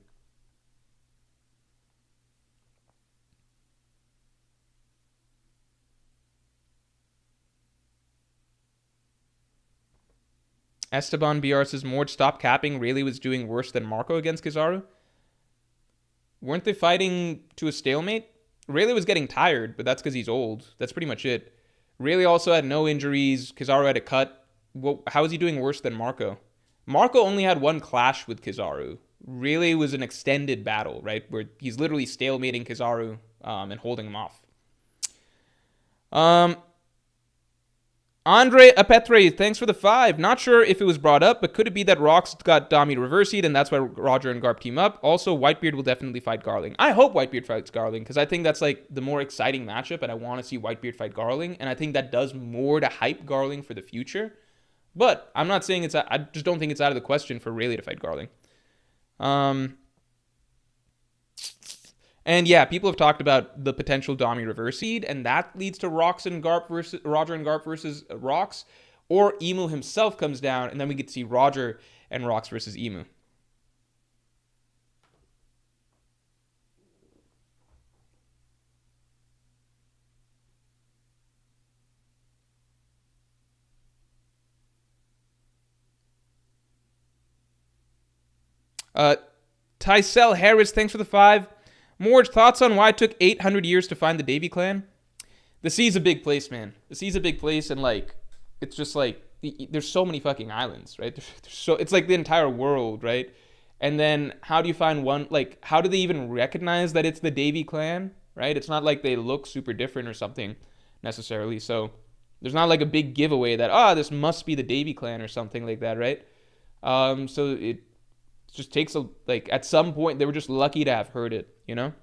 Esteban BR says, Mord, stop capping. Rayleigh was doing worse than Marco against Kizaru. Weren't they fighting to a stalemate? Rayleigh was getting tired, but that's because he's old. That's pretty much it. Rayleigh also had no injuries. Kizaru had a cut. Well, how is he doing worse than Marco? Marco only had one clash with Kizaru. Rayleigh was an extended battle, right? Where he's literally stalemating Kizaru and holding him off. Andre Apetre, thanks for the 5. Not sure if it was brought up, but could it be that Rox got Dami reversied and that's why Roger and Garp team up? Also, Whitebeard will definitely fight Garling. I hope Whitebeard fights Garling because I think that's like the more exciting matchup and I want to see Whitebeard fight Garling and I think that does more to hype Garling for the future. But I'm not saying I just don't think it's out of the question for Rayleigh to fight Garling. And yeah, people have talked about the potential Dami reverse seed, and that leads to Roger and Garp versus Rox, or Emu himself comes down, and then we get to see Roger and Rox versus Emu. Tysel Harris, thanks for the 5. More thoughts on why it took 800 years to find the Davy clan? The sea's a big place, man. The sea's a big place, and like, it's just like there's so many fucking islands, right? It's like the entire world, right? And then how do you find one? Like, how do they even recognize that it's the Davy clan, right? It's not like they look super different or something necessarily. So there's not like a big giveaway that this must be the Davy clan or something like that, right? So it just takes at some point they were just lucky to have heard it, you know?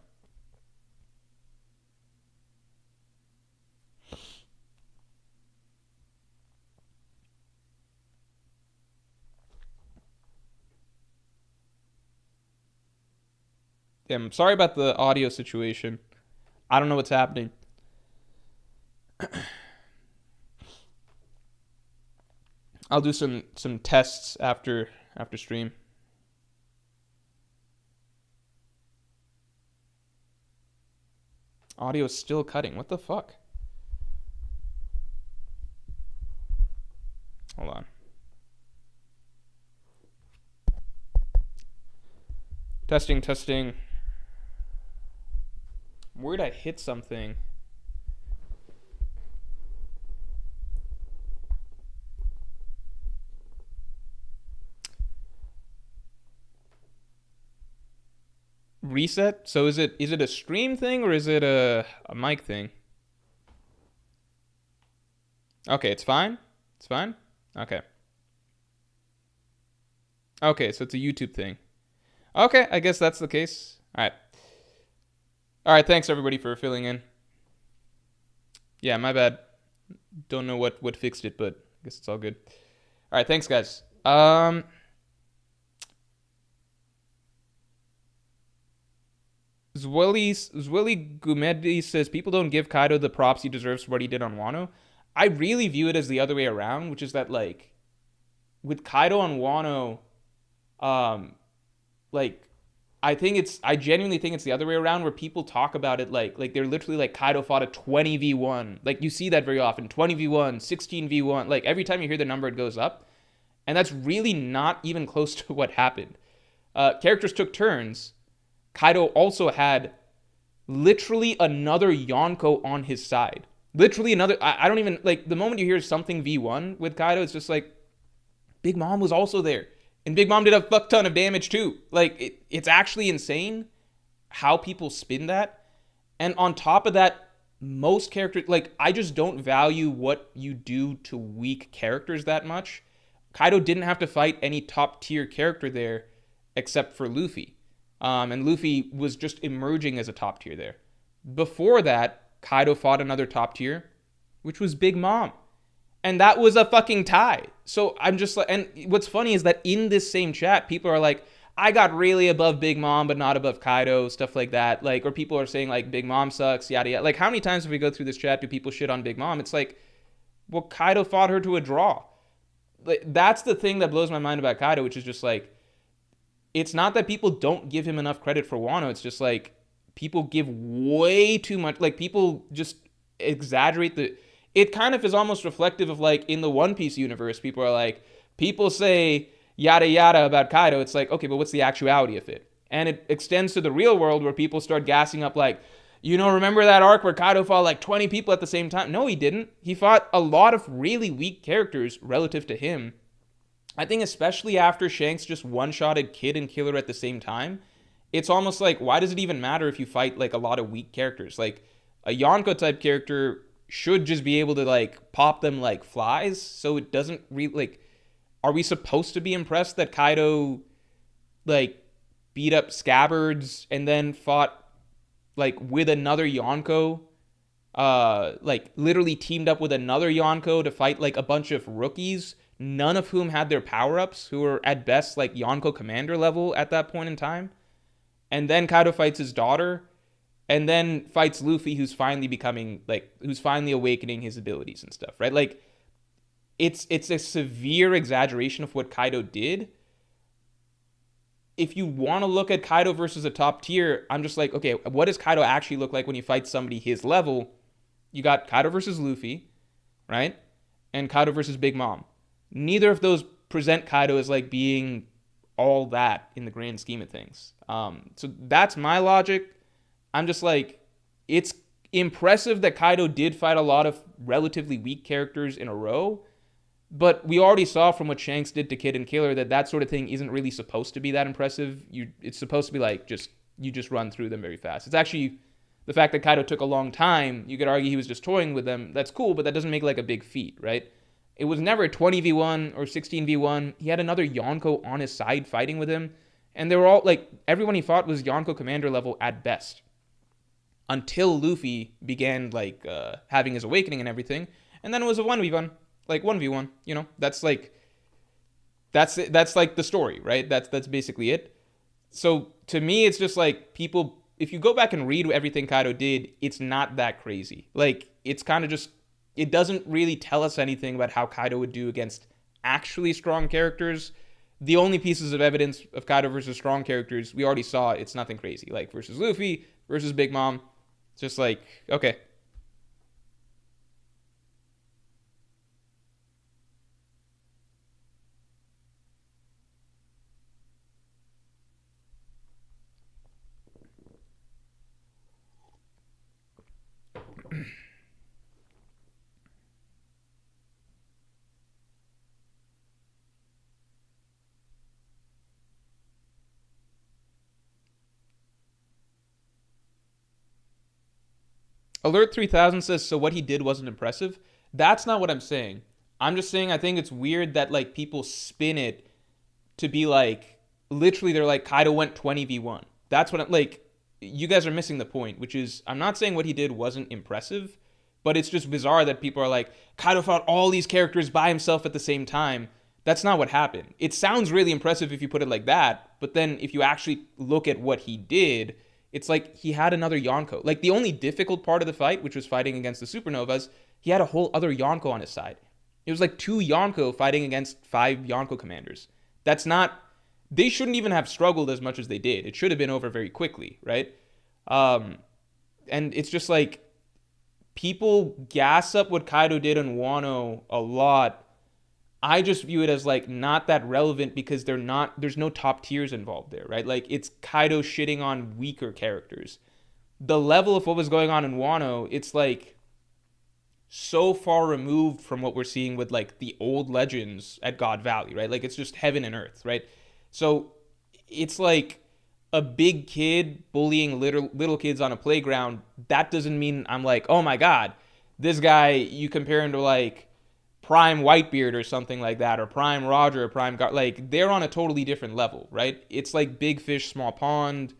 Yeah, I'm sorry about the audio situation. I don't know what's happening. I'll do some tests after stream. Audio is still cutting. What the fuck? Hold on. Testing. I'm worried I hit something. Reset? So is it a stream thing or is it a mic thing? Okay, it's fine. It's fine. Okay, so it's a YouTube thing. Okay, I guess that's the case. All right, thanks everybody for filling in. Yeah, my bad. Don't know what fixed it, but I guess it's all good. All right, thanks guys. Zwilly Gumedi says, people don't give Kaido the props he deserves for what he did on Wano. I really view it as the other way around, which is that, like, with Kaido on Wano, I genuinely think it's the other way around, where people talk about it like they're literally like, Kaido fought a 20v1. Like, you see that very often. 20v1, 16v1. Like, every time you hear the number, it goes up. And that's really not even close to what happened. Characters took turns. Kaido also had literally another Yonko on his side. Literally another... I don't even... Like, the moment you hear something V1 with Kaido, it's just like, Big Mom was also there. And Big Mom did a fuck ton of damage too. Like, it's actually insane how people spin that. And on top of that, most characters... Like, I just don't value what you do to weak characters that much. Kaido didn't have to fight any top tier character there except for Luffy. And Luffy was just emerging as a top tier there. Before that, Kaido fought another top tier, which was Big Mom. And that was a fucking tie. So I'm just like, and what's funny is that in this same chat, people are like, I got Rayleigh above Big Mom, but not above Kaido, stuff like that. Like, or people are saying like, Big Mom sucks, yada yada. Like, how many times if we go through this chat do people shit on Big Mom? It's like, Well, Kaido fought her to a draw. Like, that's the thing that blows my mind about Kaido, which is just like, it's not that people don't give him enough credit for Wano. It's just like people give way too much. Like, people just exaggerate the. It kind of is almost reflective of like in the One Piece universe, people are like, people say yada yada about Kaido. It's like, okay, but what's the actuality of it? And it extends to the real world where people start gassing up like, remember that arc where Kaido fought like 20 people at the same time? No, he didn't. He fought a lot of really weak characters relative to him. I think especially after Shanks just one-shotted Kid and Killer at the same time, it's almost like, why does it even matter if you fight like a lot of weak characters? Like a Yonko type character should just be able to like pop them like flies, so it doesn't really like, are we supposed to be impressed that Kaido like beat up Scabbards and then fought like with another Yonko, like literally teamed up with another Yonko to fight like a bunch of rookies, none of whom had their power-ups, who were at best like Yonko commander level at that point in time? And then Kaido fights his daughter, and then fights Luffy, who's finally awakening his abilities and stuff, right? Like, it's a severe exaggeration of what Kaido did. If you want to look at Kaido versus a top tier, I'm just like, okay, what does Kaido actually look like when you fight somebody his level? You got Kaido versus Luffy, right? And Kaido versus Big Mom. Neither of those present Kaido as like being all that in the grand scheme of things. So that's my logic. I'm just like, it's impressive that Kaido did fight a lot of relatively weak characters in a row, but we already saw from what Shanks did to Kid and Killer that sort of thing isn't really supposed to be that impressive. It's supposed to be like, you just run through them very fast. It's actually the fact that Kaido took a long time. You could argue he was just toying with them. That's cool, but that doesn't make like a big feat, right? It was never a 20v1 or 16v1. He had another Yonko on his side fighting with him, and they were all like, everyone he fought was Yonko commander level at best. Until Luffy began like having his awakening and everything, and then it was a 1v1, like 1v1. That's like the story, right? That's basically it. So to me, it's just like, people, if you go back and read everything Kaido did, it's not that crazy. Like, it's kind of just, it doesn't really tell us anything about how Kaido would do against actually strong characters. The only pieces of evidence of Kaido versus strong characters, we already saw. It's nothing crazy. Like versus Luffy, versus Big Mom. It's just like, okay. Alert 3000 says, so what he did wasn't impressive. That's not what I'm saying. I'm just saying I think it's weird that like people spin it to be like, literally they're like, Kaido went 20v1. That's what I'm like, you guys are missing the point, which is, I'm not saying what he did wasn't impressive, but it's just bizarre that people are like, Kaido fought all these characters by himself at the same time. That's not what happened. It sounds really impressive if you put it like that, but then if you actually look at what he did, it's like he had another Yonko. Like, the only difficult part of the fight, which was fighting against the Supernovas, he had a whole other Yonko on his side. It was like 2 Yonko fighting against 5 Yonko commanders. That's not... They shouldn't even have struggled as much as they did. It should have been over very quickly, right? And it's just like, people gas up what Kaido did on Wano a lot. I just view it as like not that relevant because there's no top tiers involved there, right? Like, it's Kaido shitting on weaker characters. The level of what was going on in Wano, it's like so far removed from what we're seeing with like the old legends at God Valley, right? Like, it's just heaven and earth, right? So it's like a big kid bullying little kids on a playground. That doesn't mean I'm like, oh my God, this guy, you compare him to like Prime Whitebeard or something like that, or Prime Roger, or Prime like, they're on a totally different level, right? It's like big fish, small pond.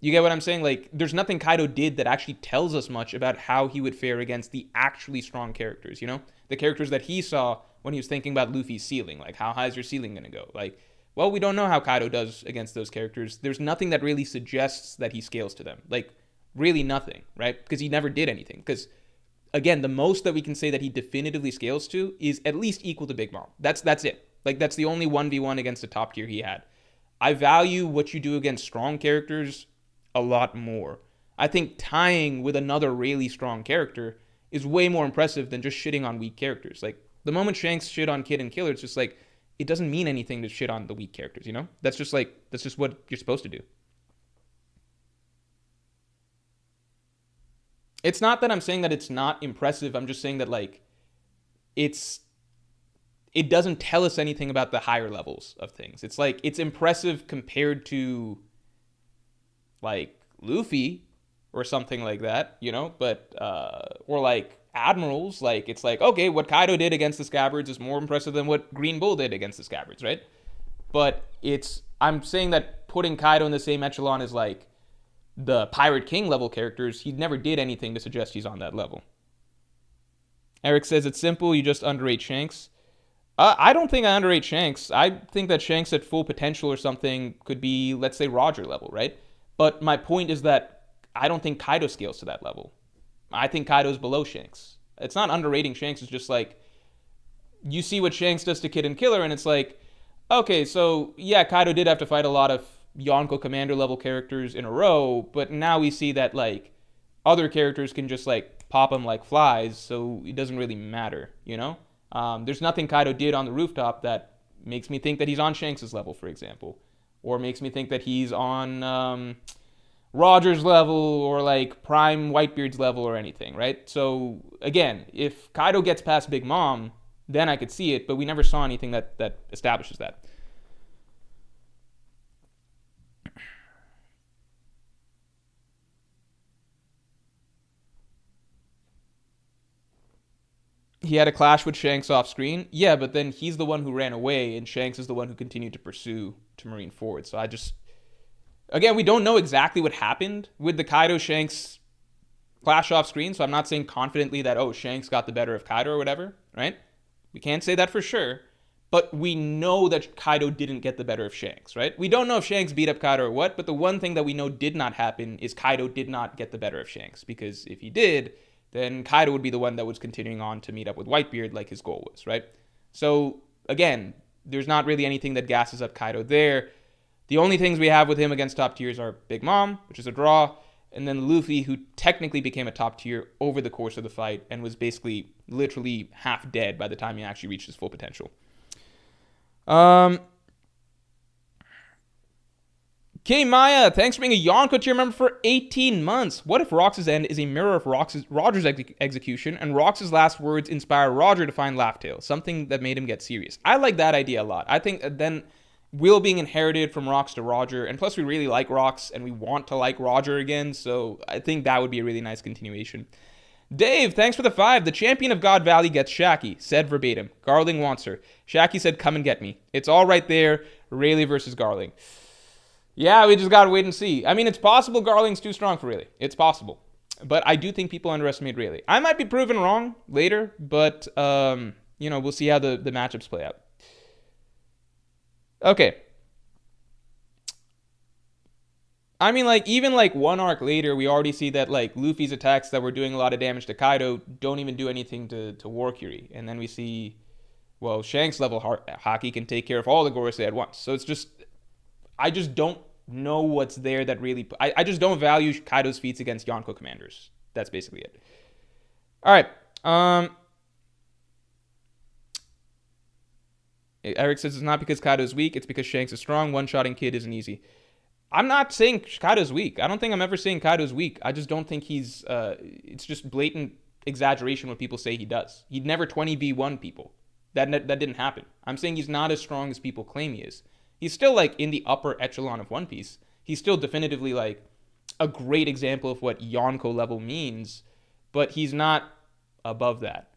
You get what I'm saying? Like, there's nothing Kaido did that actually tells us much about how he would fare against the actually strong characters, the characters that he saw when he was thinking about Luffy's ceiling. Like, how high is your ceiling going to go? Like, well, we don't know how Kaido does against those characters. There's nothing that really suggests that he scales to them. Like, really nothing, right? Because he never did anything. Because again, the most that we can say that he definitively scales to is at least equal to Big Mom. That's it. Like, that's the only 1v1 against a top tier he had. I value what you do against strong characters a lot more. I think tying with another really strong character is way more impressive than just shitting on weak characters. Like, the moment Shanks shit on Kid and Killer, it's just like, it doesn't mean anything to shit on the weak characters, you know? That's just what you're supposed to do. It's not that I'm saying that it's not impressive. I'm just saying that, like, it doesn't tell us anything about the higher levels of things. It's like, it's impressive compared to, like, Luffy or something like that, you know? But, or like Admirals, like, it's like, okay, what Kaido did against the Scabbards is more impressive than what Green Bull did against the Scabbards, right? But I'm saying that putting Kaido in the same echelon as, like, the Pirate King level characters, he never did anything to suggest he's on that level. Eric says it's simple, you just underrate Shanks. I don't think I underrate Shanks. I think that Shanks at full potential or something could be, let's say, Roger level, right? But my point is that I don't think Kaido scales to that level. I think Kaido's below Shanks. It's not underrating Shanks, it's just like, you see what Shanks does to Kid and Killer, and it's like, okay, so yeah, Kaido did have to fight a lot of Yonko commander level characters in a row, but now we see that, like, other characters can just, like, pop them like flies, so it doesn't really matter, you know? There's nothing Kaido did on the rooftop that makes me think that he's on Shanks' level, for example, or makes me think that he's on Roger's level or, like, Prime Whitebeard's level or anything, right? So, again, if Kaido gets past Big Mom, then I could see it, but we never saw anything that establishes that. He had a clash with Shanks off screen. Yeah, but then he's the one who ran away, and Shanks is the one who continued to pursue to Marine Ford. So again, we don't know exactly what happened with the Kaido-Shanks clash off screen, so I'm not saying confidently that, oh, Shanks got the better of Kaido or whatever, right? We can't say that for sure, but we know that Kaido didn't get the better of Shanks, right? We don't know if Shanks beat up Kaido or what, but the one thing that we know did not happen is Kaido did not get the better of Shanks, because if he did, then Kaido would be the one that was continuing on to meet up with Whitebeard like his goal was, right? So, again, there's not really anything that gasses up Kaido there. The only things we have with him against top tiers are Big Mom, which is a draw, and then Luffy, who technically became a top tier over the course of the fight and was basically literally half dead by the time he actually reached his full potential. K Maya, thanks for being a Yonko tier member for 18 months. What if Rox's end is a mirror of Roger's execution, and Rox's last words inspire Roger to find Laugh-Tale, something that made him get serious? I like that idea a lot. I think then Will being inherited from Rox to Roger, and plus we really like Rox, and we want to like Roger again, so I think that would be a really nice continuation. Dave, thanks for the 5. The champion of God Valley gets Shaki, said verbatim. Garling wants her. Shaki said, come and get me. It's all right there. Rayleigh versus Garling. Yeah, we just gotta wait and see. I mean, it's possible Garling's too strong for Rayleigh. It's possible. But I do think people underestimate Rayleigh. I might be proven wrong later, but, we'll see how the matchups play out. Okay. I mean, like, even, like, one arc later, we already see that, like, Luffy's attacks that were doing a lot of damage to Kaido don't even do anything to Warcury. And then we see, well, Shanks level Haki can take care of all the Gorsay at once. So it's just, I just don't know what's there that really, I just don't value Kaido's feats against Yonko commanders. That's basically it. All right. Eric says it's not because Kaido's weak, it's because Shanks is strong. One-shotting Kid isn't easy. I'm not saying Kaido's weak. I don't think I'm ever saying Kaido's weak. I just don't think he's, it's just blatant exaggeration when people say he does. He'd never 20v1 people. That didn't happen. I'm saying he's not as strong as people claim he is. He's still, like, in the upper echelon of One Piece. He's still definitively, like, a great example of what Yonko level means, but he's not above that.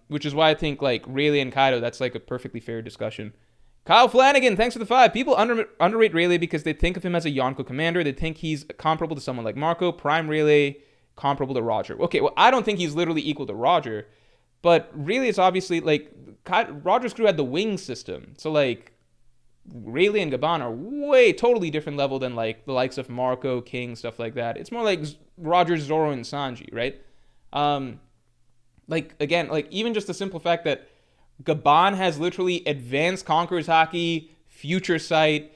Which is why I think, like, Rayleigh and Kaido, that's, like, a perfectly fair discussion. Kyle Flanagan, thanks for the 5. People underrate Rayleigh because they think of him as a Yonko commander. They think he's comparable to someone like Marco, Prime Rayleigh, comparable to Roger. Okay, well, I don't think he's literally equal to Roger, but really it's obviously, like, Roger's crew had the wing system. So, like, Rayleigh and Gaban are way totally different level than, like, the likes of Marco, King, stuff like that. It's more like Roger's Zoro and Sanji, right? Like, again, like, even just the simple fact that Gaban has literally advanced Conqueror's Haki, Future Sight,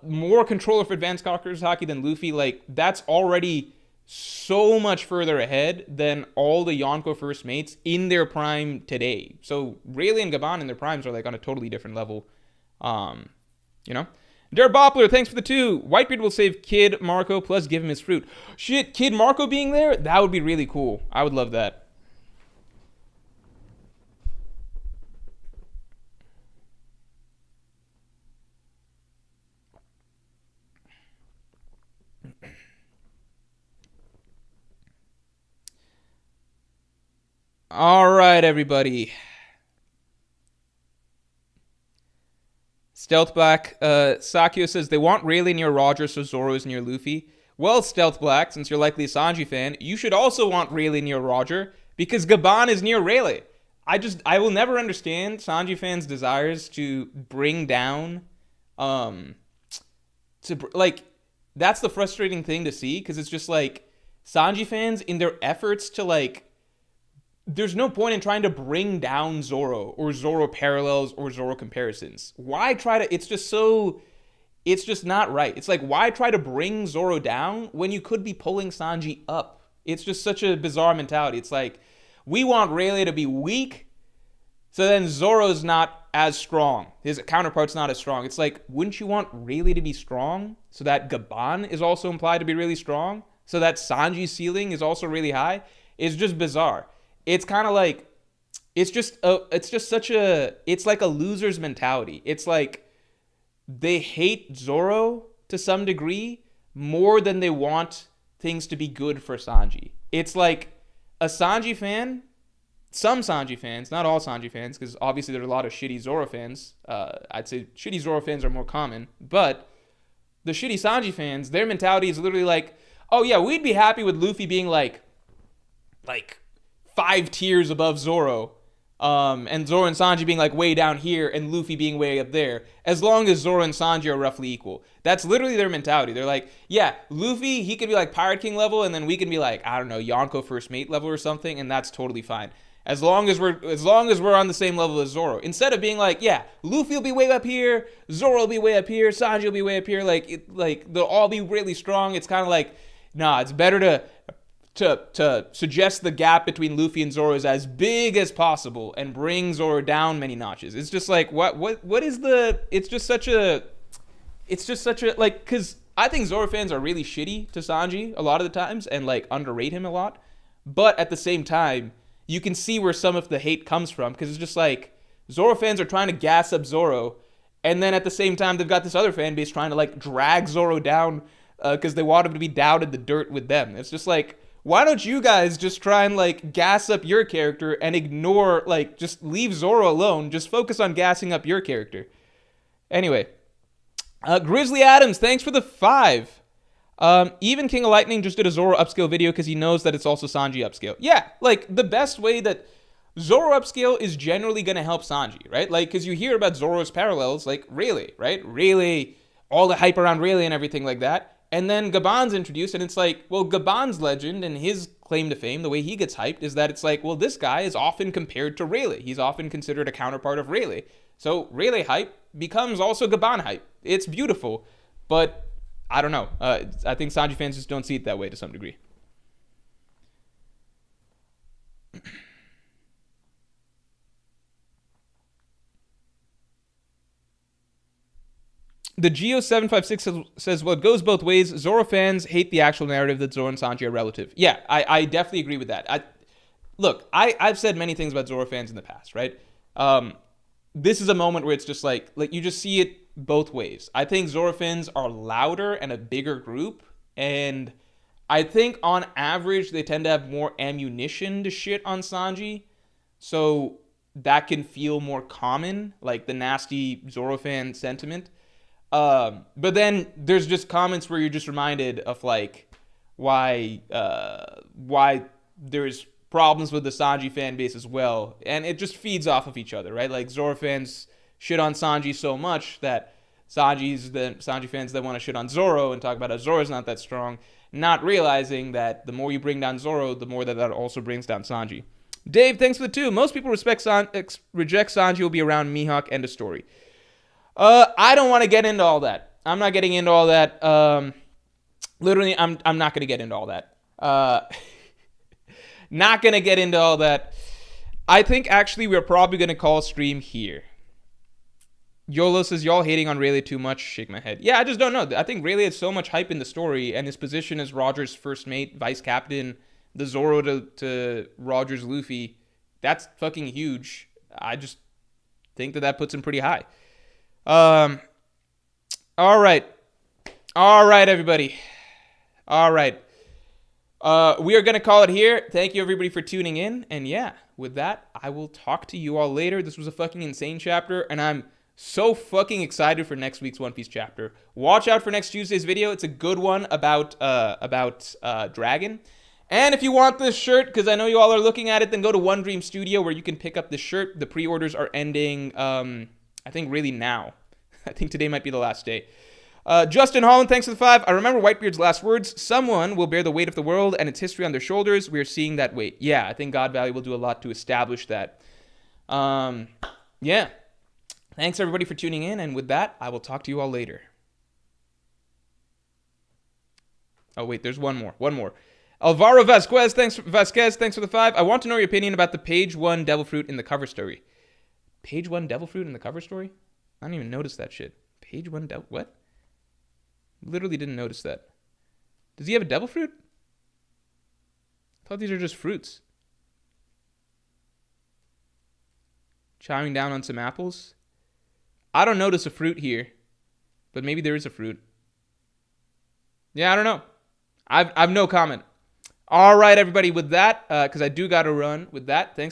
more control of advanced Conqueror's Haki than Luffy. Like, that's already so much further ahead than all the Yonko first mates in their prime today. So Rayleigh and Gaban in their primes are like on a totally different level. You know? Jared Boppler, thanks for the 2. Whitebeard will save Kid Marco plus give him his fruit. Shit, Kid Marco being there? That would be really cool. I would love that. All right, everybody. Stealth Black, Sakio says they want Rayleigh near Roger, so Zoro is near Luffy. Well, Stealth Black, since you're likely a Sanji fan, you should also want Rayleigh near Roger because Gaban is near Rayleigh. I will never understand Sanji fans' desires to bring down, that's the frustrating thing to see because it's just like Sanji fans in their efforts to like. There's no point in trying to bring down Zoro or Zoro parallels or Zoro comparisons. Why try to, it's just not right. It's like, why try to bring Zoro down when you could be pulling Sanji up? It's just such a bizarre mentality. It's like, we want Rayleigh to be weak, so then Zoro's not as strong. His counterpart's not as strong. It's like, wouldn't you want Rayleigh to be strong so that Gaban is also implied to be really strong? So that Sanji's ceiling is also really high? It's just bizarre. It's kind of like, it's like a loser's mentality. It's like they hate Zoro to some degree more than they want things to be good for Sanji. It's like a Sanji fan, some Sanji fans, not all Sanji fans, because obviously there are a lot of shitty Zoro fans. I'd say shitty Zoro fans are more common, but the shitty Sanji fans, their mentality is literally like, oh yeah, we'd be happy with Luffy being like 5 tiers above Zoro, and Zoro and Sanji being like way down here and Luffy being way up there, as long as Zoro and Sanji are roughly equal. That's literally their mentality. They're like, yeah, Luffy, he could be like Pirate King level, and then we can be like, I don't know, Yonko First Mate level or something, and that's totally fine. As long as we're on the same level as Zoro. Instead of being like, yeah, Luffy will be way up here, Zoro will be way up here, Sanji will be way up here, like they'll all be really strong. It's kind of like, nah, it's better to suggest the gap between Luffy and Zoro is as big as possible and bring Zoro down many notches. It's just like, what is the, it's just such a, like, because I think Zoro fans are really shitty to Sanji a lot of the times and like underrate him a lot. But at the same time, you can see where some of the hate comes from because it's just like Zoro fans are trying to gas up Zoro, and then at the same time they've got this other fan base trying to like drag Zoro down because they want him to be down in the dirt with them. It's just like, why don't you guys just try and like gas up your character and ignore, like, just leave Zoro alone. Just focus on gassing up your character. Anyway, Grizzly Adams, thanks for the 5. Even King of Lightning just did a Zoro upscale video because he knows that it's also Sanji upscale. Yeah, like the best way that Zoro upscale is generally going to help Sanji, right? Like, because you hear about Zoro's parallels, like Rayleigh, right? Rayleigh, all the hype around Rayleigh and everything like that. And then Gaban's introduced, and it's like, well, Gaban's legend and his claim to fame, the way he gets hyped, is that it's like, well, this guy is often compared to Rayleigh. He's often considered a counterpart of Rayleigh. So Rayleigh hype becomes also Gaban hype. It's beautiful, but I don't know. I think Sanji fans just don't see it that way to some degree. The Geo756 says, well, it goes both ways. Zoro fans hate the actual narrative that Zoro and Sanji are relative. Yeah, I definitely agree with that. I've said many things about Zoro fans in the past, right? This is a moment where it's just like you just see it both ways. I think Zoro fans are louder and a bigger group, and I think on average they tend to have more ammunition to shit on Sanji, so that can feel more common, like the nasty Zoro fan sentiment. But then there's just comments where you're just reminded of like why there's problems with the Sanji fan base as well, and it just feeds off of each other, right? Like Zoro fans shit on Sanji so much that Sanji fans then want to shit on Zoro and talk about how Zoro's not that strong. not realizing that the more you bring down Zoro, the more that also brings down Sanji. Dave, thanks for the 2. Most people reject Sanji will be around Mihawk, end of story. I don't want to get into all that. I'm not getting into all that. Literally, I'm not going to get into all that. Not going to get into all that. I think, actually, we're probably going to call stream here. Yolo says, y'all hating on Rayleigh too much. Shake my head. Yeah, I just don't know. I think Rayleigh has so much hype in the story, and his position as Roger's first mate, vice captain, the Zoro to Roger's Luffy, that's fucking huge. I just think that puts him pretty high. All right. All right, everybody. All right. We are going to call it here. Thank you, everybody, for tuning in. And yeah, with that, I will talk to you all later. This was a fucking insane chapter, and I'm so fucking excited for next week's One Piece chapter. Watch out for next Tuesday's video. It's a good one about Dragon. And if you want this shirt, because I know you all are looking at it, then go to One Dream Studio where you can pick up this shirt. The pre-orders are ending, I think, really now. I think today might be the last day. Justin Holland, thanks for the 5. I remember Whitebeard's last words. Someone will bear the weight of the world and its history on their shoulders. We are seeing that weight. Yeah, I think God Value will do a lot to establish that. Yeah. Thanks, everybody, for tuning in. And with that, I will talk to you all later. Oh, wait, there's one more. Alvaro Vasquez, thanks for the 5. I want to know your opinion about the page 1 Devil Fruit in the cover story. Page 1 Devil Fruit in the cover story? I didn't even notice that shit. Page 1 Devil... What? Literally didn't notice that. Does he have a Devil Fruit? I thought these are just fruits. Chowing down on some apples? I don't notice a fruit here. But maybe there is a fruit. Yeah, I don't know. I've no comment. All right, everybody, with that, because I do got to run. With that, thanks for